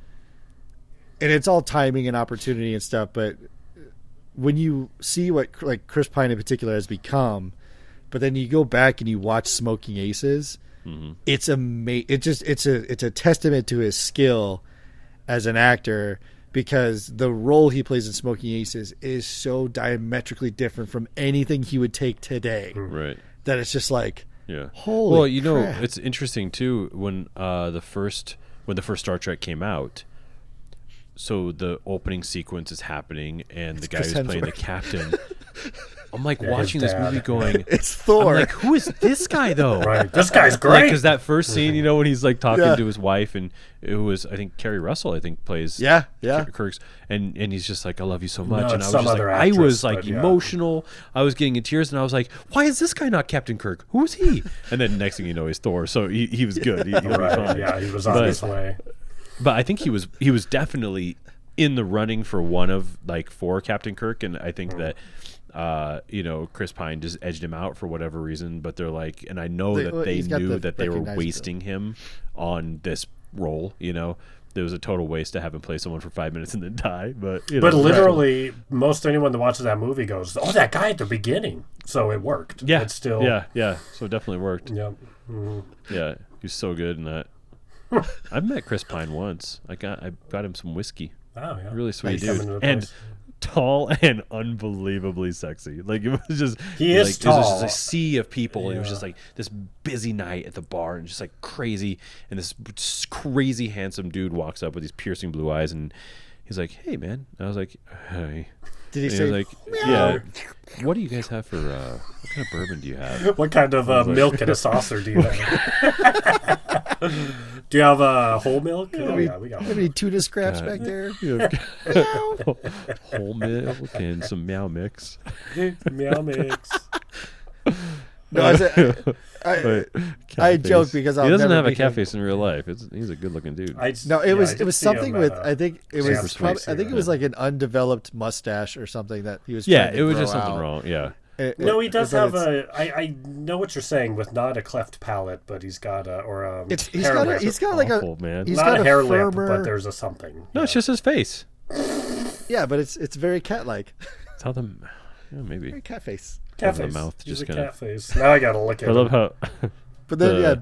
it's all timing and opportunity and stuff. But when you see what like Chris Pine in particular has become, but then you go back and you watch Smoking Aces, it's amazing. It's a testament to his skill as an actor. Because the role he plays in Smoking Aces is so diametrically different from anything he would take today. Right. That it's just like, holy crap. It's interesting too when the first Star Trek came out. So the opening sequence is happening, and the guy who's playing the captain. I'm like watching this movie going, it's Thor. I'm like, who is this guy though? Right. This guy's great. Because that first scene, when he's like talking to his wife, and it was, I think Kerry Russell, plays Kirk's, and he's just like, I love you so much. No, and I was like emotional. I was getting in tears, and I was like, why is this guy not Captain Kirk? Who is he? And then next thing you know, he's Thor. So he was good. He right. Yeah, he was on his way. But I think he was definitely in the running for one of for Captain Kirk, and I think that Chris Pine just edged him out for whatever reason. But they're like, and I know that they knew that they were wasting him on this role. There was a total waste to have him play someone for 5 minutes and then die. But literally, most anyone that watches that movie goes, "Oh, that guy at the beginning." So it worked. Yeah, it's still So it definitely worked. Yep. Yeah, he's so good in that. I've met Chris Pine once. I got him some whiskey. Oh yeah, really sweet dude. And tall and unbelievably sexy. Like, it was just he is tall. It was just a sea of people, and it was just like this busy night at the bar, and just like crazy. And this crazy handsome dude walks up with these piercing blue eyes, and he's like, "Hey, man." And I was like, "Hey." Did he and say, he was like, "Yeah, what do you guys have for what kind of bourbon do you have? What kind of milk in a saucer do you have? Do you have whole milk? Oh, yeah, we got any tuna scraps back there? Whole milk and some meow mix." meow mix. No, I joke because he doesn't have a Catfish in real life. He's a good looking dude. It was something with I think it was like an undeveloped mustache or something that he was. It was just something wrong. Yeah. No, he does have a. I know what you're saying with not a cleft palate, but he's got a he's got like a man. He's not got a hair firmer, lip, but there's a something. No, it's just his face. Yeah, but it's very cat-like. It's how maybe very cat face. Cat the face. mouth He's just a kind cat face. Now I gotta look at I love him. how. But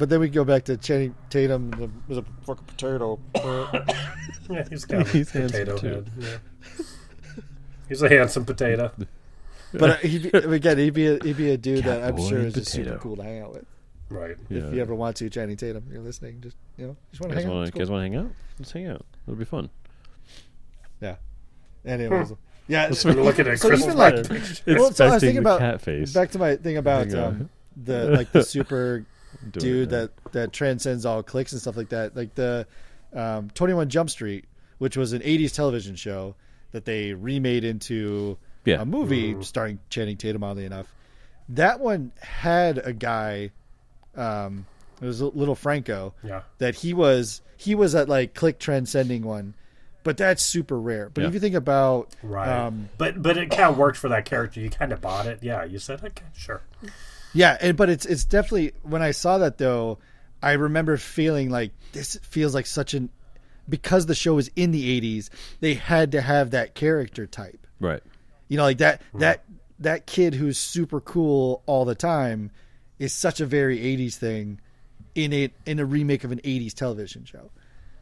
then we go back to Channing Tatum. There's a fucking potato. Yeah, he's got a potato too. head. Yeah. He's a handsome potato. But he'd be a dude that I'm sure is just potato. super cool to hang out with. Right. If you ever want to, Channing Tatum, you're listening. Just just want to hang out. You guys want to hang out? Let's hang out. It'll be fun. Yeah. Anyways, yeah. We're looking at Chris even like, it's so I was thinking about cat face. back to my thing about the super dude that transcends all clicks and stuff like that. Like the 21 Jump Street, which was an 80s television show that they remade into a movie starring Channing Tatum, oddly enough. That one had a guy, it was Little Franco, that he was at like click transcending one. But that's super rare. But if you think about but it kind of worked for that character. You kind of bought it. Yeah, you said okay, sure. Yeah, but it's definitely, when I saw that though, I remember feeling like this feels like because the show was in the 80s, they had to have that character type. Right. Like that kid who's super cool all the time is such a very 80s thing in a remake of an 80s television show.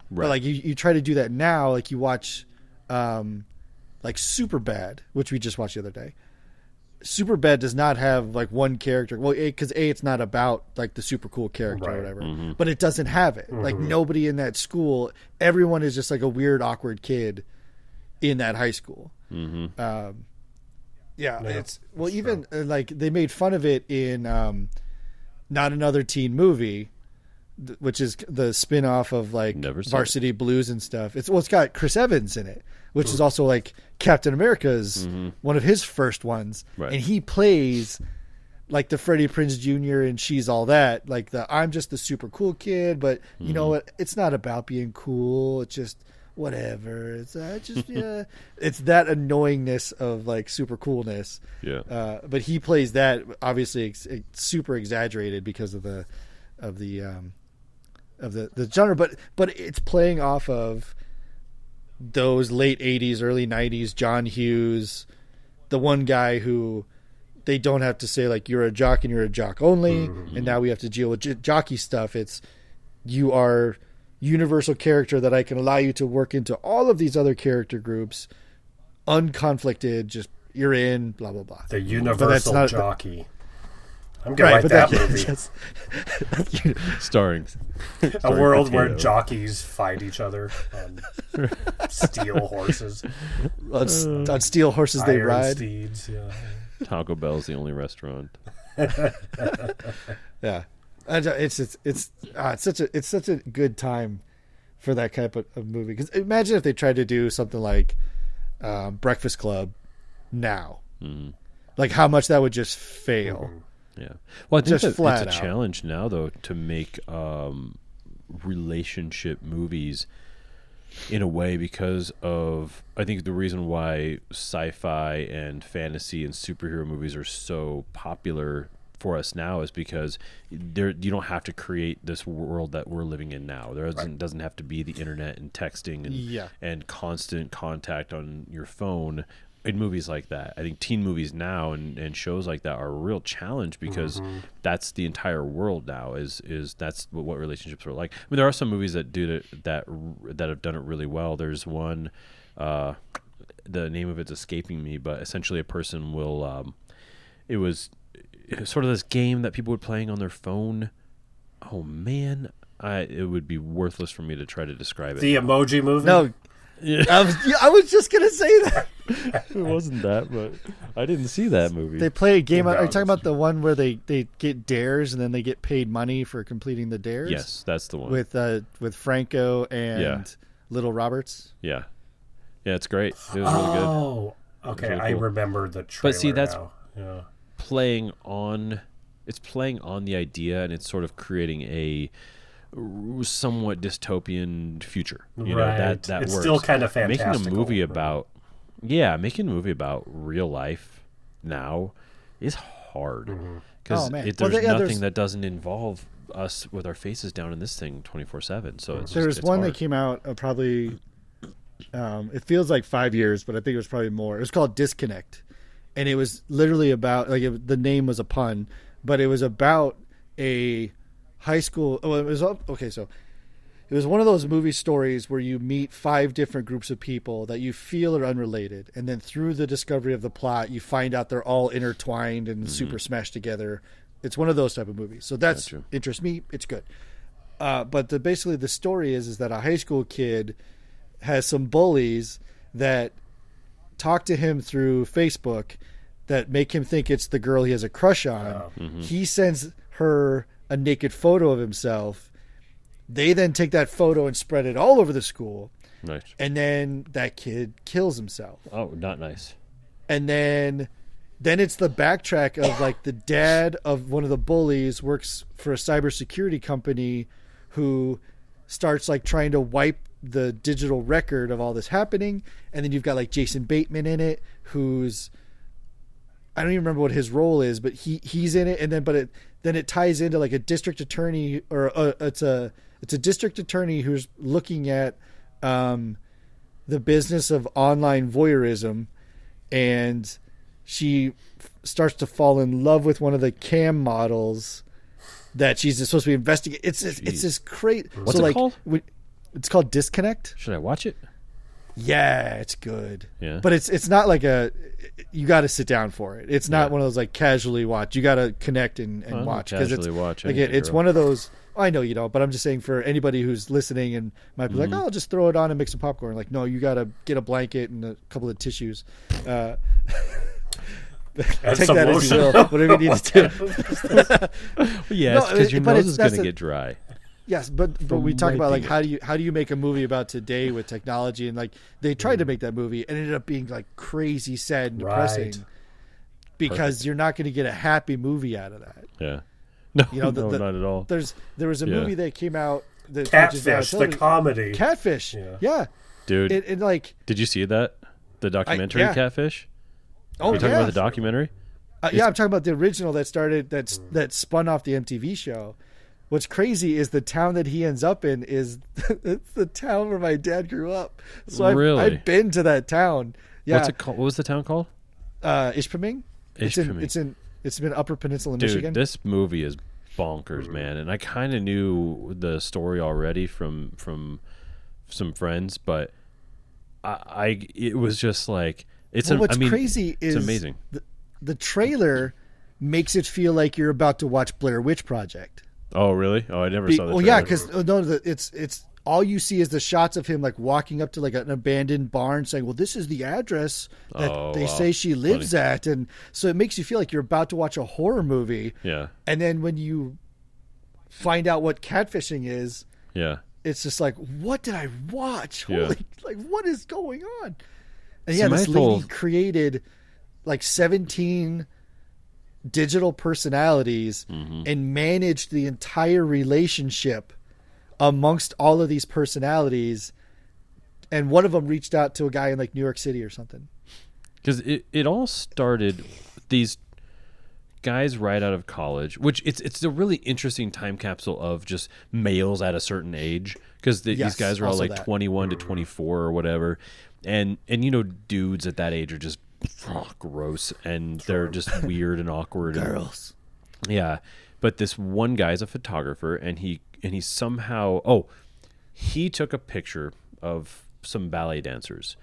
Right. But like you try to do that now, like you watch like Superbad, which we just watched the other day. Superbad does not have like one character. Well, because it's not about like the super cool character or whatever, but it doesn't have it. Like nobody in that school, everyone is just like a weird, awkward kid in that high school. It's even like they made fun of it in Not Another Teen Movie, which is the spin-off of like Varsity Blues and stuff. It's got Chris Evans in it, which is also like Captain America's one of his first ones. Right. And he plays like the Freddie Prinze Jr. and She's All That, like I'm just the super cool kid, but you know what? It's not about being cool. It's just whatever. It's just it's that annoyingness of like super coolness. Yeah. But he plays that obviously super exaggerated because of the genre, but it's playing off of those late 80s, early 90s John Hughes, the one guy who they don't have to say like you're a jock and you're a jock only, and now we have to deal with jockey stuff. It's you are universal character that I can allow you to work into all of these other character groups, unconflicted, just you're in, blah blah blah. The universal jockey. I'm gonna write that movie. Starring a world where jockeys fight each other on steel horses. On steel horses they ride. Steeds, yeah. Taco Bell's the only restaurant. Yeah, it's such a good time for that type of movie. Because imagine if they tried to do something like Breakfast Club now, like how much that would just fail. Yeah, well, I think it's a challenge now, though, to make relationship movies in a way because of, I think the reason why sci-fi and fantasy and superhero movies are so popular for us now is because you don't have to create this world that we're living in now. There doesn't have to be the internet and texting and constant contact on your phone. In movies like that, I think teen movies now and shows like that are a real challenge because that's the entire world now. Is that's what relationships are like. I mean, there are some movies that do that have done it really well. There's one, the name of it's escaping me, but essentially a person will it was sort of this game that people were playing on their phone. Oh man, it would be worthless for me to try to describe it. The Emoji Movie? No. Yeah. I was just going to say that. It wasn't that, but I didn't see that movie. They play a game. Are you talking about the one where they get dares and then they get paid money for completing the dares? Yes, that's the one. With Franco and Little Roberts? Yeah. Yeah, it's great. It was really good. Oh, okay. Really I cool. remember the trailer. But see, that's now. playing on the idea, and it's sort of creating a somewhat dystopian future. You know, that it's works. still kind of fantastical. Making a movie about real life now is hard because there's nothing that doesn't involve us with our faces down in this thing 24/7. So there's one hard. that came out probably it feels like 5 years, but I think it was probably more. It was called Disconnect, and it was literally about the name was a pun, but it was about a high school. Well, it was okay. So it was one of those movie stories where you meet 5 different groups of people that you feel are unrelated, and then through the discovery of the plot, you find out they're all intertwined and super smashed together. It's one of those type of movies. So that's interests me. It's good. But basically the story is that a high school kid has some bullies that talk to him through Facebook that make him think it's the girl he has a crush on. He sends her a naked photo of himself. They then take that photo and spread it all over the school. Nice. And then that kid kills himself. Oh, not nice. And then it's the backtrack of like the dad of one of the bullies works for a cybersecurity company who starts like trying to wipe the digital record of all this happening. And then you've got like Jason Bateman in it, who's, I don't even remember what his role is, but he's in it. And then it ties into like a district attorney, or it's a district attorney who's looking at the business of online voyeurism, and she starts to fall in love with one of the cam models that she's supposed to be investigating. It's this crazy. What's it called? It's called Disconnect. Should I watch it? Yeah, it's good. Yeah, but it's not like you got to sit down for it. It's not one of those like casually watch. You got to connect and watch, because it's one of those. I know you don't, but I'm just saying for anybody who's listening and might be like, oh, I'll just throw it on and make some popcorn. Like, no, you got to get a blanket and a couple of tissues. Take that as you will, whatever you need to do. Yes, because your nose is going to get dry. Yes, but we talk about like how do you make a movie about today with technology, and like they tried to make that movie and it ended up being like crazy sad and depressing because you're not going to get a happy movie out of that. Yeah. No, no, not at all. There was a movie that came out, Catfish, the comedy. Catfish, yeah. Dude, it like. Did you see that? The documentary Catfish? Oh, You're talking about the documentary? I'm talking about the original that spun off the MTV show. What's crazy is the town that he ends up in is it's the town where my dad grew up. So I've been to that town. Yeah. What's it called? What was the town called? Ishpeming. It's been Upper Peninsula, Michigan. This movie is bonkers, man. And I kind of knew the story already from some friends, but it was just like crazy is it's amazing. The trailer makes it feel like you're about to watch Blair Witch Project. Oh, really? Oh, I never saw that. Well, yeah, because it's all you see is the shots of him like walking up to like an abandoned barn, saying, "Well, this is the address that they say she lives at," and so it makes you feel like you're about to watch a horror movie. Yeah. And then when you find out what catfishing is, it's just like, what did I watch? Holy, like what is going on? And this lady created like 17 digital personalities and managed the entire relationship amongst all of these personalities, and one of them reached out to a guy in like New York City or something. Because it all started these guys right out of college, which it's a really interesting time capsule of just males at a certain age, because these guys are all like 21 to 24 or whatever, and dudes at that age are just gross, and they're just weird and awkward. Girls. Yeah. But this one guy's a photographer, and he somehow he took a picture of some ballet dancers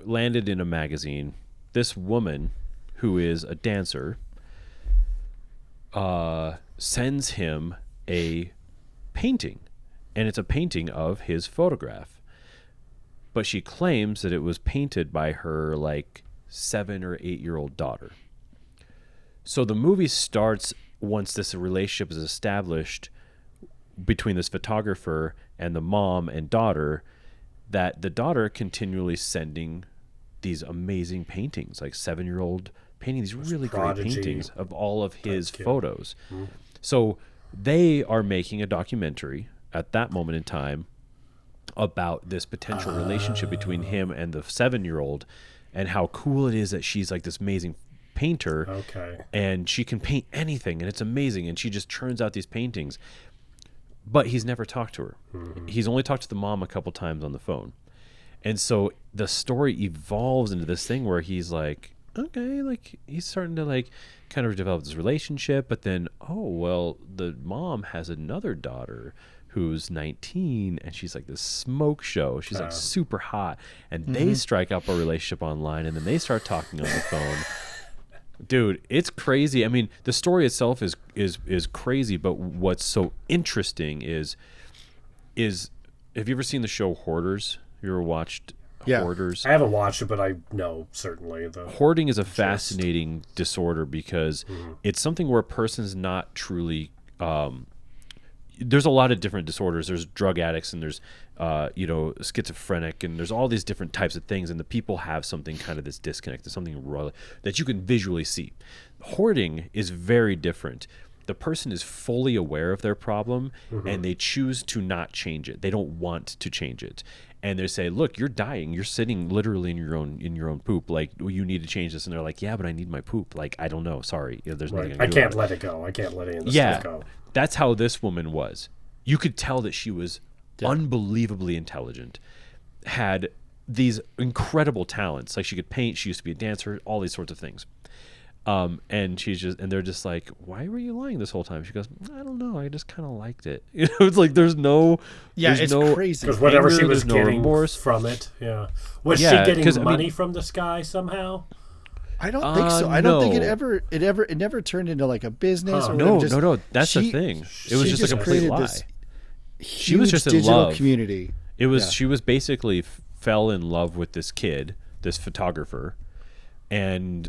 landed in a magazine. This woman, who is a dancer, sends him a painting, and it's a painting of his photograph. But she claims that it was painted by her 7 or 8 year old daughter. So the movie starts once this relationship is established between this photographer and the mom and daughter, that the daughter continually sending these amazing paintings, 7-year-old painting, these really great paintings of all of his photos. Mm-hmm. So they are making a documentary at that moment in time about this potential relationship between him and the 7-year-old, and how cool it is that she's this amazing painter, and she can paint anything, and it's amazing, and she just churns out these paintings. But he's never talked to her. Mm-hmm. He's only talked to the mom a couple times on the phone. And so the story evolves into this thing where he's he's starting to kind of develop this relationship, but then, the mom has another daughter who's 19, and she's this smoke show. She's super hot, and they strike up a relationship online, and then they start talking on the phone. Dude, it's crazy. I mean, the story itself is crazy, but what's so interesting is have you ever seen the show Hoarders? Have you ever watched Hoarders? I haven't watched it, but I know certainly. Hoarding is a fascinating disorder because it's something where a person's not truly there's a lot of different disorders. There's drug addicts, and there's schizophrenic, and there's all these different types of things, and the people have something kind of this disconnect. There's something that you can visually see. Hoarding is very different. The person is fully aware of their problem, and they choose to not change it. They don't want to change it, and they say, "Look, you're dying. You're sitting literally in your own poop. You need to change this." And they're like, "Yeah, but I need my poop. I don't know. Sorry, there's nothing I can do. I can't let it go. I can't let any of this stuff go." That's how this woman was. You could tell that she was unbelievably intelligent, had these incredible talents. She could paint. She used to be a dancer. All these sorts of things. And they're just like, "Why were you lying this whole time?" She goes, "I don't know. I just kind of liked it." It's there's no, it's crazy because whatever she was getting from it, was she getting money from this guy somehow? I don't think so. I don't think it never turned into a business. Or no. That's the thing. It was just a complete lie. She was just in digital love. Community. It was she was basically fell in love with this kid, this photographer, and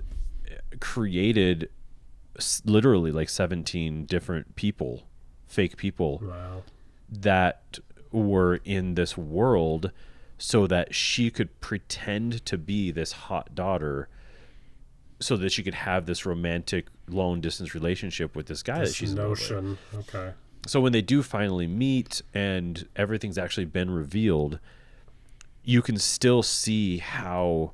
created literally 17 different people, fake people, that were in this world, so that she could pretend to be this hot daughter, so that she could have this romantic long distance relationship with this guy that she's in love with. Okay. So when they do finally meet and everything's actually been revealed, you can still see how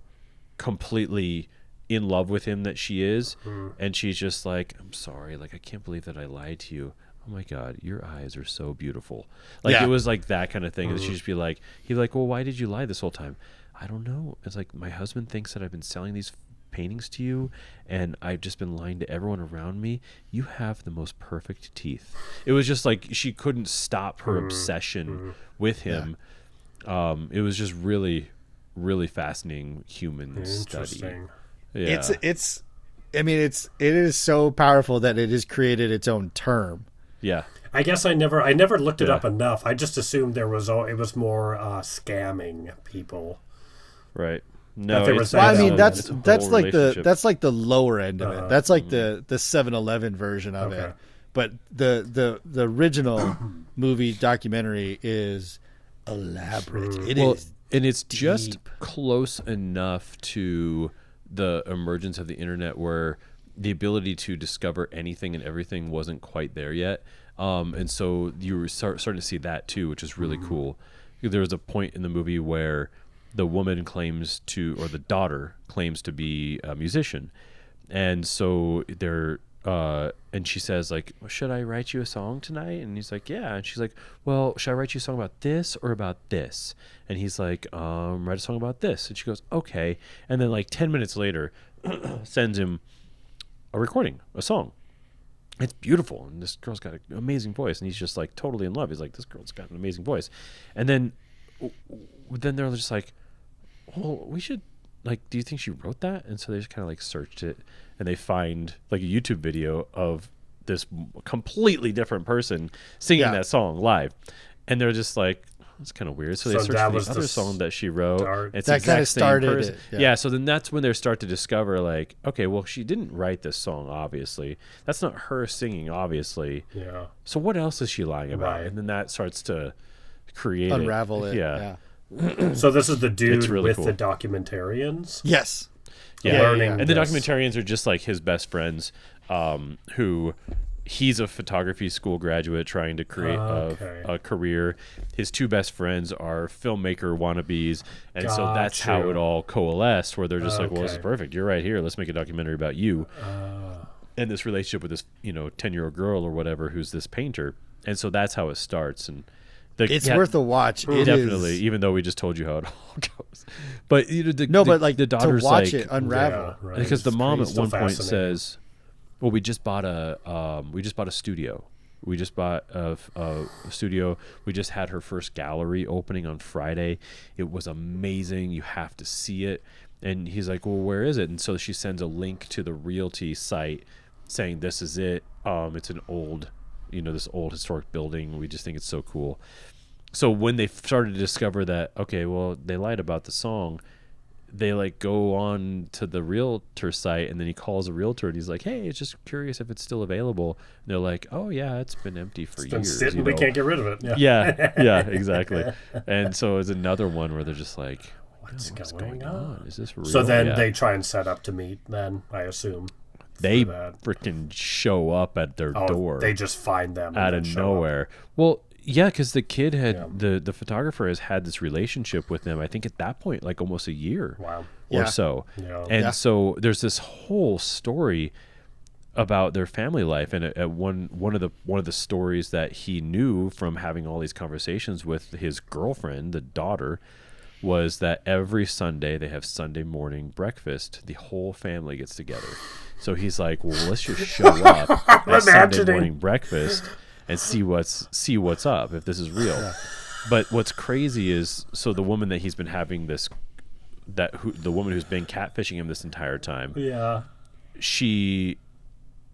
completely in love with him that she is. And she's just like, "I'm sorry, I can't believe that I lied to you. Oh my God, your eyes are so beautiful." It was that kind of thing. And she'd just be like, he'd be like, "Well, why did you lie this whole time?" "I don't know. It's my husband thinks that I've been selling these paintings to you, and I've just been lying to everyone around me. You have the most perfect teeth." It was just she couldn't stop her obsession with him. It was just really, really fascinating human study. Yeah. It is so powerful that it has created its own term. Yeah. I guess I never looked it up enough. I just assumed it was more scamming people. Right. No, that's the lower end of it. That's the 7-Eleven version of it. But the original movie documentary is elaborate. And it's deep. just close enough to the emergence of the internet where the ability to discover anything and everything wasn't quite there yet. And so you were starting to see that too, which is really cool. There was a point in the movie where the woman claims to, or the daughter claims to be a musician. And so and she says "Should I write you a song tonight?" And he's like, "Yeah." And she's like, "Well, should I write you a song about this or about this?" And he's like, "Write a song about this." And she goes, "Okay." And then 10 minutes later, sends him a recording, a song. It's beautiful. And this girl's got an amazing voice. And he's just totally in love. He's like, "This girl's got an amazing voice." And then they're just like, "Well, we should like, do you think she wrote that? And so they just kind of like searched it, and they find like a YouTube video of this completely different person singing that song live, and they're just like, it's kind of weird. So they searched for the other song that she wrote. It's that kind of started it. Yeah. So then that's when they start to discover, like, okay, well, she didn't write this song, obviously. That's not her singing, obviously. Yeah. So what else is she lying about? Right. And then that starts to unravel it. Yeah. So this is the dude really with the documentarians? Yes. Yeah. And the documentarians are just like his best friends, who... He's a photography school graduate trying to create a career. His two best friends are filmmaker wannabes, and so that's how it all coalesced, where they're just like, well, this is perfect. You're right here. Let's make a documentary about you. And this relationship with this, 10-year-old girl or whatever who's this painter. And so that's how it starts. And it's worth a watch. It definitely, is. Even though we just told you how it all goes. But the daughter's to watch like, it unravel. Yeah, right. Because the mom at one point says, well, we just bought a studio. We just bought a studio. We just had her first gallery opening on Friday. It was amazing. You have to see it. And he's like, well, where is it? And so she sends a link to the realty site saying, this is it. It's an old, this old historic building. We just think it's so cool. So when they started to discover that, okay, well, they lied about the song, they like go on to the realtor site, and then he calls a realtor and he's like, hey, it's just curious if it's still available. And they're like, oh yeah, it's been empty for years. Sitting, we can't get rid of it. Yeah, exactly. And so it's another one where they're just like, what's going on? Is this real? So then they try and set up to meet, then I assume. They freaking show up at their door. They just find them out of nowhere. Well, yeah, because the kid had the photographer has had this relationship with them. I think at that point, like almost a year or so. Yeah. And so there's this whole story about their family life. And at one of the stories that he knew from having all these conversations with his girlfriend, the daughter, was that every Sunday they have Sunday morning breakfast. The whole family gets together. So he's like, well, let's just show up at Sunday morning breakfast and see what's up, if this is real. Yeah. But what's crazy is, so the woman that he's been having the woman who's been catfishing him this entire time, she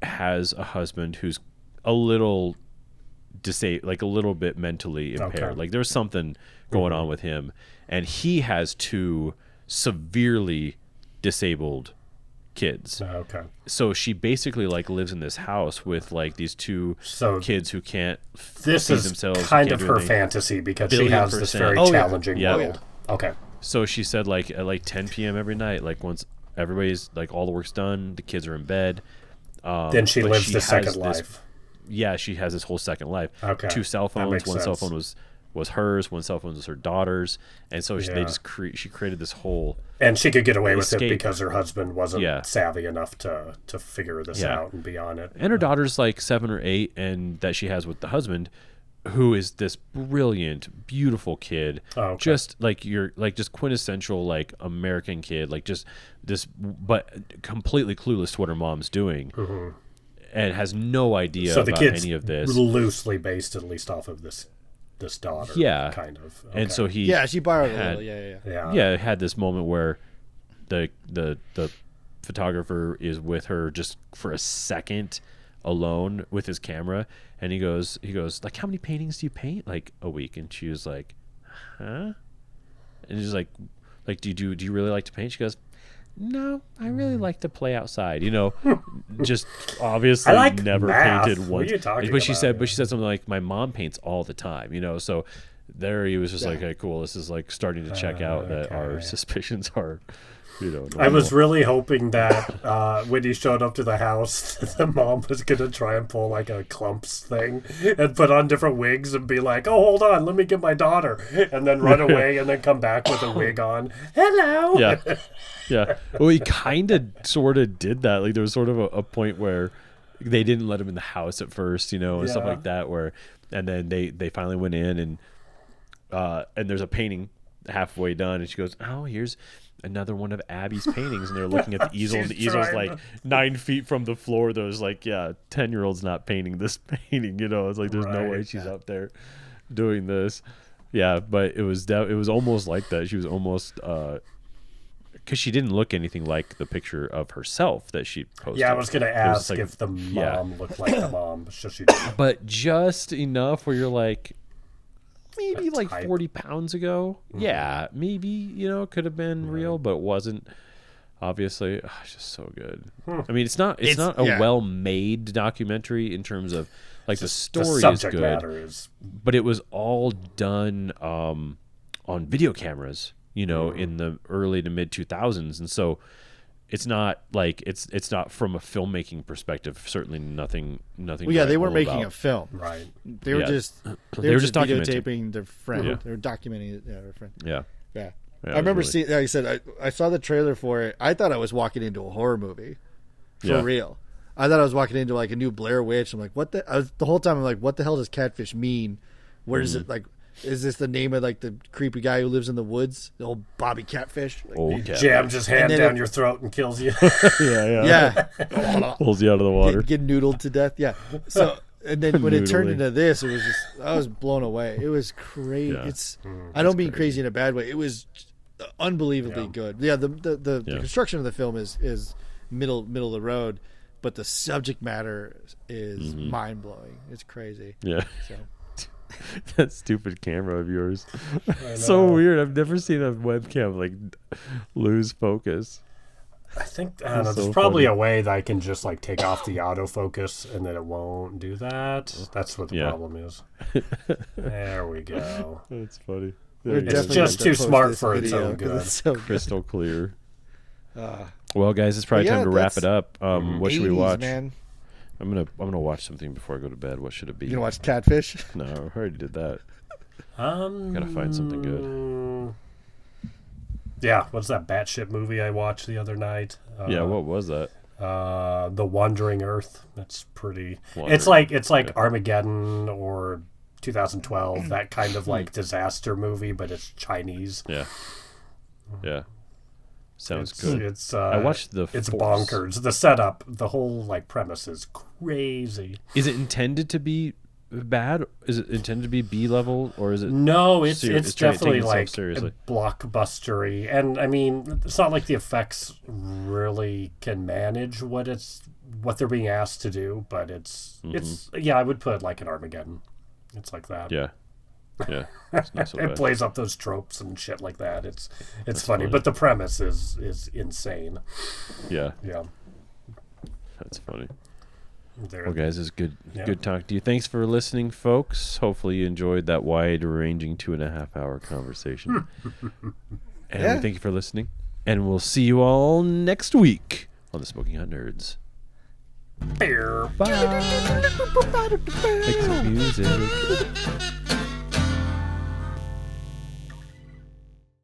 has a husband who's a little like a little bit mentally impaired. Like there's something going on with him, and he has two severely disabled kids. So she basically like lives in this house with like these two kids who can't this feed is themselves. Kind of her fantasy, because she has this very challenging world. Okay. So she said like at like 10 p.m. every night, like once everybody's like all the work's done, the kids are in bed. Then she lives the second life. Yeah, she has this whole second life. Okay. 2 cell phones. One cell phone was hers. One cell phone was her daughter's. And so she created this whole. And she could get away with it because her husband wasn't savvy enough to figure this out and be on it. And her daughter's like 7 or 8, and that she has with the husband, who is this brilliant, beautiful kid. Just like just quintessential like American kid, like just this, but completely clueless to what her mom's doing. Mm-hmm. And has no idea about any of this. Loosely based, at least, off of this daughter. Yeah, kind of. Okay. And so she borrowed a little. Yeah. Had this moment where the photographer is with her just for a second, alone with his camera, and he goes like, how many paintings do you paint like a week? And she was like, huh? And he's like, do you really like to paint? She goes, no, I really like to play outside. Just obviously never painted once. What are you talking but she said something like, my mom paints all the time. So there he was just like, hey, cool. This is like starting to check out that our suspicions are. I was really hoping that when he showed up to the house, the mom was going to try and pull like a Clumps thing and put on different wigs and be like, oh, hold on, let me get my daughter, and then run away and then come back with a wig on. Hello. Yeah. Well, he kind of sort of did that. Like there was sort of a point where they didn't let him in the house at first, and stuff like that, and then they finally went in, and there's a painting halfway done, and she goes, oh, here's another one of Abby's paintings, and they're looking at the easel, and the easel's like 9 feet from the floor. There's like, 10-year-old's not painting this painting, it's like there's no way she's up there doing this. Yeah, but it was almost like that. She was almost because she didn't look anything like the picture of herself that she posted. Yeah, I was gonna ask if the mom looked like the mom, so she didn't. But just enough where you're like, maybe like 40 pounds ago. Yeah, maybe, could have been real, but it wasn't. Obviously, it's just so good. I mean, it's not a well-made documentary in terms of like the story is good, but it was all done on video cameras, in the early to mid 2000s, and so it's not like it's not from a filmmaking perspective. Certainly nothing. Well, yeah, they weren't making a film, right? They were just videotaping their friend. Yeah. They were documenting their friend. Yeah. I remember seeing. Like I said, I saw the trailer for it. I thought I was walking into a horror movie, for real. I thought I was walking into like a new Blair Witch. I'm like, what the? The whole time I'm like, what the hell does Catfish mean? Where is it like? Is this the name of like the creepy guy who lives in the woods? The old Bobby Catfish. Like, jams his hand down your throat and kills you. yeah. Pulls you out of the water. Get noodled to death. Yeah. So. And then when it turned into this, it was just I was blown away. It was crazy. Yeah. I don't mean crazy in a bad way. It was unbelievably good. Yeah, the construction of the film is middle of the road, but the subject matter is mind blowing. It's crazy. Yeah. So. That stupid camera of yours. So weird. I've never seen a webcam like lose focus. I think there's probably a way that I can just like take off the autofocus and then it won't do that. That's what the problem is. There we go. That's funny. It's just too smart for its own good. It's so crystal clear. Well, guys, it's probably time to wrap it up. What should we watch? Man. I'm gonna watch something before I go to bed. What should it be? You gonna watch Catfish? No, I already did that. Gotta find something good. Yeah, what's that batshit movie I watched the other night? What was that? The Wandering Earth. That's pretty. It's like Armageddon or 2012, that kind of like disaster movie, but it's Chinese. Yeah. Sounds good. I watched It's bonkers. The setup, the whole like premise is crazy. Is it intended to be bad? Is it intended to be B level, or is it? No, it's definitely like blockbustery, and I mean, it's not like the effects really can manage what they're being asked to do, but it's I would put like an Armageddon. It's like that. Yeah. It's not so it plays up those tropes and shit like that. It's funny, but the premise is insane. Yeah. That's funny. Well, guys, it's good talk to you. Thanks for listening, folks. Hopefully you enjoyed that wide-ranging 2.5-hour conversation. And we thank you for listening. And we'll see you all next week on the Smoking Hot Nerds. Bye. Make some music.